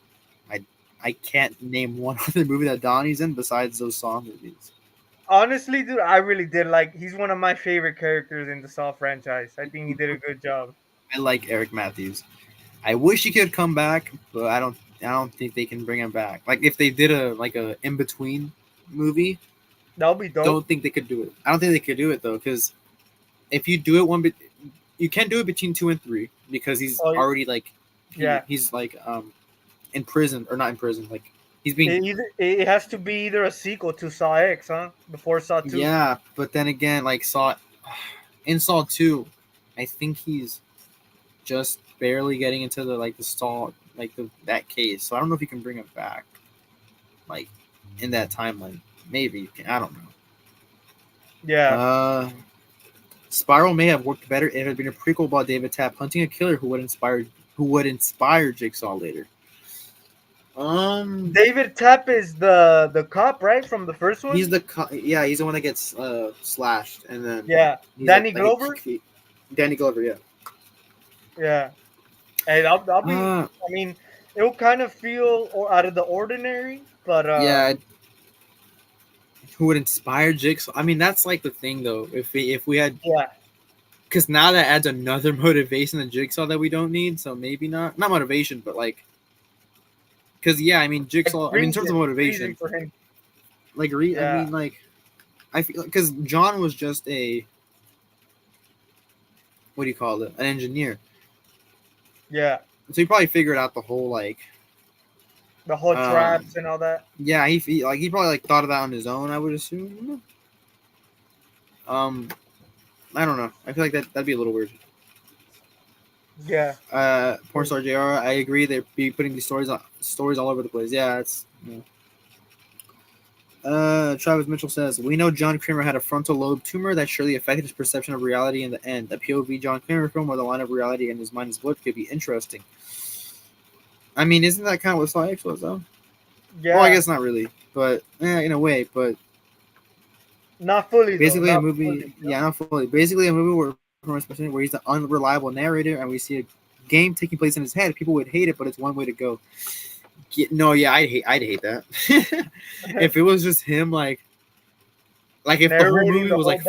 I can't name one other movie that Donnie's in besides those Saw movies. Honestly, dude, I really did like. He's one of my favorite characters in the Saw franchise. I think he did a good job. I like Eric Matthews. I wish he could come back, but I don't think they can bring him back. Like if they did a in between movie, That'll be dope. don't think they could do it. I don't think they could do it though, because if you do it you can't do it between 2 and 3 because he's already like Yeah. he's like in prison or not in prison, like he's being It has to be either a sequel to Saw X, huh? Before Saw 2. yeah. But then again, like Saw in Saw 2, I think he's just barely getting into the Saw that case. So I don't know if you can bring him back like in that timeline. Maybe you can. I don't know. Yeah. Spiral may have worked better if it had been a prequel about David Tapp hunting a killer who would inspire Jigsaw later. David Tapp is the cop, right, from the first one. He's he's the one that gets slashed, and then Yeah, Danny Glover. Danny Glover, yeah. Yeah, and I'll be. I mean, it'll kind of feel out of the ordinary, but yeah. Who would inspire Jigsaw? I mean, that's like the thing, though. If we had because now that adds another motivation to Jigsaw that we don't need. So maybe not motivation, but like. Because I mean Jigsaw. I mean in terms of motivation, for him. I mean I feel because John was just a what do you call it? An engineer. Yeah. So he probably figured out the whole the whole traps and all that. Yeah, he probably thought of that on his own. I would assume. I don't know. I feel like that'd be a little weird. Yeah. Porn star Jr. I agree. They'd be putting these stories all over the place. Yeah, it's. Travis Mitchell says, we know John Kramer had a frontal lobe tumor that surely affected his perception of reality in the end. A POV John Kramer film where the line of reality in his mind is blurred could be interesting. I mean, isn't that kind of what Saw X was, though? Yeah. Well, I guess not really, but in a way, but not fully. Basically, though. a movie. Not fully. Basically, a movie where he's the unreliable narrator, and we see a game taking place in his head. People would hate it, but it's one way to go. I'd hate that. If it was just him, like if the whole movie was like,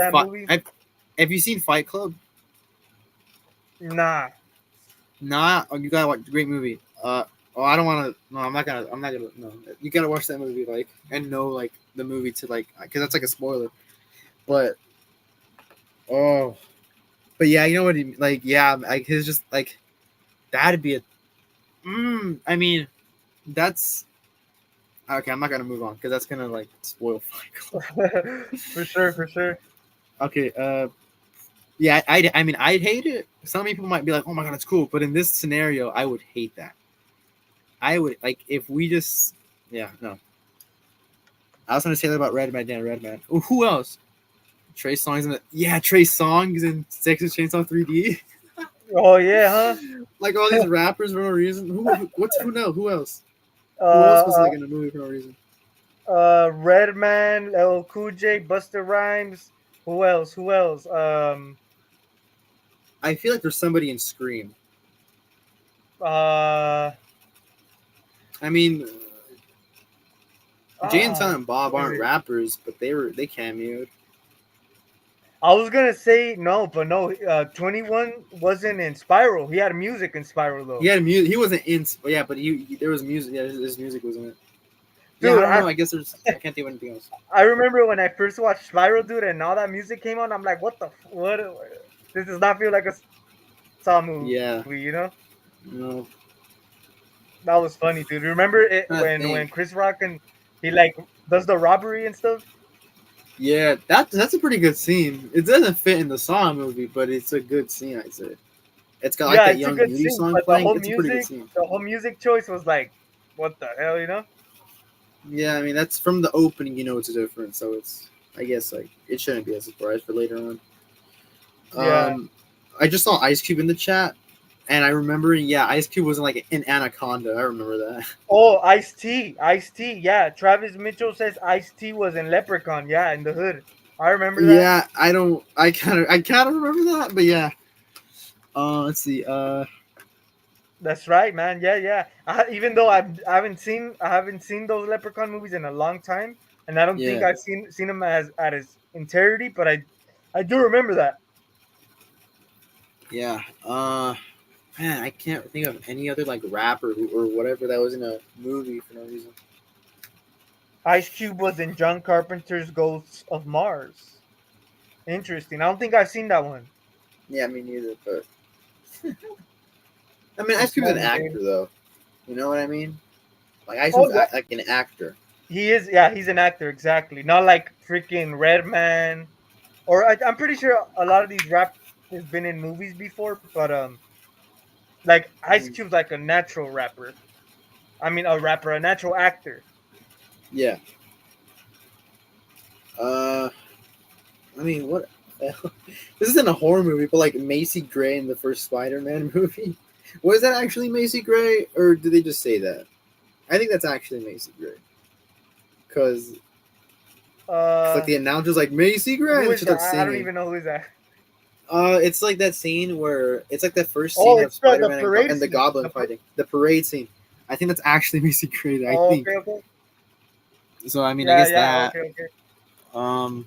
have you seen Fight Club? Nah. Nah, oh, you gotta watch. Great movie. Oh, I don't want to. No, I'm not gonna. I'm not gonna. No, you gotta watch that movie, like, and know like the movie to like, because that's like a spoiler. But oh, but yeah, you know what? Like, yeah, like his just like that'd be a. I mean, that's okay. I'm not gonna move on because that's gonna like spoil Fight Club. For sure, for sure. Okay. Yeah. I mean, I'd hate it. Some people might be like, "Oh my god, it's cool," but in this scenario, I would hate that. I would like if we just. Yeah. No. I was gonna say that about Redman. Yeah, Redman. Ooh, who else? Trey Songz in it. Yeah, Trey Songz in Texas Chainsaw 3D. Oh yeah, huh? Like all these rappers for no reason. Who know? Who else? Who else was Uh, like in the movie for no reason? Redman, LL Cool J, Buster Rhymes. Who else? Who else? I feel like there's somebody in Scream. Uh, I mean, Jay and ah, Silent Bob what is aren't it? rappers, but they cameoed. I was gonna say no, but no. 21 wasn't in Spiral. He had music in Spiral He though. had music. He wasn't in. Yeah, but there was music. Yeah, his music was in it. Yeah, I Dude, don't know. I guess there's. I can't think of anything else. I remember when I first watched Spiral, dude, and all that music came on. I'm like, what the what? This does not feel like a Saw movie, Yeah. you know? No. That was funny, dude. Remember it I when think. Chris Rock and he like does the robbery and stuff? Yeah, that's a pretty good scene. It doesn't fit in the Saw movie, but it's a good scene. I'd say. It's got like Yeah, that it's a Young good Beauty scene, song but playing. It's a pretty good scene. the whole music choice was like, what the hell, you know? Yeah, I mean that's from the opening. You know it's different, so it's. I guess like it shouldn't be a surprise for later on. Yeah. I just saw Ice Cube in the chat, and I remember, yeah, Ice Cube was in like an Anaconda. I remember that. Oh, Ice T, Ice T. Yeah, Travis Mitchell says Ice T was in Leprechaun. Yeah, in the hood. I remember that. Yeah, I don't. I kind of remember that, but yeah. Let's see. That's right, man. Yeah, yeah. Even though I haven't seen those Leprechaun movies in a long time, and I don't think Yeah, I've seen them as at its entirety, but I do remember that. yeah. Man, I can't think of any other like rapper or whatever that was in a movie for no reason. Ice Cube was in John Carpenter's Ghosts of Mars. Interesting. I don't think I've seen that one. Yeah, me neither. But I mean, Ice It's Cube's an funny, dude. actor, though. You know what I mean? Like Ice Oh Cube's yeah, like an actor. he is. Yeah, he's an actor. Exactly. Not like freaking Redman. Or I'm pretty sure a lot of these rappers have been in movies before, but like Ice Mhm. Cube's like a natural rapper. I mean, a rapper, a natural actor. Yeah. Uh, I mean, what? This isn't a horror movie, but like Macy Gray in the first Spider-Man movie. Was that actually Macy Gray, or did they just say that? I think that's actually Macy Gray, because like Uh, the announcer's like Macy Gray, who and is she that? starts I don't singing. even know who is that. It's like that scene where it's like the first Oh, scene of it's the Spider-Man and, parade and the scene. Goblin fighting, the parade scene. I think that's actually Macy Gray. I Oh, think okay, okay. so. I mean, I Yeah, guess yeah, that. okay, okay. Um,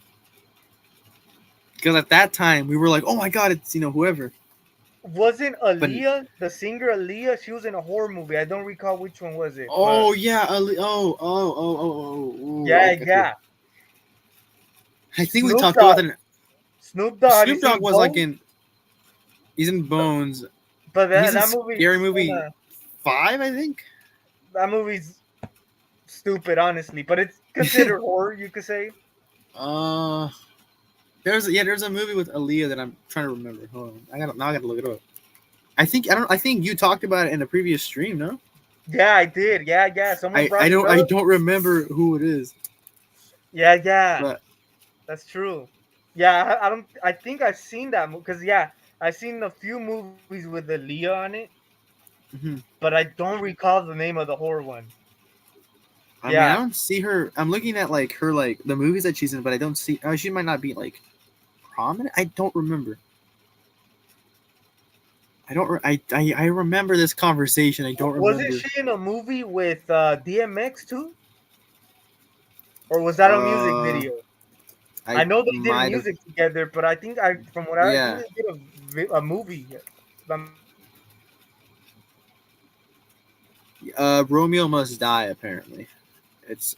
because at that time we were like, oh my god, it's whoever. Wasn't But Aaliyah, the singer Aaliyah, she was in a horror movie. I don't recall which one was it, but oh yeah, yeah, okay. yeah. I think we Snoop talked about Dogg. that. Snoop Dogg, have you Snoop Dogg seen was like Bones? in. He's in Bones. But He's in that movie Scary is Movie kinda, 5, I think. that movie's stupid, honestly. But it's considered horror, you could say. uh, there's a movie with Aaliyah that I'm trying to remember. Hold on, I gotta look it up. I think you talked about it in a previous stream. No, Yeah, I did. Yeah, yeah. Someone brought it I up. don't remember who it is, Yeah, yeah. but That's true. Yeah, I don't. I think I've seen that because yeah, I've seen a few movies with the Leah on it, mhm. but I don't recall the name of the horror one. I mean I Yeah, don't see her. I'm looking at like her like the movies that she's in, but I don't see. Oh, she might not be like prominent. I don't remember. I remember this conversation. I don't wasn't remember. she in a movie with DMX too, or was that a music Uh, video? I I know they did might have. music together, but I think from what I think Yeah, they did a movie. If I'm not mistaken. Romeo Must Die. Apparently, it's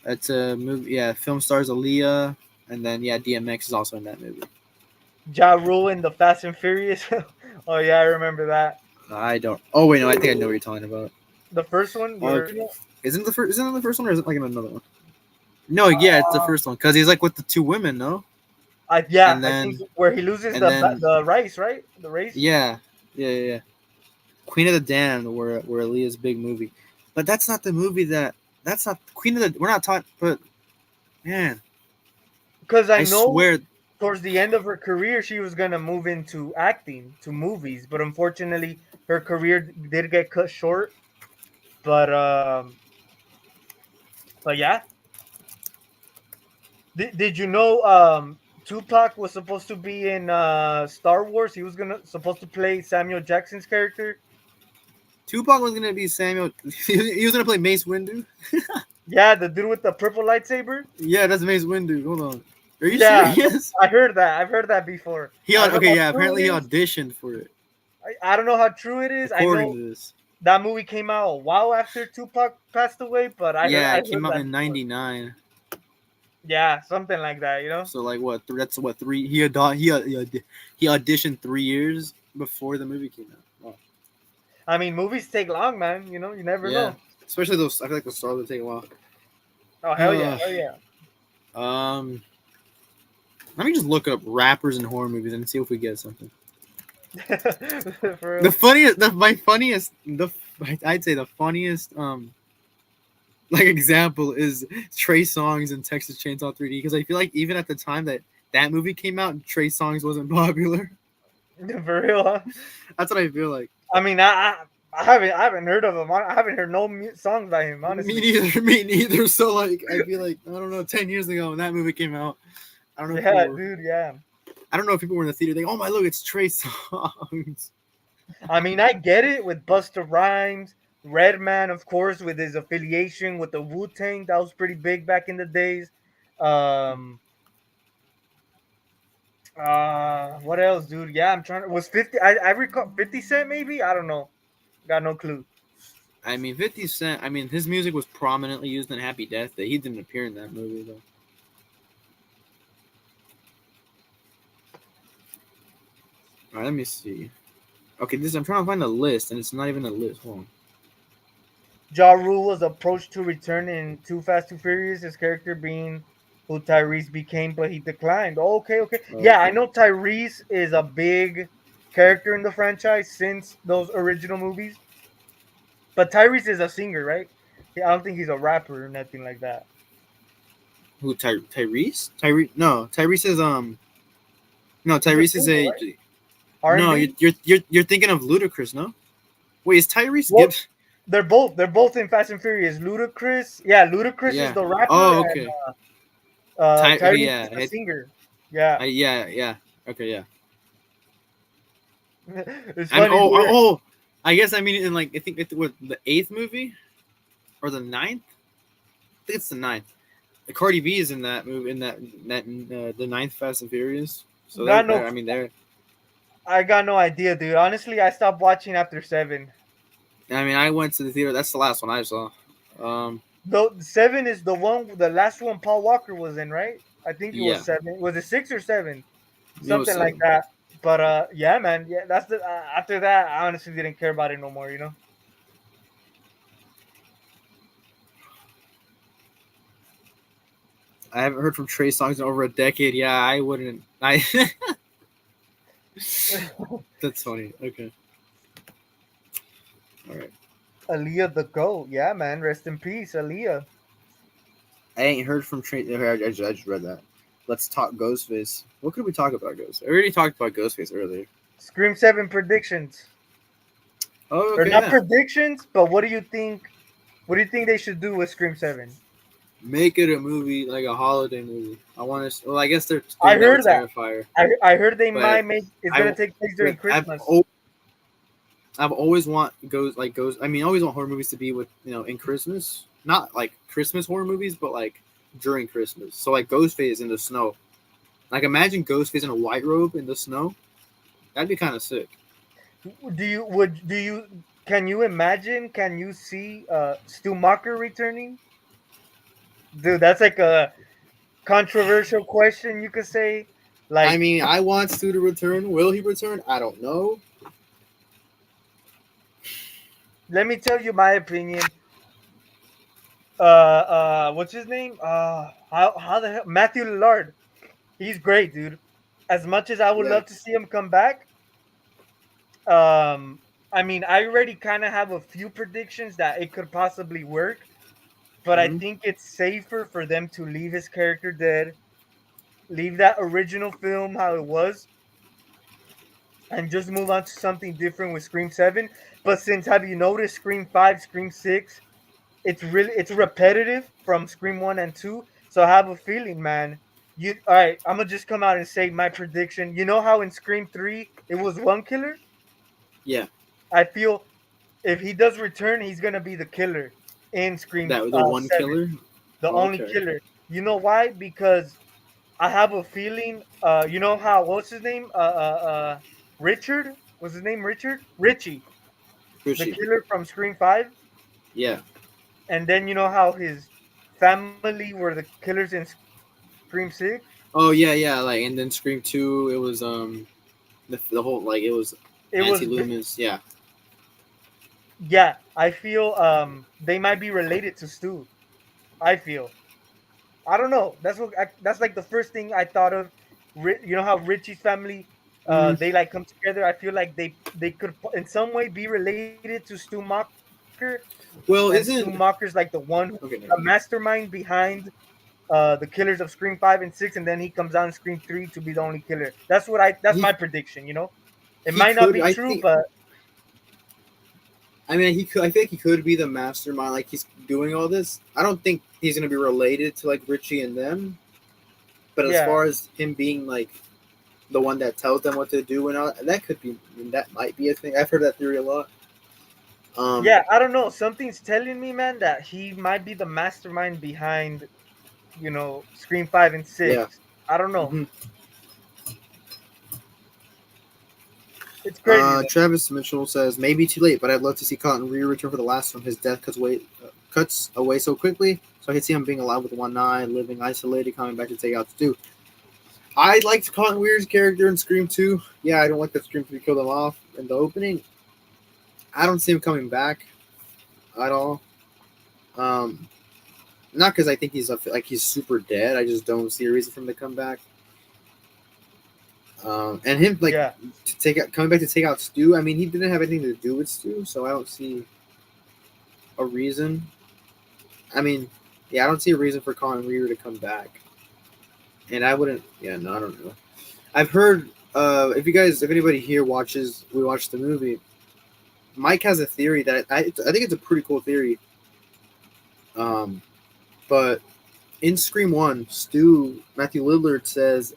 it's a movie. Yeah, film stars Aaliyah, and then yeah, DMX is also in that movie. Ja Rule in the Fast and Furious. Oh yeah, I remember that. I don't. Oh wait, no, I think I know what you're talking about. The first one, the Okay, original. isn't the first? Isn't it the first one, or is it like in another one? No, yeah, it's the Uh, first one because he's like with the two women, no? yeah, And I think then where he loses and then the race, right? The race. yeah, yeah. Queen of the Damned, where Aaliyah's big movie, but that's not the movie that. That's not Queen of the. We're not talking, but man, Because I I know swear. towards the end of her career, she was gonna move into acting to movies, but unfortunately, her career did get cut short. But yeah, did you know Tupac was supposed to be in Star Wars? He was gonna supposed to play Samuel Jackson's character. Tupac was gonna be Samuel. He was gonna play Mace Windu. Yeah, the dude with the purple lightsaber. Yeah, that's Mace Windu. Hold on. Are you Yeah, serious? I heard that. I've heard that before. I don't know Okay, how yeah. true it Apparently he is. auditioned for it. I don't know how true it is. I According know to this, that movie came out a while after Tupac passed away, but yeah, I it heard came out that in before. '99. Yeah, something like that, you know. So like what? That's what 3. He auditioned 3 years before the movie came out. Wow. I mean, movies take long, man. You know, you never Yeah, know. especially those. I feel like the stars would take a while. Oh hell yeah, Uh, hell yeah. um, let me just look up rappers and horror movies and see if we get something. For The real. funniest, my funniest, I'd say the funniest like example is Trey Songz in Texas Chainsaw 3D because I feel like even at the time that movie came out, Trey Songz wasn't popular. For real, huh? That's what I feel like. I mean, I haven't heard of him. I haven't heard no songs by him, Me honestly. neither. Me neither. So like, I feel like I don't know. 10 years ago when that movie came out, I don't know if people Yeah, were. dude. Yeah. I don't know if people were in the theater. They, oh my look, it's Trey Songz. I mean, I get it with Busta Rhymes, Redman, of course, with his affiliation with the Wu Tang. That was pretty big back in the days. Um, what else, dude? Yeah, I'm trying to. Was 50? I recall 50 Cent, maybe. I don't know. Got no clue. I mean, 50 Cent. I mean, his music was prominently used in Happy Death Day. He didn't appear in that movie though. All right, let me see. Okay, this I'm trying to find a list, and it's not even a list. Hold on. Ja Rule was approached to return in Too Fast, Too Furious, his character being who Tyrese became, but he declined. Oh, okay, okay. Yeah, I Okay. know Tyrese is a big character in the franchise since those original movies. But Tyrese is a singer, right? I don't think he's a rapper or nothing like that. Who? Tyrese? Tyrese? No, Tyrese is No, He's a Tyrese is singer, a. right? No, R&B. you're thinking of Ludacris, no? Wait, is Tyrese Well, Gibbs? they're both in Fast and Furious. Ludacris, yeah, Ludacris is Yeah. the rapper, Oh, and okay. Okay, Tyrese yeah. is the singer. Yeah, Yeah. Okay, yeah. it's I mean, funny, dude. I guess I mean in like I think it's what the eighth movie or the ninth. I think it's the ninth. The Cardi B is in that movie in that the ninth Fast and Furious. So Got no, I mean they're. I got no idea, dude. Honestly, I stopped watching after 7. I mean, I went to the theater. That's the last one I saw. Um, Though 7 is the last one Paul Walker was in, right? I think it was yeah, 7. Was it 6 or 7? it was Something like 7. that. But yeah, man. Yeah, that's the. After that, I honestly didn't care about it no more. You know. I haven't heard from Trey Songz in over a decade. Yeah, I wouldn't. I. That's funny. Okay. All right. Aaliyah the goat. Yeah, man. Rest in peace, Aaliyah. I ain't heard from Trey. I just read that. Let's talk Ghostface. What could we talk about Ghostface? I already talked about Ghostface earlier. Scream 7 predictions, Oh, or okay, not yeah. predictions, but what do you think? What do you think they should do with Scream 7? Make it a movie, like a holiday movie. I want to. Well, I guess they're I doing that heard with that. Terrifier, I heard they but might make. It's gonna I, take place during I've Christmas. I've always want goes. I mean, I always want horror movies to be with in Christmas, not like Christmas horror movies, but like during Christmas. So like Ghostface in the snow. Like imagine Ghostface in a white robe in the snow. That'd be kind of sick. Do you can you imagine? Can you see Stu Macher returning? Dude, that's like a controversial question. You could say, I like, mean, I want Stu to return. Will he return? I don't know. let me tell you my opinion. What's his name? How the hell? Matthew Lillard. He's great, dude. As much as I would Yeah. love to see him come back, um, I mean, I already kind of have a few predictions that it could possibly work, but I Hmm. think it's safer for them to leave his character dead, leave that original film how it was, and just move on to something different with Scream 7. But since have you noticed Scream 5, Scream 6, it's repetitive from Scream 1 and 2. So I have a feeling, man. You all right, I'm gonna just come out and say my prediction. You know how in Scream 3 it was one killer? Yeah. I feel if he does return, he's gonna be the killer in Scream That the one 7, killer. the only Okay. killer. You know why? Because I have a feeling. You know how what's his name? Richard was his name Richard Richie, the Cushy. killer from Scream 5, Yeah. and then you know how his family were the killers in Scream 6. Oh yeah, yeah. Like, and then Scream 2, it was the whole, like, it was It Nancy was Loomis. Yeah. yeah. I feel they might be related to Stu. I feel. I don't know. That's like the first thing I thought of. You know how Richie's family, Mm. they like come together. I feel like they could in some way be related to Stu Macher, and Stu Well, Macher's like isn't the one who okay? a Never mind. mastermind behind the killers of Scream 5 and 6, and then he comes out in Scream 3 to be the only killer. That's He my prediction. You know, it he might not could. be I true, think. but I mean, he could. I think he could be the mastermind. Like, he's doing all this. I don't think he's gonna be related to like Richie and them. But as yeah, far as him being like the one that tells them what to do and all that could be. I mean, that might be a thing. I've heard that theory a lot. yeah. I don't know. Something's telling me, man, that he might be the mastermind behind Scream 5 and Yeah. 6. I don't know. Hmm. It's crazy though. Travis Mitchell says maybe too late, but I'd love to see Cotton Rear return for the last one. His death cuts away so quickly, so I can see him being alive with one eye, living isolated, coming back to take out Stu. I liked Cotton Weir's character in Scream 2. Yeah, I don't like that Scream 3 killed him off in the opening. I don't see him coming back at all. Um, Not because I think he's super dead. I just don't see a reason for him to come back. And him like Yeah. coming back to take out Stu. I mean, he didn't have anything to do with Stu, so I don't see a reason. I mean, yeah, I don't see a reason for Colin Reaver to come back. And I wouldn't. Yeah, no, I don't know. I've heard. If anybody here we watched the movie. Mike has a theory that I think it's a pretty cool theory. But in Scream 1, Matthew Lillard says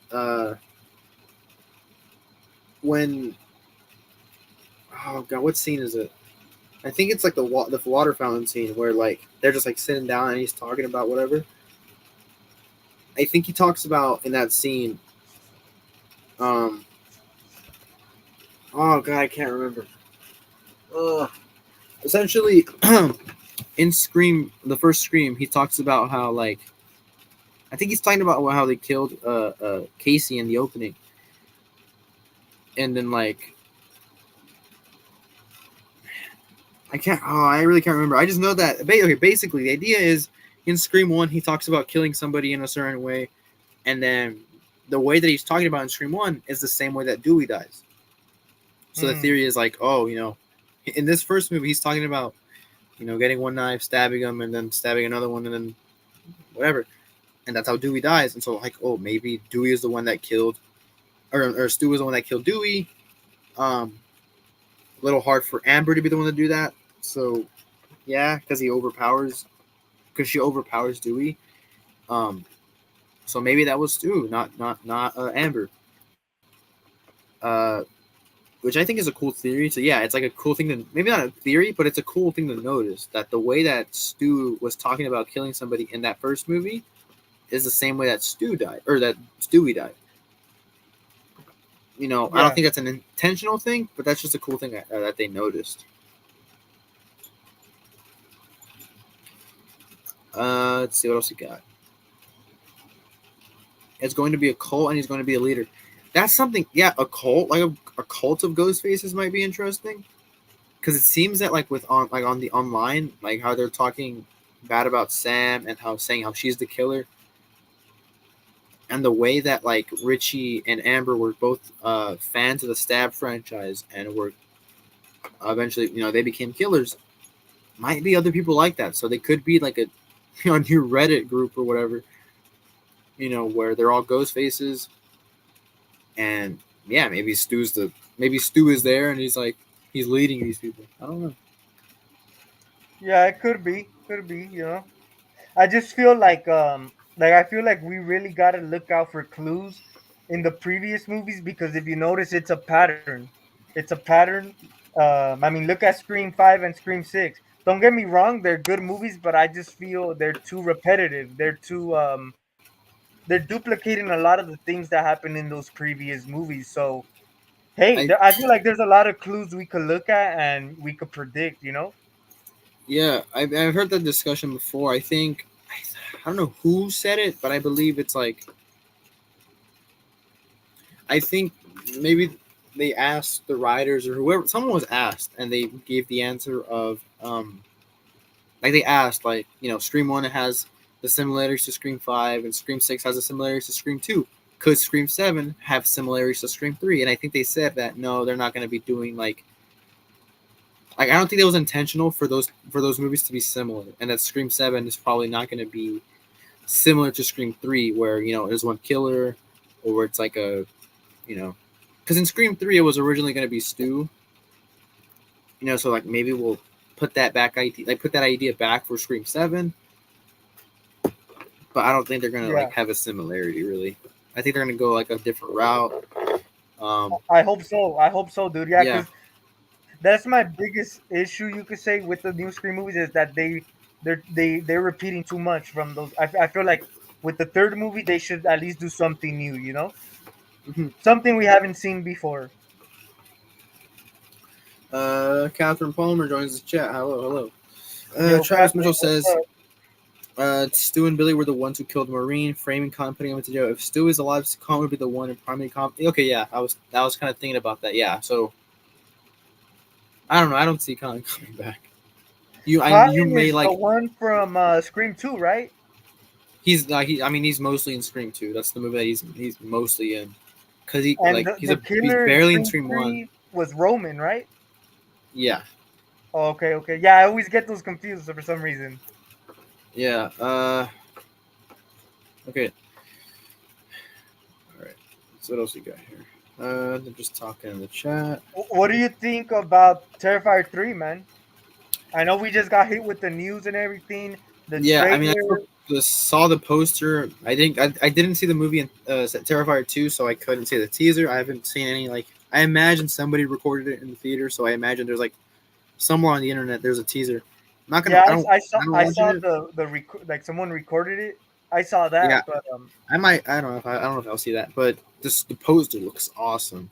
when oh god, what scene is it? I think it's like the water fountain scene where like they're just like sitting down and he's talking about whatever. I think he talks about in that scene. Um, oh god, I can't remember. Essentially, in Scream, the first Scream, he talks about how like I think he's talking about how they killed Casey in the opening, and then like I can't. Oh, I really can't remember. I just know that. Okay, basically, the idea is in Scream 1, he talks about killing somebody in a certain way, and then the way that he's talking about in Scream 1 is the same way that Dewey dies. So the Mm. theory is like, oh, in this first movie, he's talking about, getting one knife, stabbing him, and then stabbing another one, and then whatever. And that's how Dewey dies. And so, like, oh, maybe Dewey is the one that killed, or Stu is the one that killed Dewey. A little hard for Amber to be the one to do that. So, yeah, because she overpowers Dewey. So maybe that was Stu, not Amber. Uh, which I think is a cool theory. So yeah, it's like a cool thing to maybe not a theory, but it's a cool thing to notice that the way that Stu was talking about killing somebody in that first movie is the same way that Stu died or that Stewie died. I don't Yeah. think that's an intentional thing, but that's just a cool thing that they noticed. Let's see what else he got. It's going to be a cult, and he's going to be a leader. That's something. Yeah, a cult, like a cult of ghost faces, might be interesting. Because it seems that like with on the online, like how they're talking bad about Sam and how saying how she's the killer, and the way that like Richie and Amber were both fans of the Stab franchise and were eventually, they became killers. Might be other people like that, so they could be like a new Reddit group or whatever, where they're all ghost faces, and yeah, maybe Stu is there and he's leading these people. I don't know. Yeah, it could be. I just feel like I feel like we really got to look out for clues in the previous movies because if you notice, it's a pattern. It's a pattern. I mean, look at Scream 5 and Scream 6. Don't get me wrong; they're good movies, but I just feel they're too repetitive. They're duplicating a lot of the things that happened in those previous movies. So, hey, I I feel like there's a lot of clues we could look at and we could predict. Yeah, I've heard that discussion before. I don't know who said it, but I believe it's like I think maybe they asked the writers or whoever, someone was asked, and they gave the answer of like they asked, like, Scream 1 has the similarities to Scream 5, and Scream 6 has the similarities to Scream 2. Could Scream 7 have similarities to Scream 3? And I think they said that no, they're not going to be doing like I don't think that was intentional for those movies to be similar, and that Scream 7 is probably not going to be similar to Scream 3, where there's one killer, or where it's like you know, because in Scream 3 it was originally going to be Stu, so like maybe we'll put that idea back for Scream 7, but I don't think they're gonna like Yeah, have a similarity really. I think they're gonna go like a different route. I hope so. I hope so, dude. Yeah, Yeah. because that's my biggest issue. You could say with the new Scream movies is that they're repeating too much from those. I feel like with the third movie they should at least do something new. Mhm. Something we haven't seen before. Catherine Palmer joins the chat. Hello, hello. Yo, Travis Catherine, Mitchell what's says up? Stu and Billy were the ones who killed Maureen, framing Con, putting him into jail. If Stu is alive, Con would be the one in primary Con. Okay, yeah, I was kind of thinking about that. Yeah, so I don't know. I don't see Con coming back. You Cotton may is the like one from Scream 2, right? I mean he's mostly in Scream 2. That's the movie that he's mostly in because he And like the he's killer in barely in Scream Scream 1. 3 was Roman, right? Yeah, Oh, okay, okay. Yeah, I always get those confused for some reason. yeah. Okay. All right. So what else we got here? They're just talking in the chat. What do you think about Terrifier 3, man? I know we just got hit with the news and everything, the Yeah, I mean, trailer. saw the poster. I didn't see the movie in Terrifier 2, so I couldn't see the teaser. I haven't seen any like. I imagine somebody recorded it in the theater, so I imagine there's like somewhere on the internet there's a teaser. I'm not gonna. Yeah, I don't. I don't I watching saw it. like someone recorded it. I saw Yeah, that, but I might. I don't know if I'll see that, but the poster looks awesome.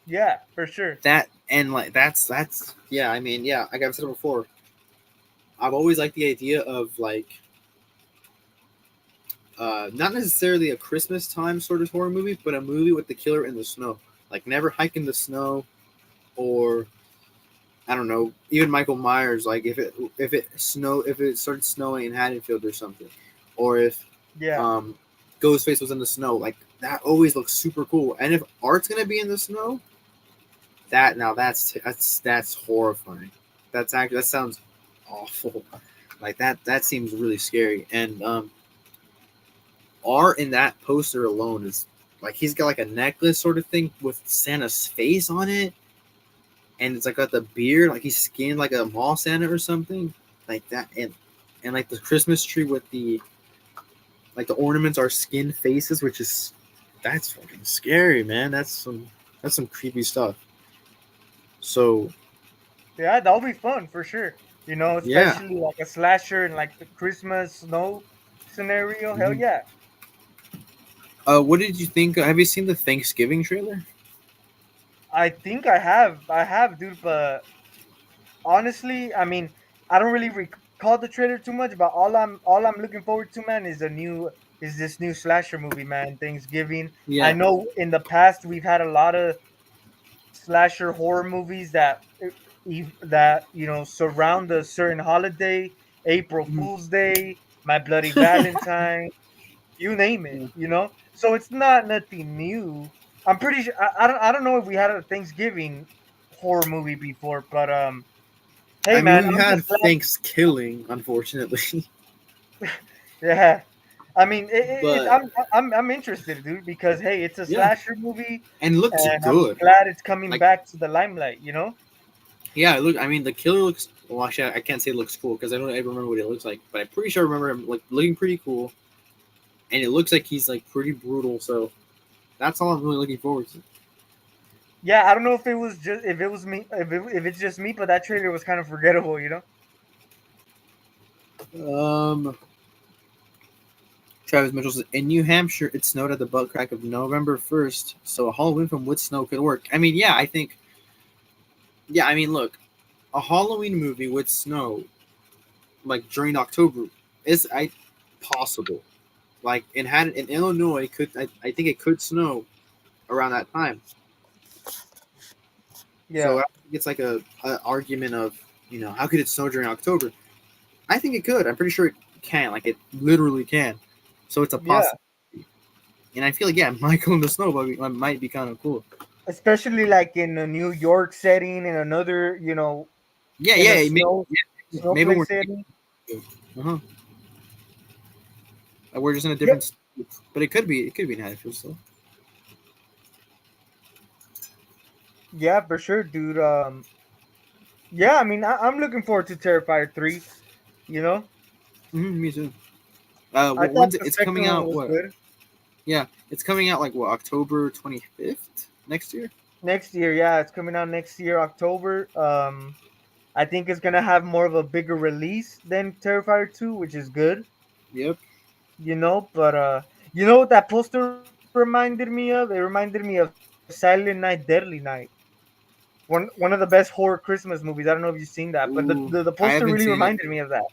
yeah, for sure. That and like that's yeah. I mean, yeah. Like I've said before, I've always liked the idea of like not necessarily a Christmas time sort of horror movie, but a movie with the killer in the snow. Like Never Hike in the Snow, or I don't know, even Michael Myers. Like if it started snowing in Haddonfield or something, or if Yeah, um, Ghostface was in the snow, like that always looks super cool. And if Art's gonna be in the snow, that's horrifying. That sounds awful. Like that seems really scary. And Art in that poster alone is like he's got like a necklace sort of thing with Santa's face on it, and it's like got the beard, like he's skinned like a mall Santa or something like that, and like the Christmas tree with the ornaments are skin faces, which is that's fucking scary, man. That's some creepy stuff. So yeah, that'll be fun for sure. yeah. Especially like a slasher and like the Christmas snow scenario. Hell Mhm. yeah. What did you think? Have you seen the Thanksgiving trailer? I think I have, dude. But honestly, I mean, I don't really. call the trailer too much, but all I'm looking forward to, man, is this new slasher movie, man. Thanksgiving. I Yeah. know in the past we've had a lot of slasher horror movies that surround a certain holiday, April Mhm. Fool's Day, My Bloody Valentine, you name it, Yeah. So it's not nothing new. I'm pretty sure I don't know if we had a Thanksgiving horror movie before, but hey I mean, man, we I'm had just glad. Thanks Killing, unfortunately, Yeah. I mean, but I'm interested, dude, because hey, it's a yeah, slasher movie, and it looks and I'm good. glad it's coming Like, back to the limelight. yeah, look. I mean, the killer looks. Well, actually, I can't say it looks cool because I don't ever remember what it looks like. But I'm pretty sure I remember him like looking pretty cool, and it looks like he's like pretty brutal. So that's all I'm really looking forward to. Yeah, I don't know if it was just if it was me if it's just me, but that trailer was kind of forgettable. Travis Mitchell says, in New Hampshire, it snowed at the butt crack of November 1st, so a Halloween film with snow could work. I mean, yeah, I think, yeah, I mean, look, a Halloween movie with snow, like during October, is possible. Like, it had in Illinois, I think it could snow around that time. So Yeah, I think it's like a argument of, how could it snow during October? I think it could. I'm pretty sure it can. Like, it literally can. So it's a yeah. possibility. And I feel like, yeah, Michael in the Snow might be kind of cool. Especially like in a New York setting, in another, Yeah, in a yeah, maybe snowflake we're setting. uh-huh. We're just in a Yeah, different state. But it could be in Hatfield still. yeah, for sure, dude. Yeah, I mean, I'm looking forward to Terrifier 3. You know, Me too. I thought When's it? the It's second coming one out. was What? good. Yeah, it's coming out like what, October 25th next year. Next year, yeah, it's coming out next year, October. I think it's gonna have more of a bigger release than Terrifier 2, which is good. Yep. But you know what that poster reminded me of? It reminded me of Silent Night, Deadly Night. One of the best horror Christmas movies. I don't know if you've seen that, but the Ooh, poster I really haven't seen reminded it. me of that.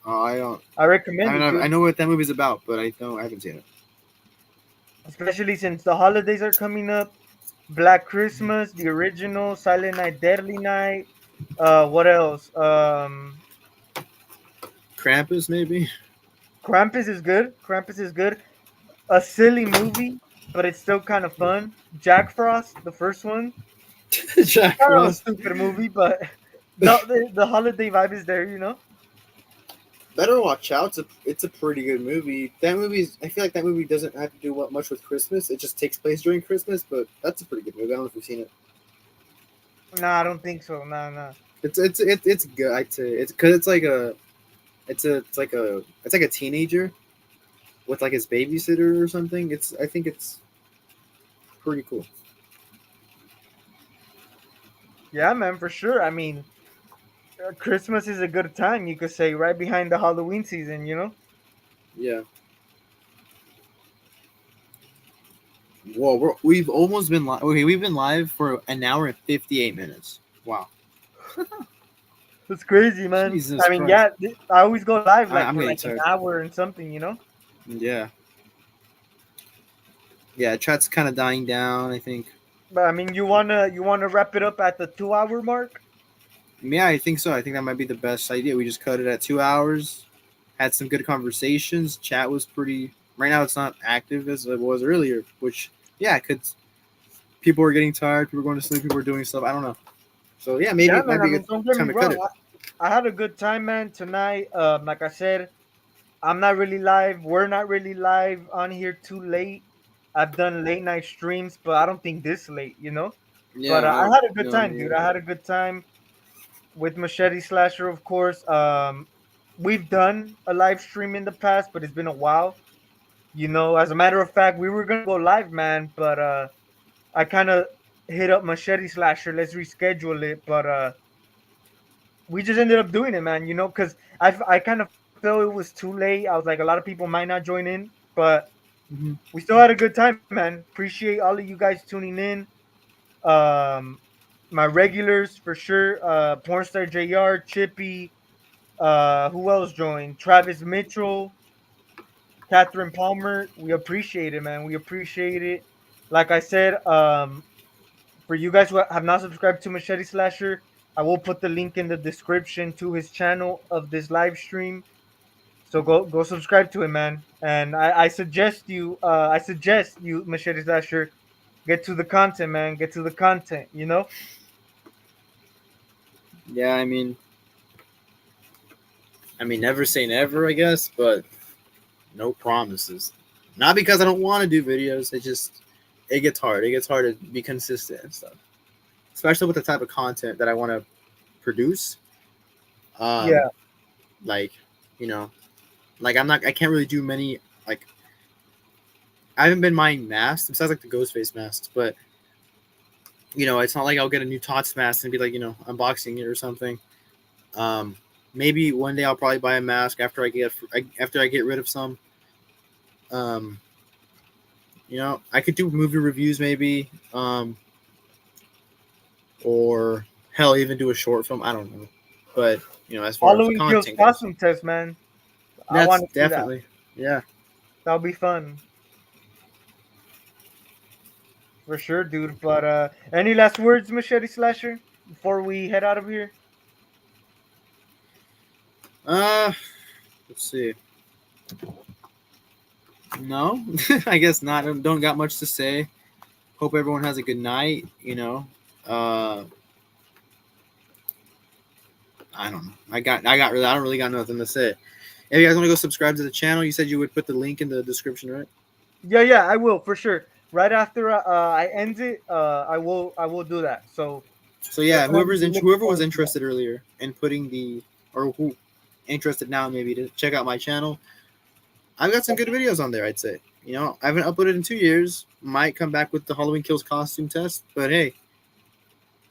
I don't. I recommend I it, mean, I dude. know what that movie's about, but I don't. I haven't seen it. Especially since the holidays are coming up. Black Christmas, the original, Silent Night, Deadly Night. What else? Krampus, maybe. Krampus is good. Krampus is good. A silly movie, but it's still kind of fun. Jack Frost, the first one, Jack kind of a Frost. stupid movie, but the holiday vibe is there. Better watch out. It's a pretty good movie. That movie's. I feel like that movie doesn't have to do much with Christmas. It just takes place during Christmas, but that's a pretty good movie. I don't know if you've seen it. Nah, I don't think so. Nah, nah. It's good. I'd say it's because it's like a teenager with like his babysitter or something. I think it's pretty cool. Yeah, man, for sure. I mean, Christmas is a good time. You could say right behind the Halloween season. Yeah. Whoa, we've almost been live. Okay, we've been live for an hour and 58 minutes. Wow. It's crazy, man. Jesus I mean, Christ. yeah, I always go live like I'm for getting like an tired. hour and something. Yeah. Yeah. Chat's kind of dying down. I think. But I mean, you wanna wrap it up at the 2 hour mark? Yeah, I think so. I think that might be the best idea. We just cut it at 2 hours. Had some good conversations. Chat was pretty. Right now, it's not active as it was earlier. Which, yeah, could people were getting tired. People were going to sleep. People were doing stuff. I don't know. So yeah, maybe Yeah, it might man. I be a mean, good don't get time me to cut wrong. it. I had a good time, man. Tonight, like I said, I'm not really live. We're not really live on here too late. I've done late night streams, but I don't think this late. But Yeah, I I don't had a good know. time, dude. I had a good time with Machete Slasher, of course. We've done a live stream in the past, but it's been a while. As a matter of fact, we were gonna go live, man, but I kind of hit up Machete Slasher. Let's reschedule it, but we just ended up doing it, man. Because I kind of felt it was too late. I was like, a lot of people might not join in, but Mm-hmm. we still had a good time, man. Appreciate all of you guys tuning in. Um, my regulars for sure. Pornstar Jr., Chippy, Who else joined? Travis Mitchell, Catherine Palmer. We appreciate it, man. We appreciate it. Like I said, for you guys who have not subscribed to Machete Slasher, I will put the link in the description to his channel of this live stream. So go subscribe to him, man. And I suggest you Machete Slasher get to the content, man. Get to the content, you know? Yeah, never say never, I guess, but no promises. Not because I don't want to do videos. It gets hard. It gets hard to be consistent and stuff, especially with the type of content that I want to produce. Yeah. Like, you know, like I can't really do many. Like, I haven't been buying masks besides like the ghost face masks, but it's not like I'll get a new Tots mask and be like, unboxing it or something. Um, Maybe one day I'll probably buy a mask after I get rid of some. Um, I could do movie reviews maybe, or hell, even do a short film. I don't know, but as far as Halloween Kills content goes, costume test, man. I that's want to see that. definitely, yeah. That'll be fun. For sure, dude. But any last words, Machete Slasher, before we head out of here? Uh, let's see. No, I guess not. Don't got much to say. Hope everyone has a good night. Uh, I don't know. I don't really got nothing to say. If you guys want to go subscribe to the channel, you said you would put the link in the description, right? Yeah, I will for sure. Right after I end it, I will do that. So So yeah, definitely be looking whoever was forward to that. interested earlier in putting or who interested now maybe to check out my channel, I've got some good videos on there. I'd say. I haven't uploaded in 2 years. Might come back with the Halloween Kills costume test, but hey,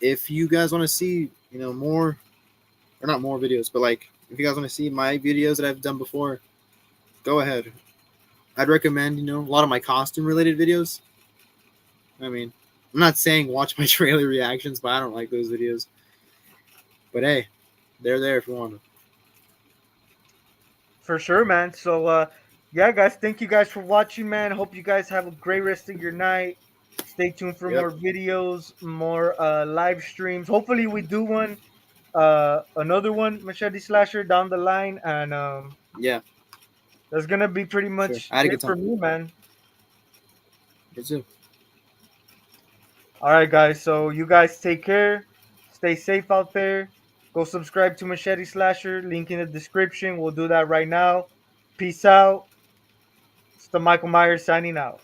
if you guys want to see more, or not more videos, but like if you guys want to see my videos that I've done before, go ahead. I'd recommend a lot of my costume related videos. I'm not saying watch my trailer reactions, but I don't like those videos. But hey, they're there if you want them. For sure, man. So yeah, guys, thank you guys for watching, man. Hope you guys have a great rest of your night. Stay tuned for Yep. more videos, more live streams. Hopefully, we do another one, Machete Slasher, down the line, and Yeah. that's gonna be pretty Sure. much I had a it good for time. me, man. Me too. All right, guys. So you guys take care. Stay safe out there. Go subscribe to Machete Slasher. Link in the description. We'll do that right now. Peace out. It's the Michael Myers signing out.